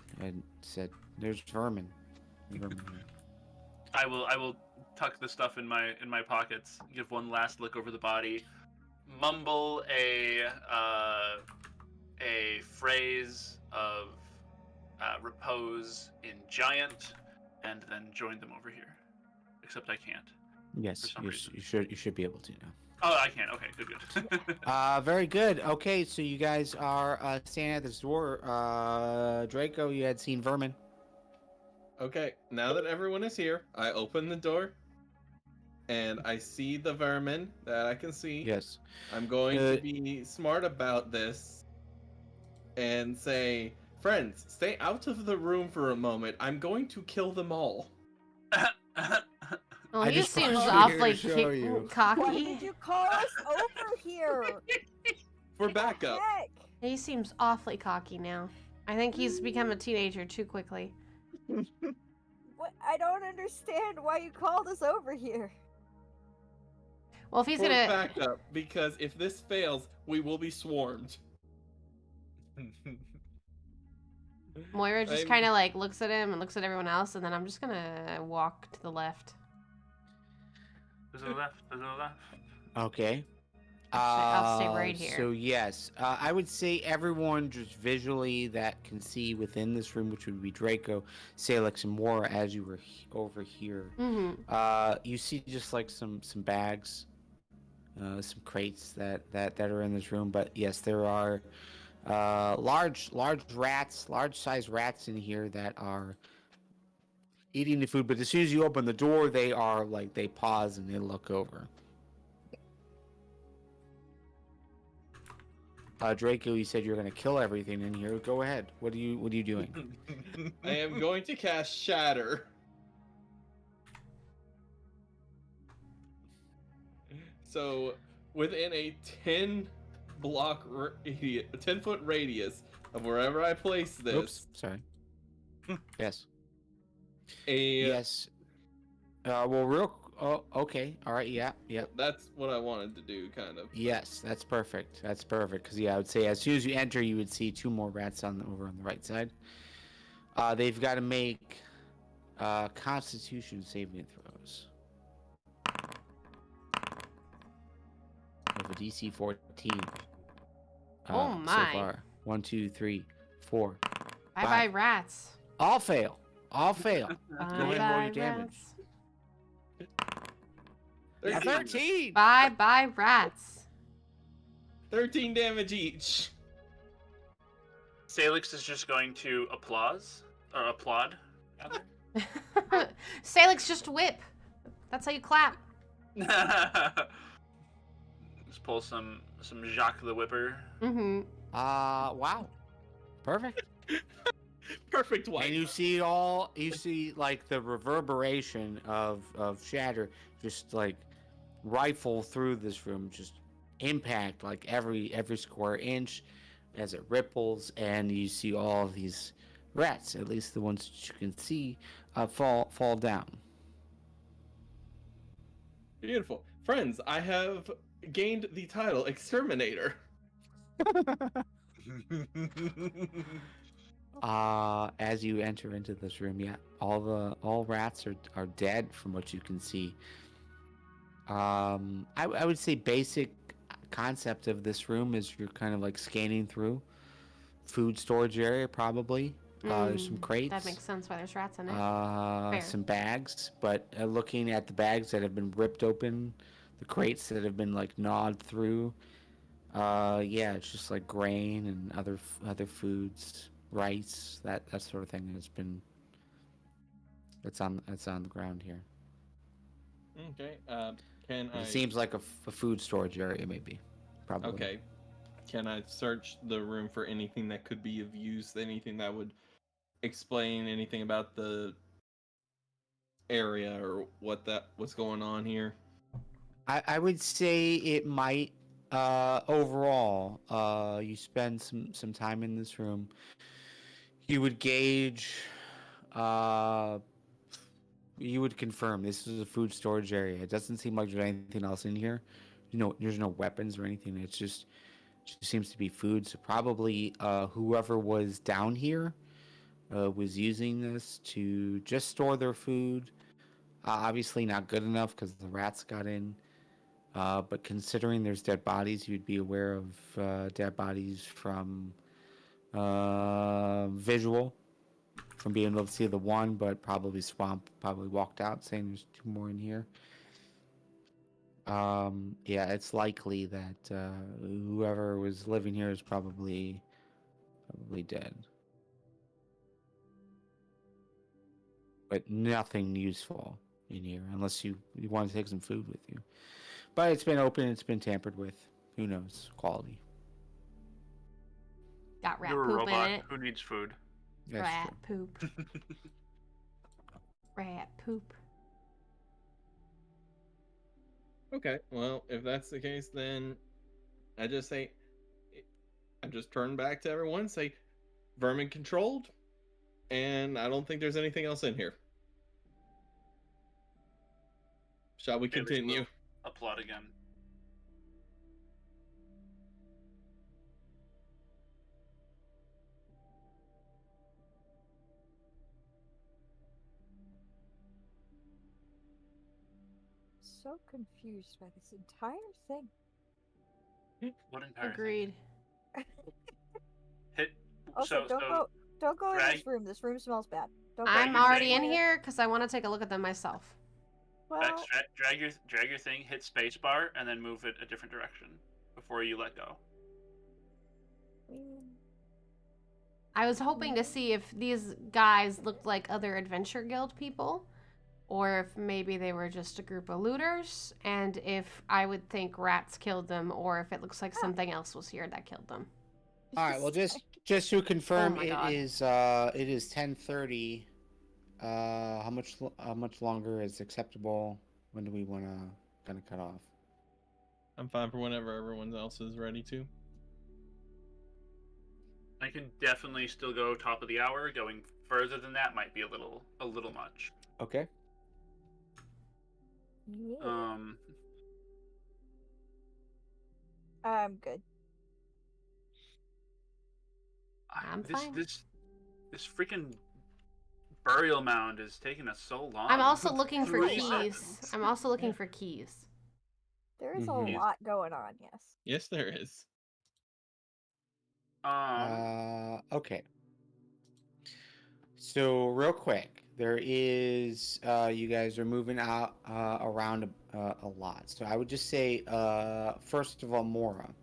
said, "There's vermin I will tuck the stuff in my pockets. Give one last look over the body. Mumble a phrase of repose in giant, and then join them over here. Except I can't. Yes, you should be able to now. Oh, I can. Okay, good. Very good. Okay, so you guys are standing at this door. Draco, you had seen vermin. Okay, now that everyone is here, I open the door, and I see the vermin that I can see. Yes. I'm going to be smart about this, and say, friends, stay out of the room for a moment. I'm going to kill them all. Oh, he seems awfully cocky. Why did you call us over here? For backup. He seems awfully cocky now. I think he's become a teenager too quickly. What? I don't understand why you called us over here. Well, if he's For gonna backup, because if this fails, we will be swarmed. Moira just kind of like looks at him and looks at everyone else, and then I'm just gonna walk to the left. To the left. Okay. I'll stay right here. So yes, I would say everyone just visually that can see within this room, which would be Draco, Salix, and Moira, as you were over here. Mm-hmm. You see just like some bags, some crates that are in this room. But yes, there are large rats, large-sized rats in here that are eating the food. But as soon as you open the door, they pause and they look over. Draco, you said you're going to kill everything in here. Go ahead. What are you doing? I am going to cast Shatter. So, within a 10-foot radius of wherever I place this. Oops, sorry. Yes. Yes. Okay. All right. Yeah. That's what I wanted to do, kind of. Yes, that's perfect. Because I would say as soon as you enter, you would see 2 more rats over on the right side. They've got to make Constitution saving throws. With a DC 14. Oh my! So far, 1, 2, 3, 4. Bye, rats. All fail. Go ahead and roll Bye, your damage. rats. 13. Bye, rats. 13 damage each. Salix is just going to applaud. Salix, just whip. That's how you clap. Just pull some Jacques the Whipper. Mm-hmm. Wow. Perfect. Perfect one. And you see like the reverberation of shatter just like rifle through this room, just impact like every square inch as it ripples, and you see all of these rats, at least the ones that you can see, fall down. Beautiful. Friends, I have gained the title Exterminator. As you enter into this room, yeah, all rats are dead from what you can see. I would say basic concept of this room is you're kind of like scanning through food storage area, probably. There's some crates. That makes sense why there's rats in it. Some bags, but looking at the bags that have been ripped open, the crates that have been like gnawed through, yeah, it's just like grain and other foods, rice, that sort of thing that's on the ground here. Okay. It seems like a food storage area, maybe. Probably. Okay. Can I search the room for anything that could be of use? Anything that would explain anything about the area or what's going on here? I would say it might. Overall, you spend some time in this room. You would gauge. You would confirm this is a food storage area. It doesn't seem like there's anything else in here. There's no weapons or anything. It just seems to be food. So probably whoever was down here was using this to just store their food. Obviously not good enough because the rats got in. But considering there's dead bodies, you'd be aware of dead bodies from visual, from being able to see the one, but probably Svamp probably walked out saying there's 2 more in here. Yeah, it's likely that whoever was living here is probably dead. But nothing useful in here, unless you want to take some food with you. But it's been open, it's been tampered with. Who knows? Quality. Got rat You're a poop robot. in it. Who needs food? That's Rat true. poop. Rat poop. Okay, well, if that's the case, then I just turn back to everyone and say, vermin controlled, and I don't think there's anything else in here. Shall we continue? Applaud again. So confused by this entire thing. What entire Agreed. Hit. Also, don't go in this room. This room smells bad. Don't go I'm already in here because I want to take a look at them myself. Well, drag your thing, hit spacebar, and then move it a different direction before you let go. I was hoping to see if these guys looked like other Adventure Guild people, or if maybe they were just a group of looters, and if I would think rats killed them, or if it looks like something else was here that killed them. All right. Well, just to confirm, Oh it God. is 10:30. How much longer is acceptable? When do we want to kind of cut off? I'm fine for whenever everyone else is ready to. I can definitely still go top of the hour. Going further than that might be a little much. Okay. Yeah. I'm good. I'm fine. This freaking burial mound is taking us so long. I'm also looking for 3 keys. seconds. I'm also looking for keys. There is a lot going on, yes. Yes, there is. Okay. So real quick, there is you guys are moving out around a lot. So I would just say first of all, Moira.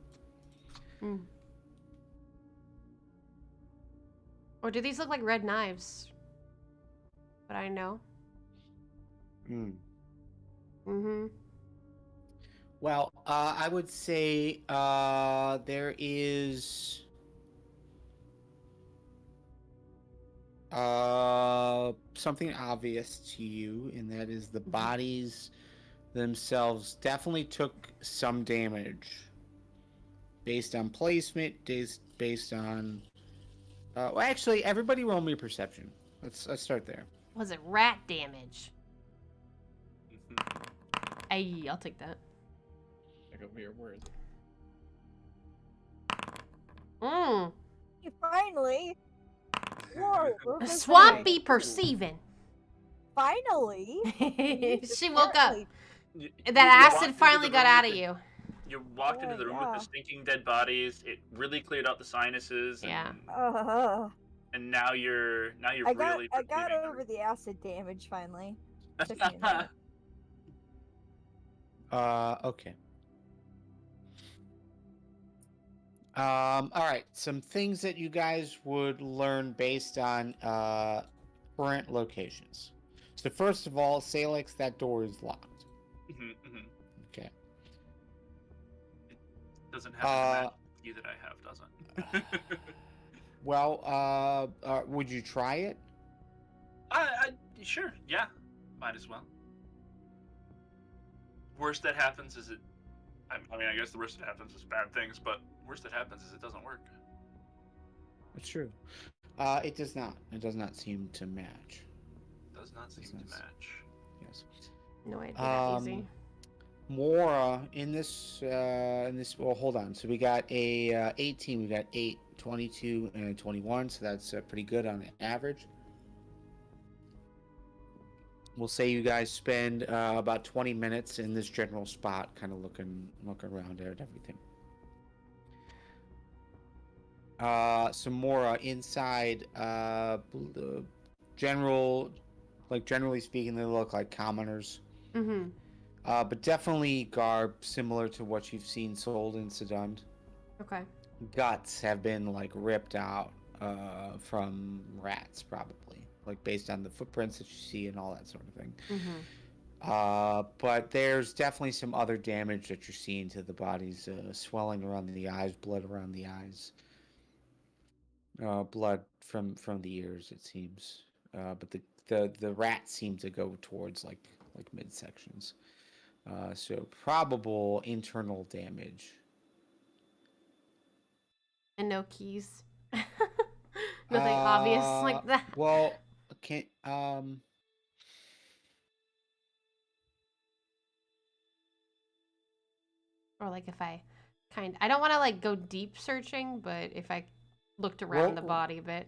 Or do these look like red knives? But I know. Well, I would say there is something obvious to you, and that is the bodies themselves definitely took some damage based on placement, based on. Well, actually, everybody roll me a perception. Let's start there. Was it rat damage? Hey, I'll take that. Back over here. Where is it? Finally. Whoa. Swampy perceiving. Finally. She woke up. That acid finally got out of you. You walked into the room with the stinking dead bodies. It really cleared out the sinuses. Yeah. And now you're I really. got over the acid damage finally. Took me a minute. Okay. All right. Some things that you guys would learn based on current locations. So first of all, Salix, that door is locked. Okay. It doesn't have the key that I have, does it? Well, would you try it? Sure. Yeah. Might as well. Worst that happens is it. I mean, I guess the worst that happens is bad things, but worst that happens is it doesn't work. It's true. It does not. It does not seem to match. Does not seem to match. Yes. No idea that easy. Moira in this. Well, hold on. So we got a 18. We got 8, 22, and a 21. So that's pretty good on average. We'll say you guys spend about 20 minutes in this general spot, kind of looking around at everything. Some more inside. Generally speaking, they look like commoners. Mm-hmm. But definitely garb similar to what you've seen sold in Sydund. Okay. Guts have been like ripped out from rats, probably, like based on the footprints that you see and all that sort of thing. Mm-hmm. But there's definitely some other damage that you're seeing to the bodies, swelling around the eyes, blood around the eyes, blood from the ears, it seems. But the rats seem to go towards like midsections. So probable internal damage. And no keys. Nothing obvious like that. Well, Or like if I I don't want to like go deep searching, but if I looked around the body a bit.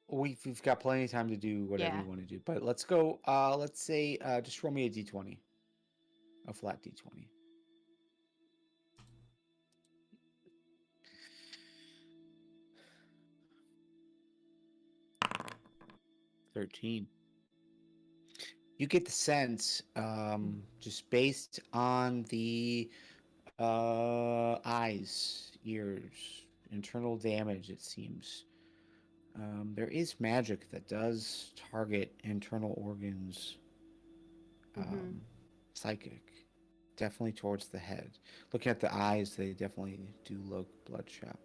We've got plenty of time to do whatever you want to do. But let's go. Let's say just roll me a d20, a flat d20. 13. You get the sense, just based on the eyes, ears, internal damage, it seems. There is magic that does target internal organs, psychic, definitely towards the head. Looking at the eyes, they definitely do look bloodshot.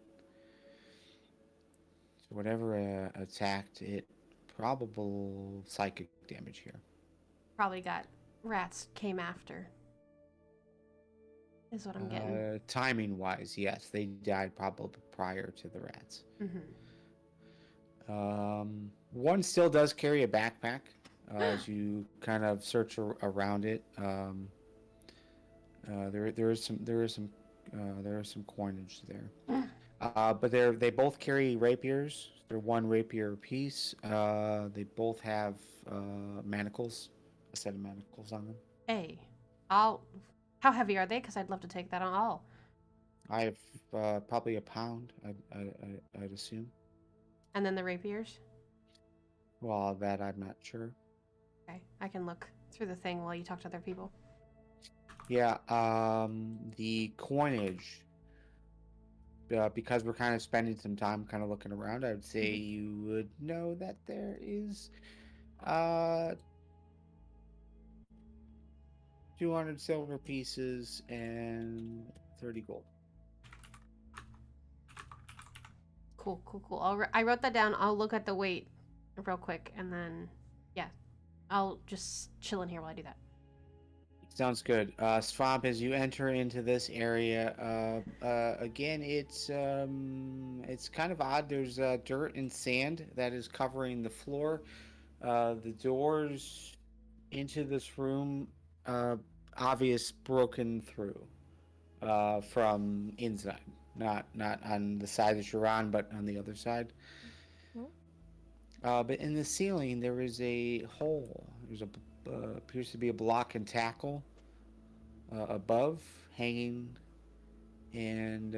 So whatever attacked it, probable psychic damage here. Probably got rats came after. Is what I'm getting. Timing wise, yes, they died probably prior to the rats. One still does carry a backpack as you kind of search around it. There is some coinage there. But they both carry rapiers. They're one rapier apiece. They both have manacles, a set of manacles on them. Hey, how heavy are they? Because I'd love to take that on all. I have probably a pound, I'd assume. And then the rapiers? Well, that I'm not sure. Okay, I can look through the thing while you talk to other people. Yeah, the coinage, because we're kind of spending some time kind of looking around, I would say you would know that there is 200 silver pieces and 30 gold. Cool. I wrote that down. I'll look at the weight real quick, and then, yeah, I'll just chill in here while I do that. Sounds good. Svamp, as you enter into this area, again, it's kind of odd. There's dirt and sand that is covering the floor. The doors into this room, obvious broken through from inside. Not on the side that you're on, but on the other side. But in the ceiling, there is a hole. There's appears to be a block and tackle above, hanging, and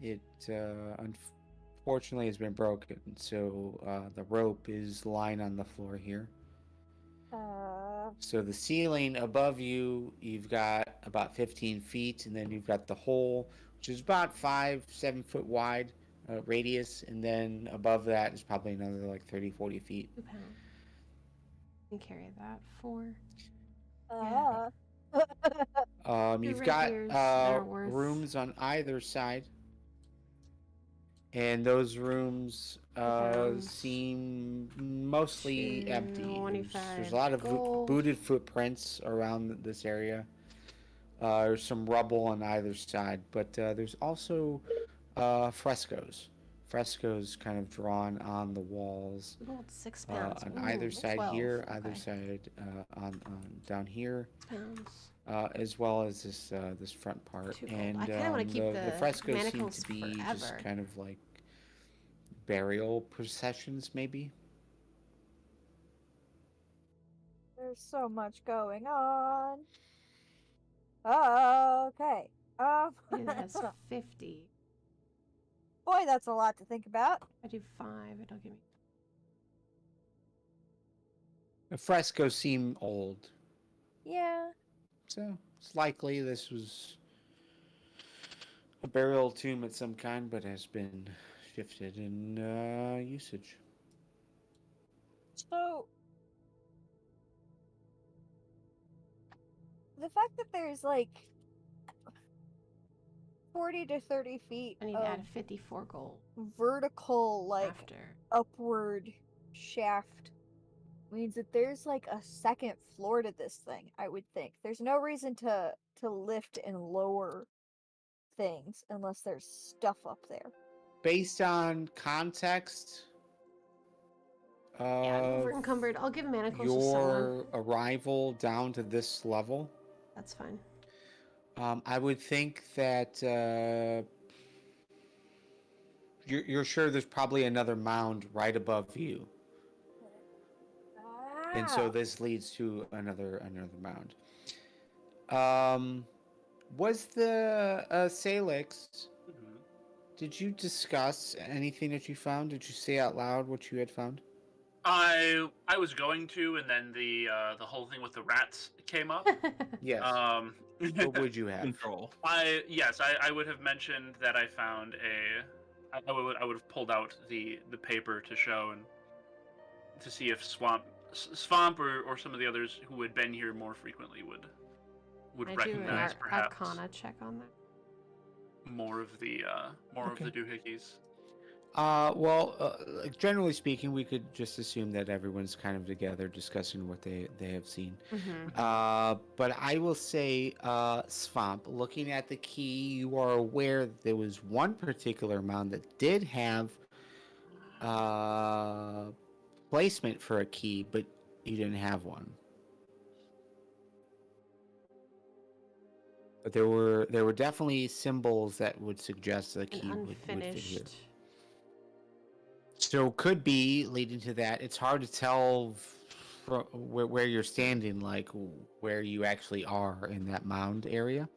it unfortunately has been broken. So the rope is lying on the floor here. So the ceiling above you, you've got about 15 feet, and then you've got the hole, which is about 5-7 foot wide radius, and then above that is probably another like 30-40 feet. 2 pounds. You can carry that 4. You've got rooms on either side, and those rooms seem mostly empty. There's a lot of booted footprints around this area. There's some rubble on either side, but there's also frescoes frescoes kind of drawn on the walls. Gold, 6 pounds. On either side 12. here, Okay. either side on down here, 6 pounds. as well as this front part. 2 gold. And I kind of want to keep the frescoes seem manacles to be forever. just kind of like burial processions, maybe. There's so much going on. Okay. It has 50. Boy, that's a lot to think about. I do 5. It'll give me. The frescoes seem old, Yeah. so it's likely this was a burial tomb of some kind, but has been shifted in usage. So, the fact that there's like 40 to 30 feet I need to of add 54 gold. vertical, like, After. upward shaft means that there's like a second floor to this thing, I would think. There's no reason to lift and lower things unless there's stuff up there. Based on context Yeah, of over encumbered. I'll give manacles to someone. your arrival down to this level, That's fine. I would think that you're sure there's probably another mound right above you, and so this leads to another mound. Was the Salix? Mhm. Did you discuss anything that you found? Did you say out loud what you had found? I was going to, and then the whole thing with the rats came up. Yes. What would you have? Control. I would have mentioned that I found I would have pulled out the paper to show and to see if Svamp or some of the others who had been here more frequently would I recognize do an perhaps Arcana check on that. more of the doohickeys. Like, generally speaking, we could just assume that everyone's kind of together discussing what they have seen. Mm-hmm. But I will say, Svamp, looking at the key, you are aware that there was one particular mound that did have placement for a key, but you didn't have one. But there were definitely symbols that would suggest the key would fit here. Unfinished. So could be leading to that. It's hard to tell from where you're standing, like where you actually are in that mound area.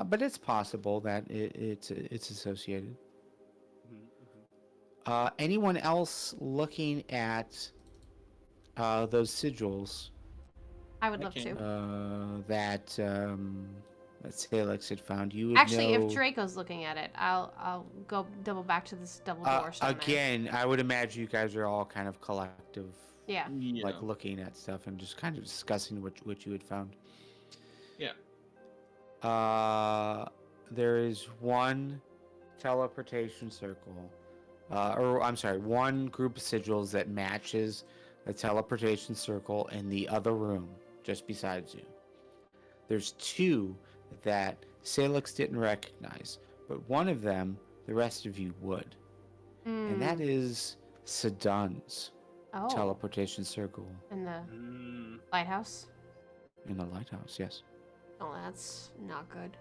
But it's possible that it's associated. Anyone else looking at those sigils? I would love to. That Salix had found. You would Actually, know... if Draco's looking at it, I'll go double back to this double door. Again, I would imagine you guys are all kind of collective. Yeah. Like looking at stuff and just kind of discussing what you had found. Yeah. There is one teleportation circle, or I'm sorry, one group of sigils that matches the teleportation circle in the other room just besides you. There's two that Salix didn't recognize, but one of them the rest of you would. And that is Sydund's teleportation circle. In the lighthouse? In the lighthouse, yes. Oh, that's not good.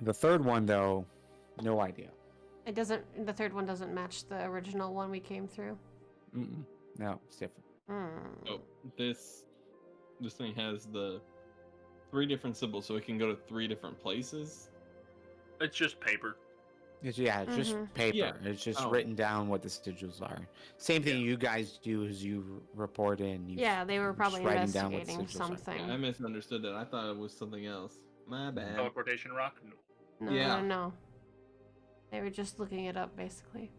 The third one, though, no idea. It doesn't. The third one doesn't match the original one we came through. No, it's different. Oh, this thing has the 3 different symbols, so it can go to 3 different places. It's just paper. It's just paper. Yeah. It's just written down what the sigils are. Same thing you guys do as you report in. They were probably investigating something. I misunderstood that. I thought it was something else. My bad. Teleportation rock? No. No. They were just looking it up, basically.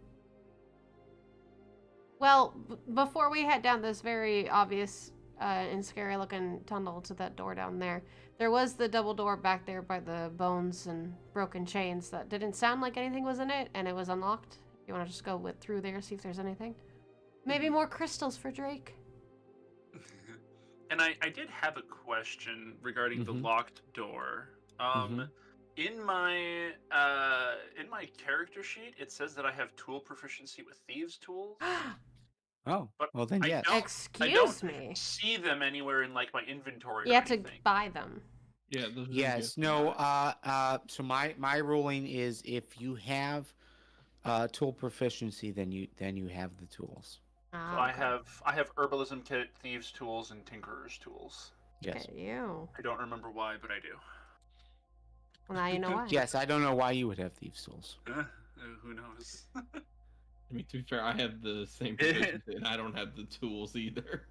Well, before we head down this very obvious and scary-looking tunnel to that door down there, there was the double door back there by the bones and broken chains that didn't sound like anything was in it, and it was unlocked. You want to just go through there, see if there's anything? Maybe more crystals for Drake. And I did have a question regarding the locked door. In my character sheet, it says that I have tool proficiency with thieves' tools. Oh, But well then yes. I don't Excuse me. see them anywhere in like my inventory. You or have to anything. buy them. Yeah. Those Yes. No. So my ruling is if you have tool proficiency, then you have the tools. So I have herbalism kit, thieves' tools, and tinkerer's tools. Yes. Look at you. I don't remember why, but I do. Well, now you know why. Yes, I don't know why you would have thieves' tools. Who knows? I mean, to be fair, I have the same proficiency, and I don't have the tools either.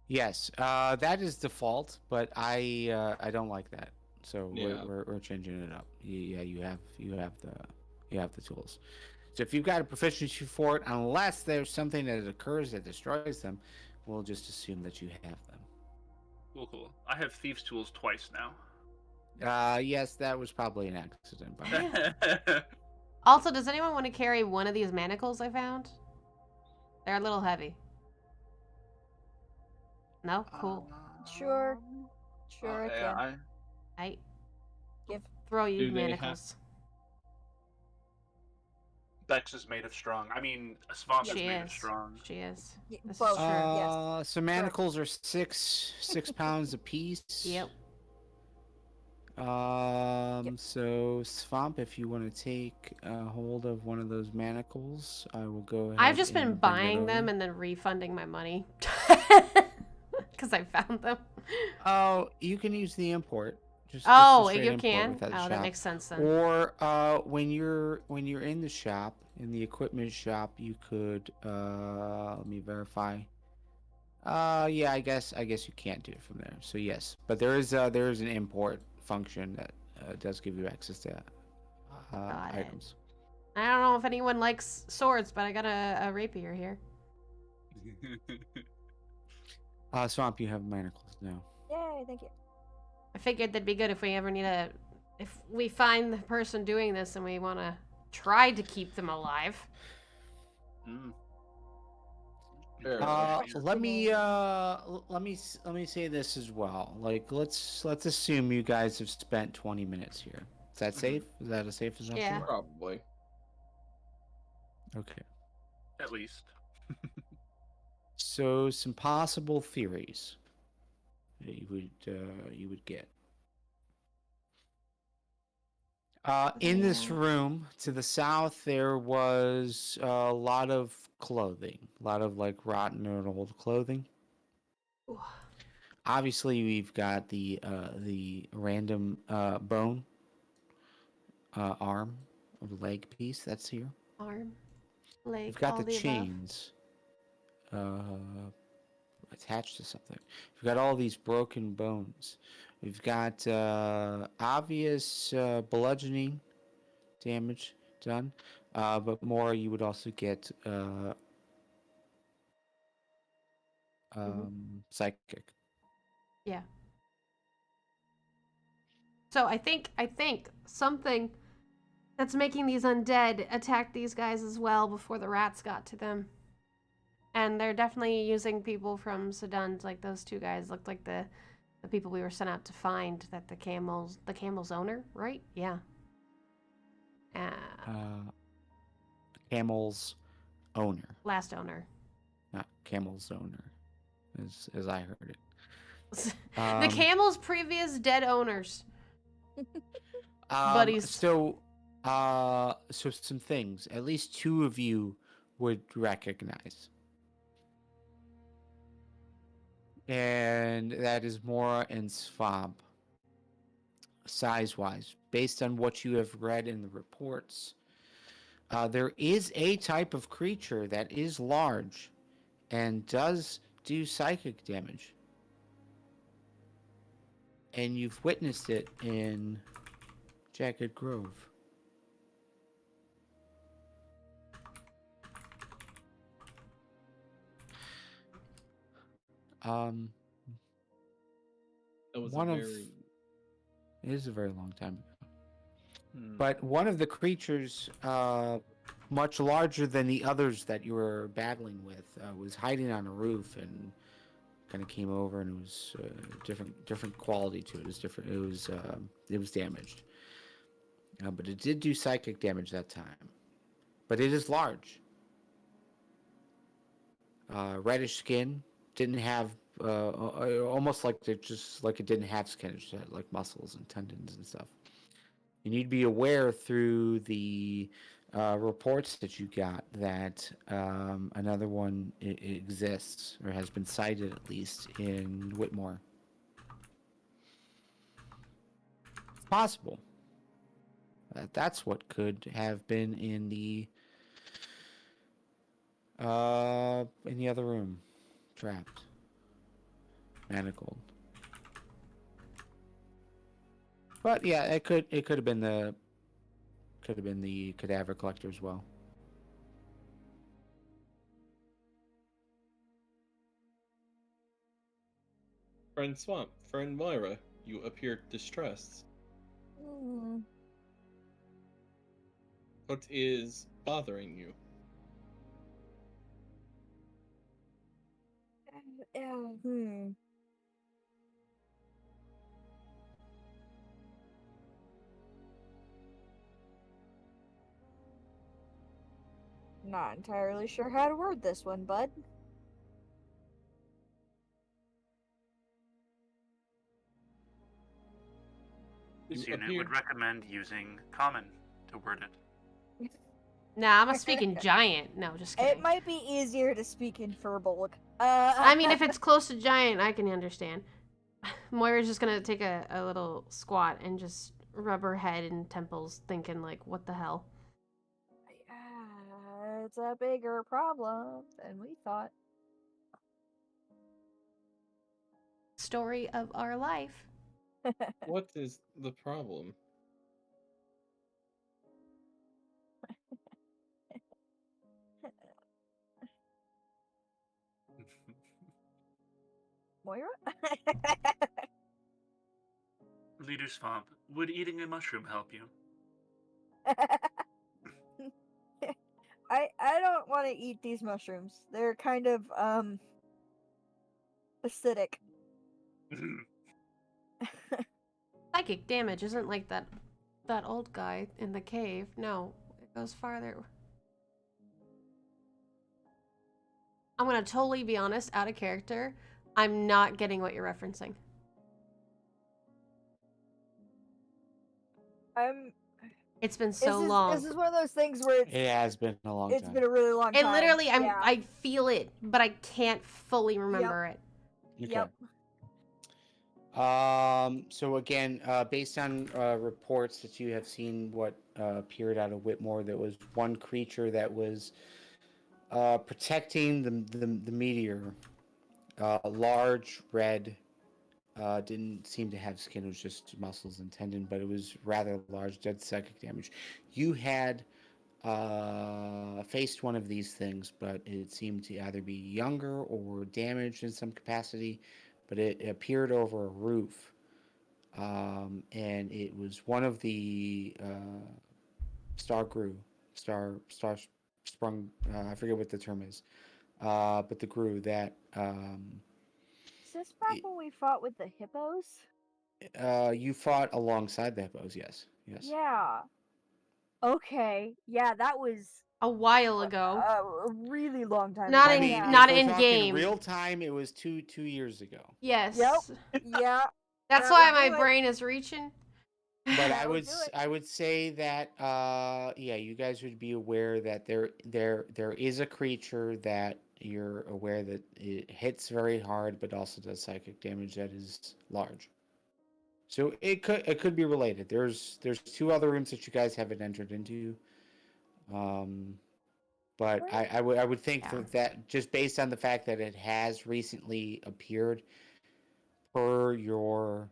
Yes, that is default, but I don't like that. So Yeah. we're changing it up. Yeah, you have the tools. So if you've got a proficiency for it, unless there's something that occurs that destroys them, we'll just assume that you have them. Cool. I have thieves' tools twice now. Yes, that was probably an accident. But Also, does anyone want to carry one of these manacles I found? They're a little heavy. No? Cool. Sure. Sure, I can. I Give. throw you Do they manacles. Bex is made of strong. I mean, Svamp is made of strong. She is. Yeah, This both. is true. Yes. So manacles are six pounds apiece. Yep. So Svamp, if you want to take hold of one of those manacles, I will go ahead. I've just been and bring buying that them over. and then refunding my money. Because I found them. Oh, you can use the import. Just Oh, a straight you import can? without the Oh, that shop. makes sense then. Or when you're in the shop, in the equipment shop, you could let me verify. Yeah, I guess you can't do it from there. So yes, but there is an import function that does give you access to items. I don't know if anyone likes swords, but I got a rapier here. Swamp, you have manacles now. Yay, thank you. I figured that'd be good if we ever need if we find the person doing this and we want to try to keep them alive. Let me say this as well. Like, let's assume you guys have spent 20 minutes here. Is that safe? Is that a safe assumption? Yeah. Probably. Okay. At least. So some possible theories that you would get. In this room to the south, there was a lot of clothing, a lot of like rotten and old clothing. Ooh. Obviously, we've got the random bone, arm, or leg piece that's here. Arm, leg. We've got all the chains attached to something. We've got all these broken bones. We've got obvious bludgeoning damage done, but more you would also get psychic. Yeah. So I think something that's making these undead attack these guys as well before the rats got to them. And they're definitely using people from Sydund, like those two guys looked like the people we were sent out to find, that the camel's owner, right? Yeah. Camel's owner. Last owner. Not camel's owner, as I heard it. The camel's previous dead owners. Buddies. So some things. At least two of you would recognize. And that is Moira and Svamp. Size-wise, based on what you have read in the reports, there is a type of creature that is large and does do psychic damage. And you've witnessed it in Jagged Grove. That was it is a very long time ago. But one of the creatures, much larger than the others that you were battling with, was hiding on a roof and kind of came over, and it was different quality to it. It was different. It was damaged. But it did do psychic damage that time. But it is large. Reddish skin, didn't have almost like it didn't have skin, it just had like muscles and tendons and stuff. You need to be aware through the reports that you got that another one exists, or has been cited at least, in Whitmore. It's possible that's what could have been in the other room, trapped, manacled. But yeah, it could have been the cadaver collector as well. Friend Svamp, friend Moira, you appear distressed. What is bothering you? Not entirely sure how to word this one, bud. This unit would recommend using common to word it. Nah, I'm a speaking giant. No, just kidding. It might be easier to speak in Furbolg. I mean, if it's close to giant, I can understand. Moira's just gonna take a little squat and just rub her head and temples, thinking like, what the hell? It's a bigger problem than we thought. Story of our life. What is the problem? Moira? Leader Svamp, would eating a mushroom help you? I don't want to eat these mushrooms. They're kind of acidic. Psychic damage isn't like that old guy in the cave. No, it goes farther. I'm gonna totally be honest, out of character. I'm not getting what you're referencing. It's been so long. This is one of those things where it has been a long time. It's been a really long time. It literally, I feel it, but I can't fully remember it. Okay. Yep. So again, based on reports that you have seen what appeared out of Whitmore, there was one creature that was protecting the meteor. Large, red, didn't seem to have skin, it was just muscles and tendon, but it was rather large, did psychic damage. You had faced one of these things, but it seemed to either be younger or damaged in some capacity, but it appeared over a roof, and it was one of the star sprung, I forget what the term is, but the Gru that is this back when we fought with the hippos? You fought alongside the hippos, yes. Yeah. Okay. Yeah, that was a while ago. A really long time not ago. Not in game. Real time, it was two years ago. Yes. Yep. Yeah. That's why my brain is reaching. But I would say that you guys would be aware that there is a creature that you're aware that it hits very hard, but also does psychic damage that is large. So it could be related. There's two other rooms that you guys haven't entered into, but I would think that just based on the fact that it has recently appeared, per your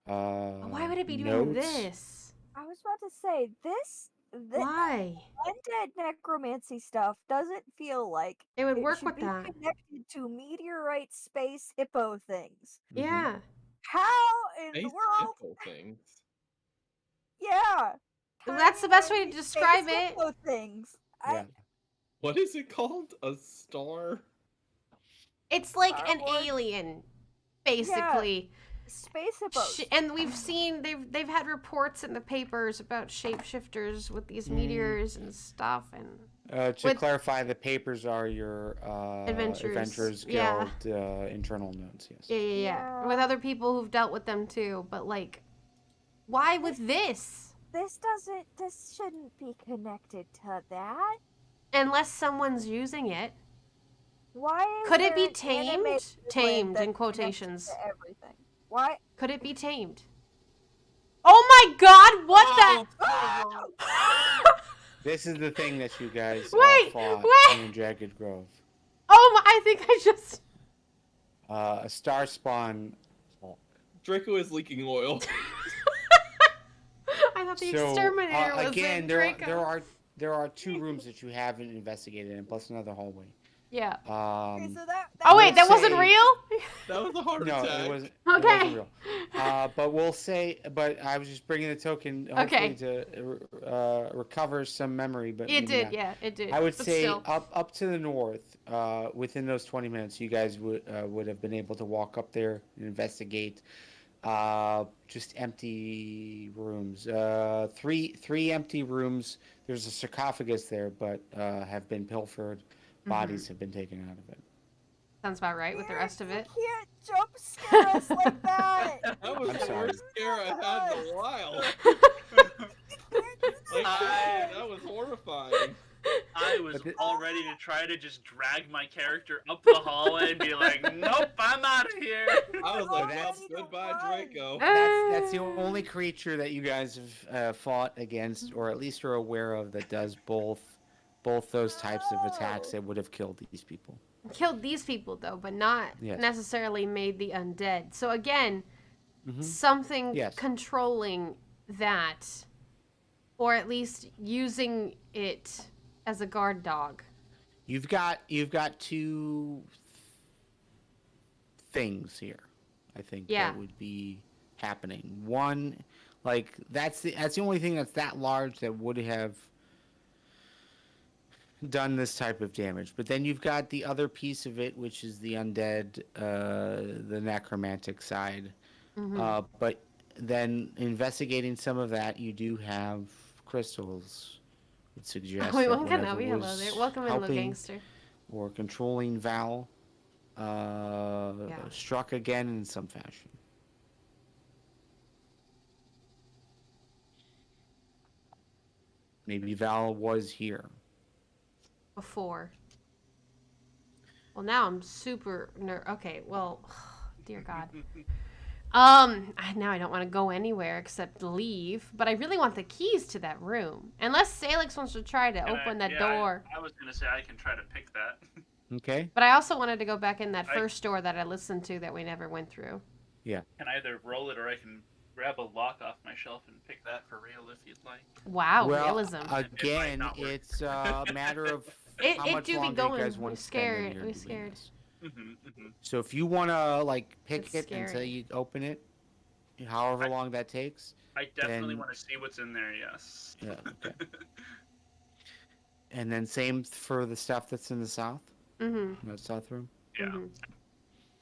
why would it be notes, doing this? I was about to say this. Why? Undead necromancy stuff doesn't feel like it would work should with be that. Connected to meteorite space hippo things. Yeah. How in space the world? Hippo things. Yeah. That's the best way to describe it. Hippo things. Yeah. What is it called? A star? It's like an alien, basically. space boats. And we've seen they've had reports in the papers about shapeshifters with these meteors and stuff. And to clarify, the papers are your Adventurers yeah. Guild internal notes. Yes. Yeah. With other people who've dealt with them too, but like, why with this? This shouldn't be connected to that. Unless someone's using it. Why could it be tamed? Tamed in quotations. Everything. Why? Could it be tamed? Oh my God! What the? This is the thing that you guys fought in Jagged Grove. Oh my! I think I just. A star spawn. Draco is leaking oil. I thought the exterminator was again, in Draco. There are 2 rooms that you haven't investigated, and plus another hallway. Yeah. Okay, so that oh wait, that wasn't real? That was a heart attack. No, it wasn't. Okay. It wasn't real. But we'll say. But I was just bringing the token, hopefully to recover some memory. But it did, yeah, it did. I would but say still. up to the north. Within those 20 minutes, you guys would have been able to walk up there and investigate. Just empty rooms. Three empty rooms. There's a sarcophagus there, but have been pilfered. Bodies have been taken out of it. Sounds about right with the rest of it. You can't jump scare us like that. That was the worst scare I had in a while. That was horrifying. I was all ready to try to just drag my character up the hallway and be like, nope, I'm out of here. I was like, well, goodbye, Draco. That's the only creature that you guys have fought against, or at least are aware of, that does both those types of attacks that would have killed these people. Killed these people, though, but not necessarily made the undead. So again, something controlling that, or at least using it as a guard dog. You've got 2 things here, I think, that would be happening. One, like that's the only thing that's that large that would have done this type of damage. But then you've got the other piece of it, which is the undead, the necromantic side. But then investigating some of that, you do have crystals. Would suggest that hello there. Welcome in, little gangster. Or controlling Val struck again in some fashion. Maybe Val was here before. Well, now I'm super okay, well, dear God. Now I don't want to go anywhere except leave, but I really want the keys to that room. Unless Salix wants to try to open that door. I was going to say I can try to pick that. Okay. But I also wanted to go back in that first door that I listened to that we never went through. Yeah. Can either roll it or I can grab a lock off my shelf and pick that for real if you'd like. Wow, well, realism. Again, it's a matter of how much do be longer going. you guys want to spend in here. We're scared. So if you want to like pick It's it scary. until you open it, however long that takes. I definitely want to see what's in there. Yes. Yeah. Okay. And then same for the stuff that's in the south. That south room. Yeah.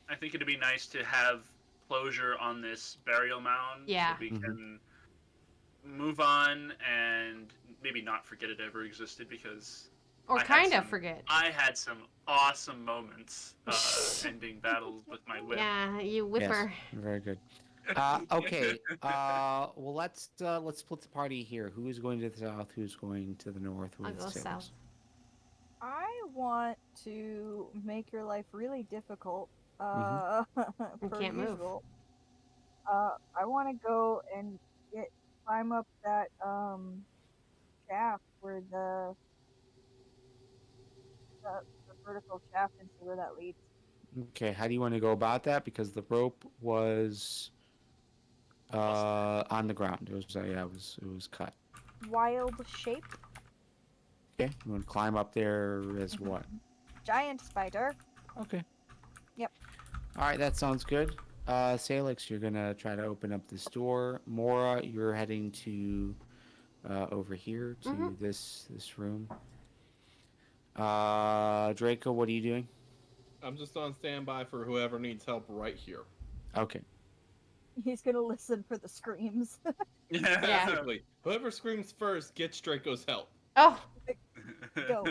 I think it'd be nice to have closure on this burial mound. Yeah. So we can move on and maybe not forget it ever existed, because. Or kind of forget. I had some awesome moments ending battles with my whip. Yeah, you whipper. Yes, very good. Okay. Well, let's split the party here. Who is going to the south? Who's going to the north? I'll go south. I want to make your life really difficult. You Per can't move. usual. I want to go and climb up that shaft where the vertical shaft, and see where that leads. Okay, how do you want to go about that? Because the rope was on the ground. It was cut. Wild shape. Okay, you want to climb up there as what? Giant spider. Okay. Yep. All right, that sounds good. Salix, you're gonna try to open up this door. Moira, you're heading to over here to this room. Draco, what are you doing? I'm just on standby for whoever needs help right here. Okay. He's gonna listen for the screams. Basically, whoever screams first gets Draco's help. Oh. Go.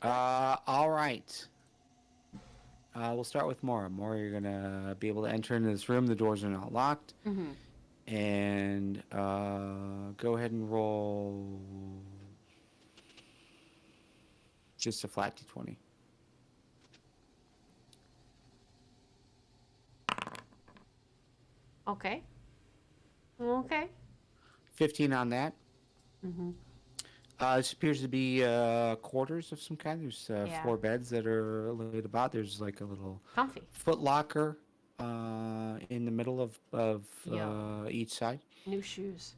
All right. We'll start with Moira. Moira, you're gonna be able to enter into this room. The doors are not locked. Mm-hmm. And go ahead and roll just a flat d20. Okay. Okay. 15 on that. Mm-hmm. This appears to be quarters of some kind. There's 4 beds that are laid about. There's like a little foot locker in the middle of each side. New shoes.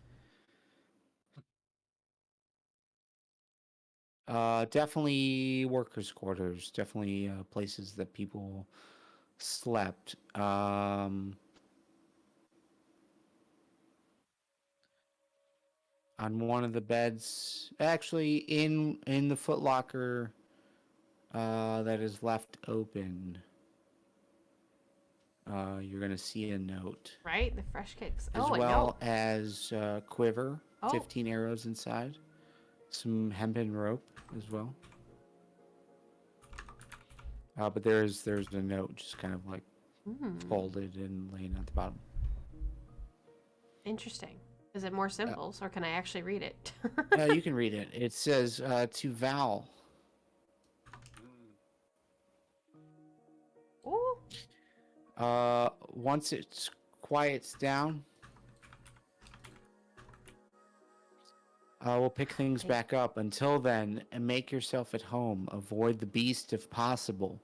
Definitely workers' quarters. Definitely places that people slept. On one of the beds, actually in the foot locker that is left open, you're gonna see a note. Right, the fresh kicks. As well as quiver, 15 arrows inside, some hempen rope as well. But there's a note just kind of like folded and laying at the bottom. Interesting. Is it more symbols, or can I actually read it? You can read it. It says, to Val. Ooh. Once it quiets down, we'll pick things back up. Until then, make yourself at home. Avoid the beast if possible.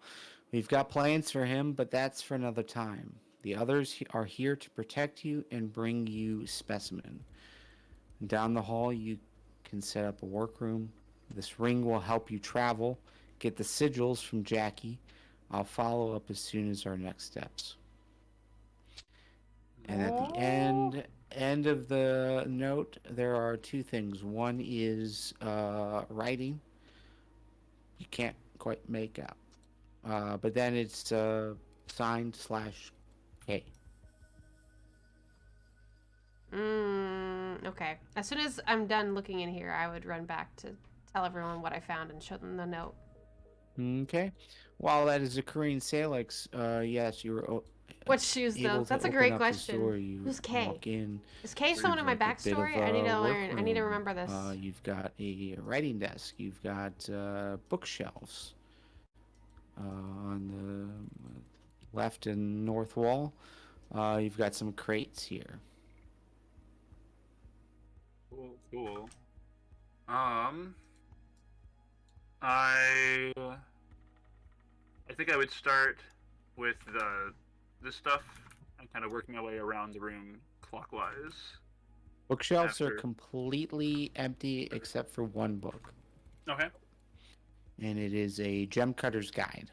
We've got plans for him, but that's for another time. The others are here to protect you and bring you specimen. Down the hall, you can set up a workroom. This ring will help you travel. Get the sigils from Jackie. I'll follow up as soon as our next steps. And at the end of the note, there are 2 things. One is writing. You can't quite make out. But then it's signed /K. Okay. As soon as I'm done looking in here, I would run back to tell everyone what I found and show them the note. Okay. While that is occurring, Salix, yes, you were. What shoes, though? That's a great question. Who's K? Is K someone in my backstory? I need to learn. I need to remember this. You've got a writing desk. You've got bookshelves on the left and north wall. You've got some crates here. Cool. I think I would start with the stuff and kind of working my way around the room clockwise. Bookshelves are completely empty except for one book. Okay. And it is a gem cutter's guide.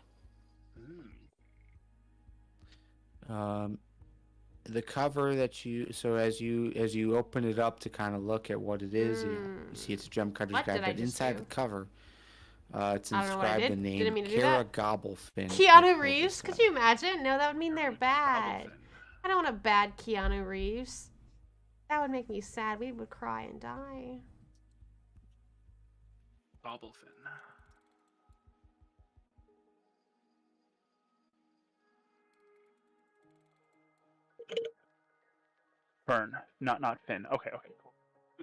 The cover that as you open it up to kind of look at what it is, you see it's a gem cutter's guide, but inside the cover, it's inscribed the name Kara Gobblefin. Keanu Reeves? Could you imagine? No, that would mean they're bad. I don't want a bad Keanu Reeves. That would make me sad. We would cry and die. Gobblefin. Fern, not Finn. Okay, cool.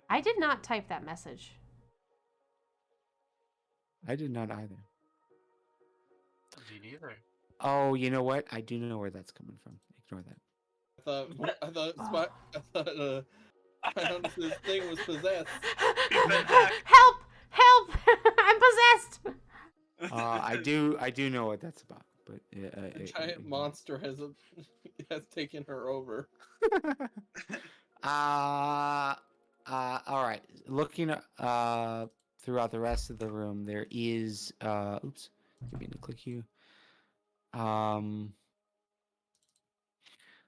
I did not type that message. I did not either. Me neither. Oh, you know what? I do know where that's coming from. Ignore that. I thought Iondis' thing was possessed. Help! I'm possessed. I do know what that's about, but a giant monster has taken her over. All right. Looking throughout the rest of the room, there is oops, give me a click here.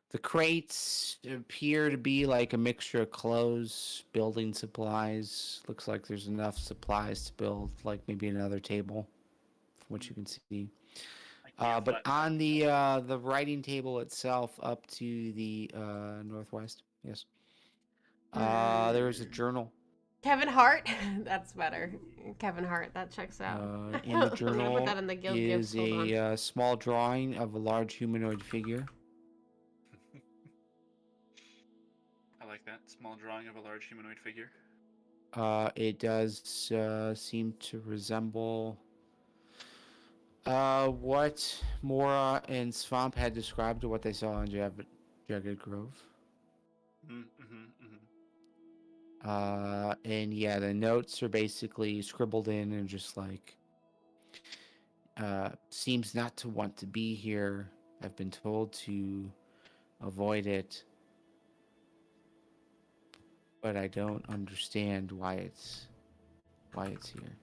The crates appear to be like a mixture of clothes, building supplies. Looks like there's enough supplies to build like maybe another table, from what you can see. But on the writing table itself, up to the northwest, yes, there is a journal. Kevin Hart? That's better. Kevin Hart, that checks out. In the journal I'm gonna put that in the guild is gifts. a small drawing of a large humanoid figure. I like that. Small drawing of a large humanoid figure. It does seem to resemble what Moira and Svamp had described to what they saw in Jagged Grove. And yeah, the notes are basically scribbled in and just like, seems not to want to be here. I've been told to avoid it, but I don't understand why it's here.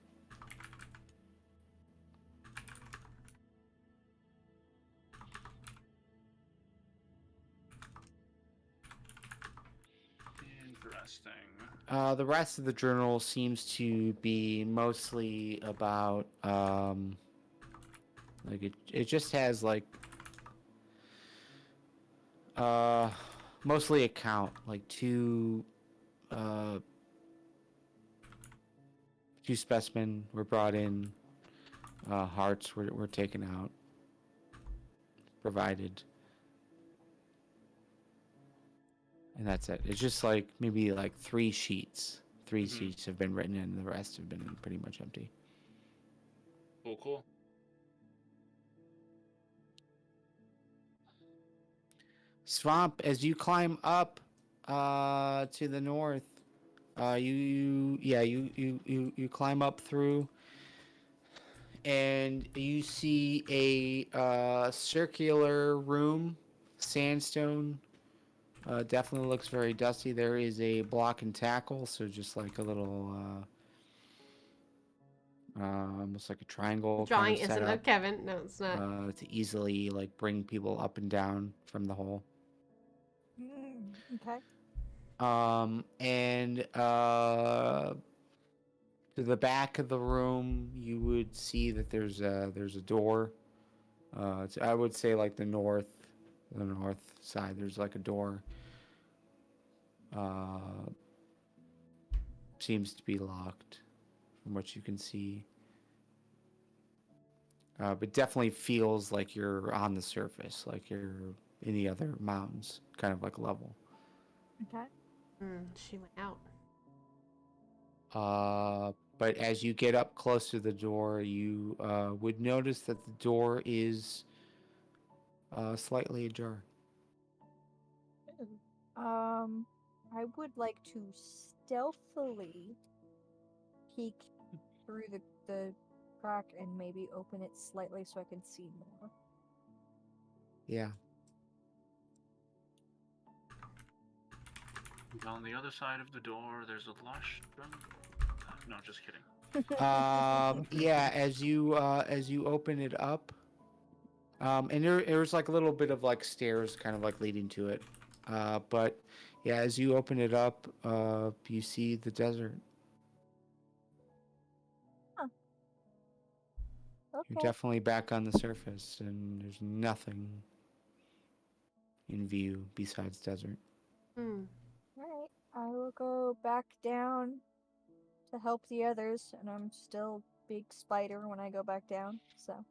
Interesting. The rest of the journal seems to be mostly about like it just has like mostly a count, like two specimen were brought in, hearts were taken out, provided. And that's it. It's just like maybe like three sheets. Three sheets have been written in, and the rest have been pretty much empty. Cool. Svamp, as you climb up to the north, you climb up through, and you see a circular room, sandstone. Definitely looks very dusty. There is a block and tackle, so just like a little, almost like a triangle. Drawing kind of isn't a Kevin. No, it's not. To easily like bring people up and down from the hole. Okay. And to the back of the room, you would see that there's a door. I would say like the north side. There's like a door. Seems to be locked from what you can see. But definitely feels like you're on the surface, like you're in the other mounds, kind of like level. Okay. She went out. But as you get up close to the door, you would notice that the door is slightly ajar. I would like to stealthily peek through the crack and maybe open it slightly so I can see more. Yeah. On the other side of the door, there's a lush jungle. No, just kidding. Yeah, as you open it up, and there's like a little bit of like stairs kind of like leading to it. But yeah, as you open it up, you see the desert. Huh. Okay. You're definitely back on the surface, and there's nothing in view besides desert. Alright, I will go back down to help the others, and I'm still big spider when I go back down, so.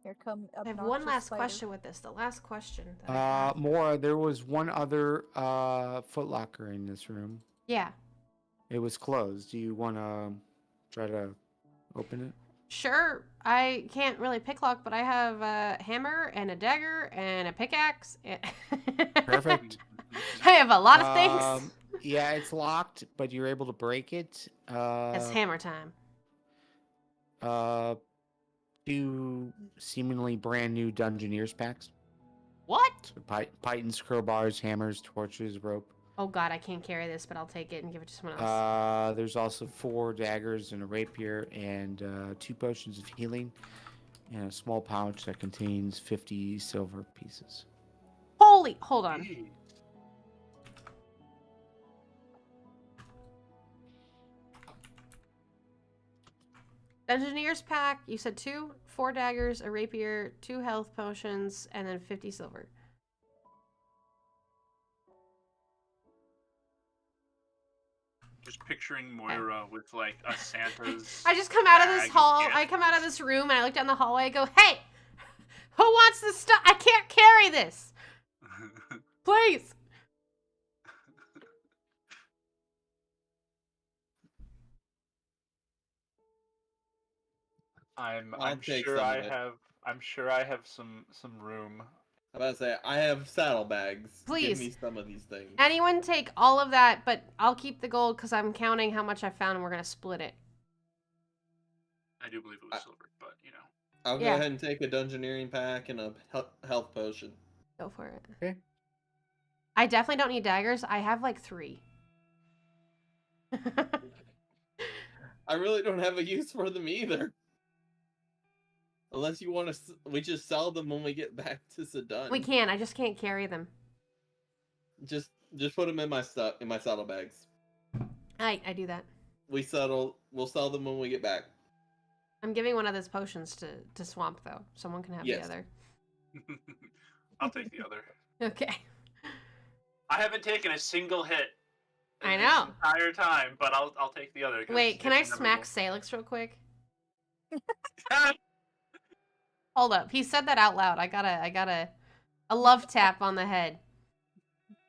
Here come I have one last question with this. The last question. Moira, there was one other footlocker in this room. Yeah. It was closed. Do you want to try to open it? Sure. I can't really picklock, but I have a hammer and a dagger and a pickaxe. Perfect. I have a lot of things. Yeah, it's locked, but you're able to break it. It's hammer time. 2 seemingly brand new Dungeoneers packs. What? So pythons, crowbars, hammers, torches, rope. Oh god, I can't carry this, but I'll take it and give it to someone else. There's also 4 daggers and a rapier and 2 potions of healing and a small pouch that contains 50 silver pieces. Holy! Hold on. Engineer's pack, you said 2, 4 daggers, a rapier, 2 health potions, and then 50 silver. Just picturing Moira with like a Santa's. I just come out of this bag hall. gift. I come out of this room and I look down the hallway. I go, hey, who wants this stuff? I can't carry this. Please. I'm take sure some I of it. have. I'm sure I have some room. I'm about to say, I have saddlebags. Please. Give me some of these things. Anyone take all of that, but I'll keep the gold because I'm counting how much I found and we're going to split it. I do believe it was silver, but you know. I'll go Yeah. ahead and take a dungeoneering pack and a health potion. Go for it. Okay. I definitely don't need daggers. I have like 3. I really don't have a use for them either. Unless you want to, we just sell them when we get back to Sydund. We can. I just can't carry them. Just put them in my saddlebags. I do that. We'll sell them when we get back. I'm giving one of those potions to Svamp though. Someone can have the other. I'll take the other. Okay. I haven't taken a single hit. I know. This entire time, but I'll take the other. Wait, can I smack Salix real quick? Hold up. He said that out loud. I got a love tap on the head.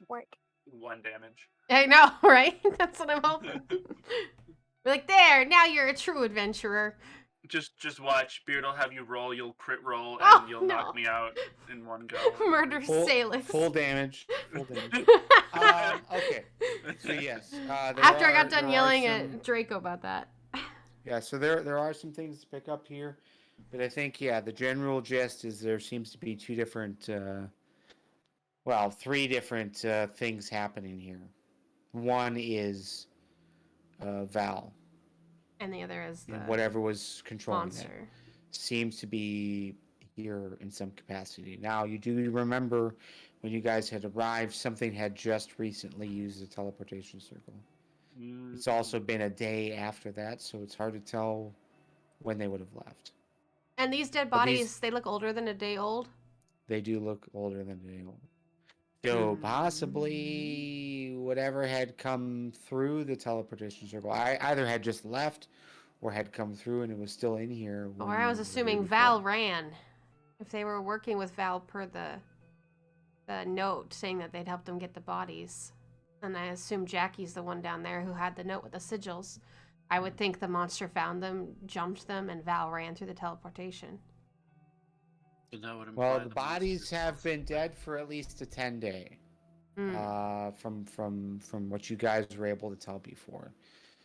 Work. 1 damage. I know, right? That's what I'm hoping. We're like, there, now you're a true adventurer. Just watch. Beard will have you roll. You'll crit roll, and Oh, you'll no. knock me out in one go. Murder Salix. Full damage. Full damage. Okay. So yes. After I got done yelling at Draco about that. Yeah, so there are some things to pick up here, but I think the general gist is there seems to be 3 different things happening here. One is Val. And the other is the whatever was controlling monster. it seems to be here in some capacity. Now, you do remember when you guys had arrived, something had just recently used the teleportation circle. It's also been a day after that, so it's hard to tell when they would have left. And these dead bodies, they look older than a day old? They do look older than a day old. So possibly whatever had come through the teleportation circle, I either had just left or had come through and it was still in here. Or I was assuming Val ran. If they were working with Val per the note saying that they'd helped them get the bodies. And I assume Jackie's the one down there who had the note with the sigils. I would think the monster found them, jumped them, and Val ran through the teleportation. Well, the bodies have been dead for at least a 10-day. From what you guys were able to tell before.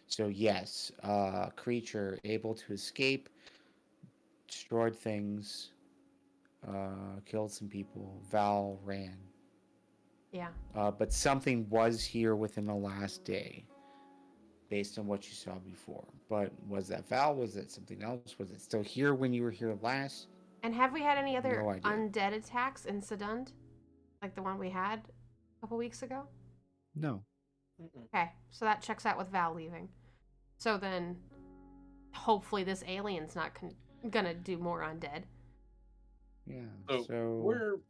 So yes, creature able to escape, destroyed things, killed some people. Val ran. Yeah. But something was here within the last day, based on what you saw before. But was that Val? Was it something else? Was it still here when you were here last? And have we had any other No idea. undead attacks in Sydund? Like the one we had a couple weeks ago? No. Okay, so that checks out with Val leaving. So then, hopefully this alien's not gonna do more undead. Yeah. So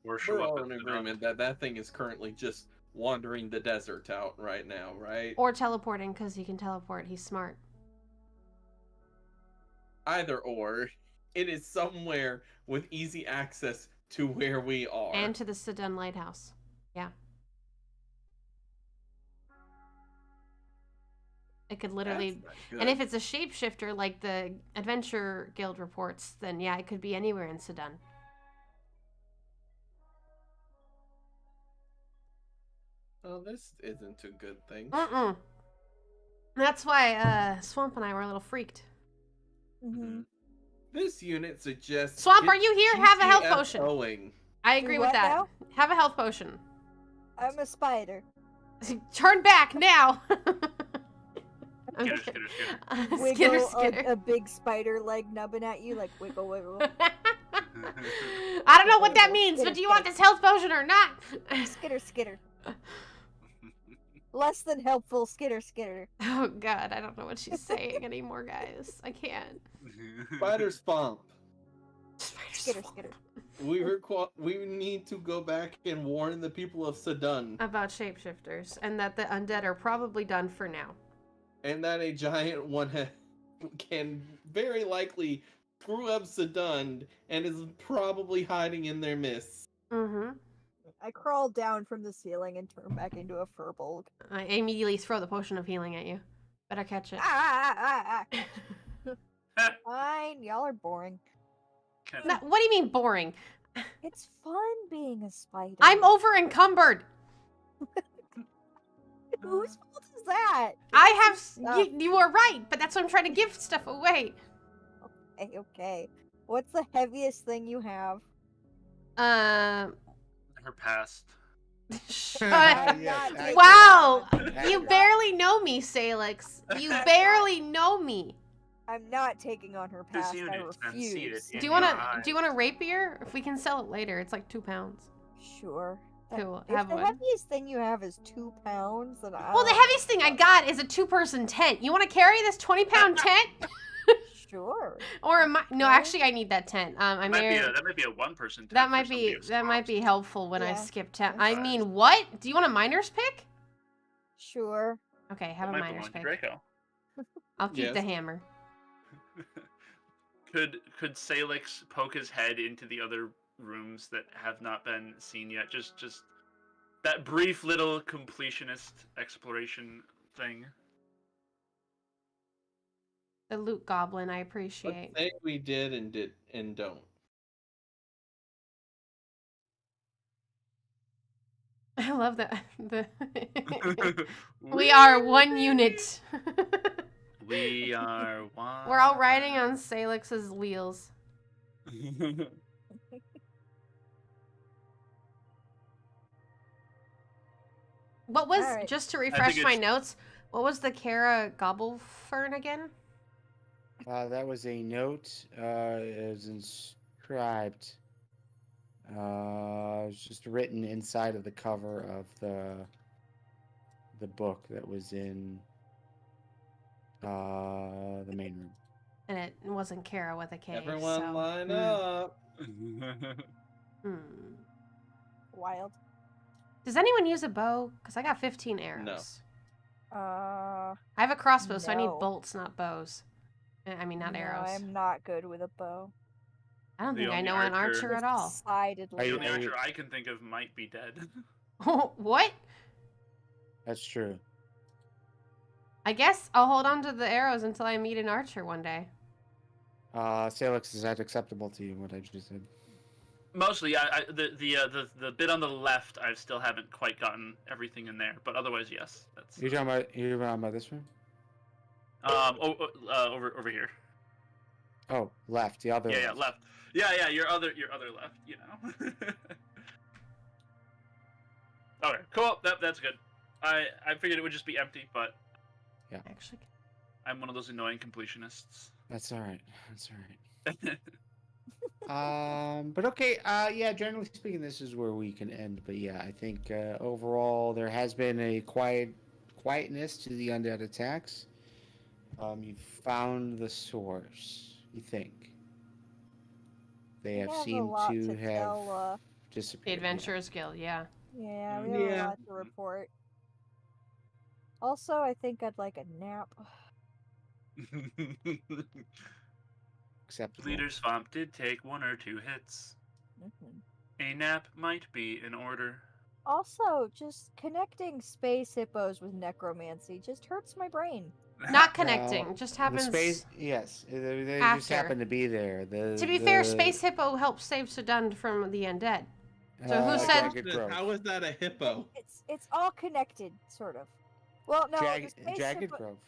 we're all in agreement that thing is currently just wandering the desert out right now, right? Or teleporting, because he can teleport. He's smart. Either or. It is somewhere with easy access to where we are. And to the Sydund Lighthouse. Yeah. It could literally... And if it's a shapeshifter like the Adventure Guild reports, then yeah, it could be anywhere in Sydund. Oh, this isn't a good thing. That's why Svamp and I were a little freaked. This unit suggests... Svamp, are you here? Have a health potion. GTFOing. I agree with that. Now? Have a health potion. I'm a spider. Turn back now. Wiggle a big spider leg nubbing at you, like wiggle, wiggle. I don't know what that means, but do you want this health potion or not? Skitter, skitter. Less than helpful, skitter. Oh god, I don't know what she's saying anymore, guys. I can't. Spider Svamp. Skitter. We need to go back and warn the people of Sydund about shapeshifters, and that the undead are probably done for now. And that a giant one can very likely screw up Sydund and is probably hiding in their midst. Mm-hmm. I crawl down from the ceiling and turn back into a furbolg. I immediately throw the potion of healing at you. Better catch it. Fine, y'all are boring. What do you mean boring? It's fun being a spider. I'm over encumbered. Whose fault is that? I have. You are right, but that's why I'm trying to give stuff away. Okay. What's the heaviest thing you have? Her past. Wow! You barely know me, Salix. You barely know me. I'm not taking on her past. I refuse. Do you want a rapier? If we can sell it later, it's like 2 pounds. Sure. Cool. If the heaviest thing you have is 2 pounds, then Well, the heaviest thing I got is a 2-person tent. You want to carry this 20-pound tent? Sure. Or am I? No, actually, I need that tent. That might be a 1-person tent. That might be helpful when I skip tent. I mean, what? Do you want a miner's pick? Sure. Okay, have a miner's pick. DRACO. I'll keep the hammer. Could Salix poke his head into the other rooms that have not been seen yet? Just that brief little completionist exploration thing. The loot goblin, I appreciate. Let's say we did and don't. I love that. We are one unit. We are one. We're all riding on Salix's wheels. What was, just to refresh my notes, what was the Kara Gobblefern again? That was a note. It was inscribed. It was just written inside of the cover of the book that was in the main room. And it wasn't Kara with a K. Everyone line up. Wild. Does anyone use a bow? Because I got 15 arrows. No. I have a crossbow, so I need bolts, not bows. I mean, not arrows. I'm not good with a bow. I don't think I know an archer at all. Decidedly. The only archer I can think of might be dead. What? That's true. I guess I'll hold on to the arrows until I meet an archer one day. Salix, is that acceptable to you, what I just said? Mostly, the bit on the left, I still haven't quite gotten everything in there, but otherwise, yes. That's. You're talking about this one? Over here. Oh, left, the other. Yeah, left. Yeah, your other left. You know. Okay, cool. That's good. I figured it would just be empty, but. Yeah. Actually. I'm one of those annoying completionists. That's all right. But okay, yeah, generally speaking, this is where we can end. But yeah, I think overall there has been a quietness to the undead attacks. You've found the source, you think. They have seemed to have disappeared. The Adventurers Guild, yeah. Yeah, we have a lot to report. Also, I think I'd like a nap. Acceptable. Leader Svamp did take 1 or 2 hits. A nap might be in order. Also, just connecting space hippos with necromancy just hurts my brain. Not connecting, just happens. Yes, they after. just happen to be there. To be fair, Space Hippo helped save Sydund from the undead. So who said? How is that a hippo? It's all connected, sort of. Well, no, Jagged Grove,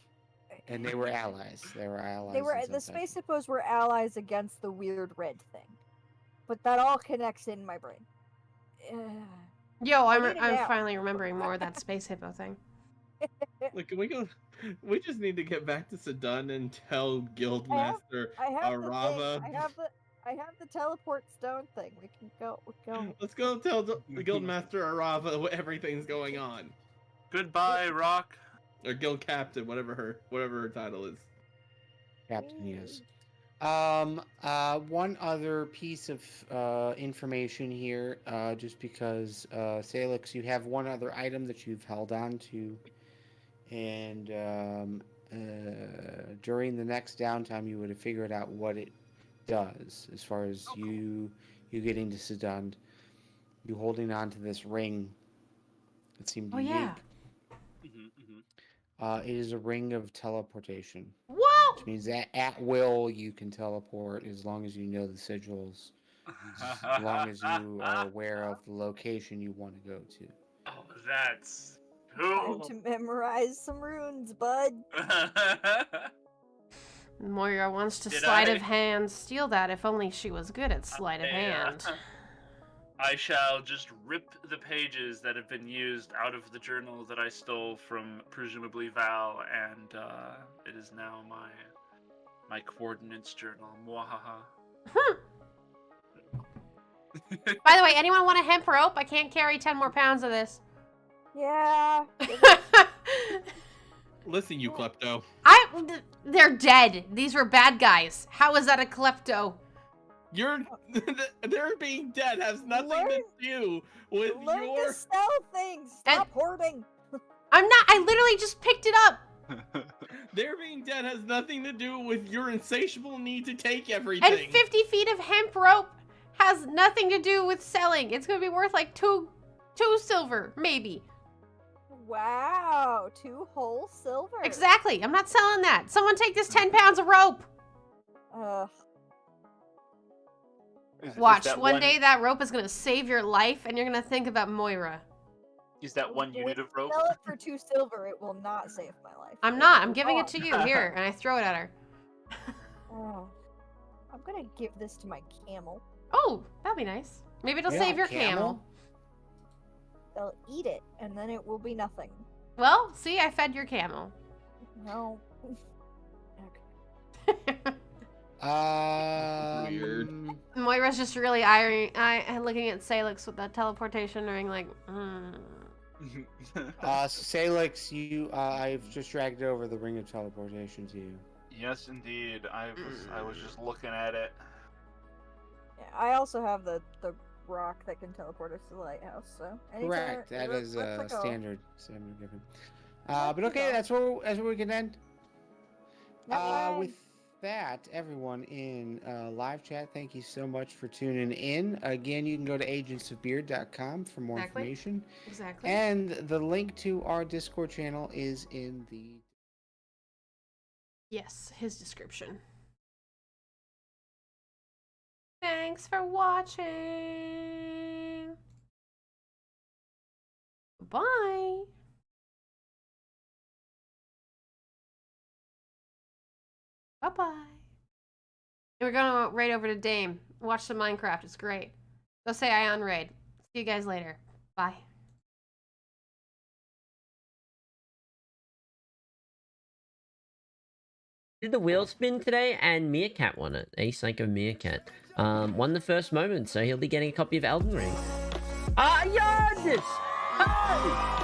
and they were allies. The space hippos were allies against the weird red thing, but that all connects in my brain. Yo, I'm finally remembering more of that Space Hippo thing. Look, can we go? We just need to get back to Sydund and tell Guildmaster Arava. I have the teleport stone thing. We can go. Let's go tell the Guildmaster Arava what everything's going on. Goodbye, Rock. Or guild captain, whatever her title is. Captain, yes. One other piece of information here, just because Salix, you have one other item that you've held on to, and during the next downtime, you would have figured out what it does as far as you getting to Sydund, you holding on to this ring that seemed unique. Yeah. It is a ring of teleportation. Whoa! Which means that at will you can teleport as long as you know the sigils, as long as you are aware of the location you want to go to. Oh, that's cool. Time to memorize some runes, bud. Moira wants to sleight of hand steal that. If only she was good at sleight of hand. I shall just rip the pages that have been used out of the journal that I stole from presumably Val, and it is now my coordinates journal. Mwahaha. By the way, anyone want a hemp rope? I can't carry 10 more pounds of this. Yeah. Listen, you klepto. They're dead. These were bad guys. How is that a klepto? Their being dead has nothing to do with Learn your... to sell things. Stop hoarding. I'm not. I literally just picked it up. Their being dead has nothing to do with your insatiable need to take everything. And 50 feet of hemp rope has nothing to do with selling. It's going to be worth like two silver, maybe. Wow, 2 whole silver. Exactly. I'm not selling that. Someone take this 10 pounds of rope. Watch, one day that rope is going to save your life and you're going to think about Moira. Is that 1 unit of rope? Sell it for 2 silver. It will not save my life. I'm not. I'm giving it to you. Here. And I throw it at her. I'm going to give this to my camel. Oh, that'll be nice. Maybe it'll save your camel. They'll eat it, and then it will be nothing. Well, see, I fed your camel. No. Weird. Moira's just really looking at Salix with that teleportation ring, like, Salix, I've just dragged over the ring of teleportation to you. Yes, indeed. I was just looking at it. Yeah, I also have the rock that can teleport us to the lighthouse. So correct. That is standard given. But okay, that's where we can end. With that, everyone in live chat, thank you so much for tuning in. Again, you can go to agentsofbeard.com for more information. Exactly. And the link to our Discord channel is in the... Yes, his description. Thanks for watching. Bye. Bye-bye. We're gonna raid over to Dame. Watch some Minecraft. It's great. Go say Ion raid. See you guys later. Bye. Did the wheel spin today, and Meerkat won it. A Psycho Meerkat won the first moment, so he'll be getting a copy of Elden Ring. Iondis! Hi!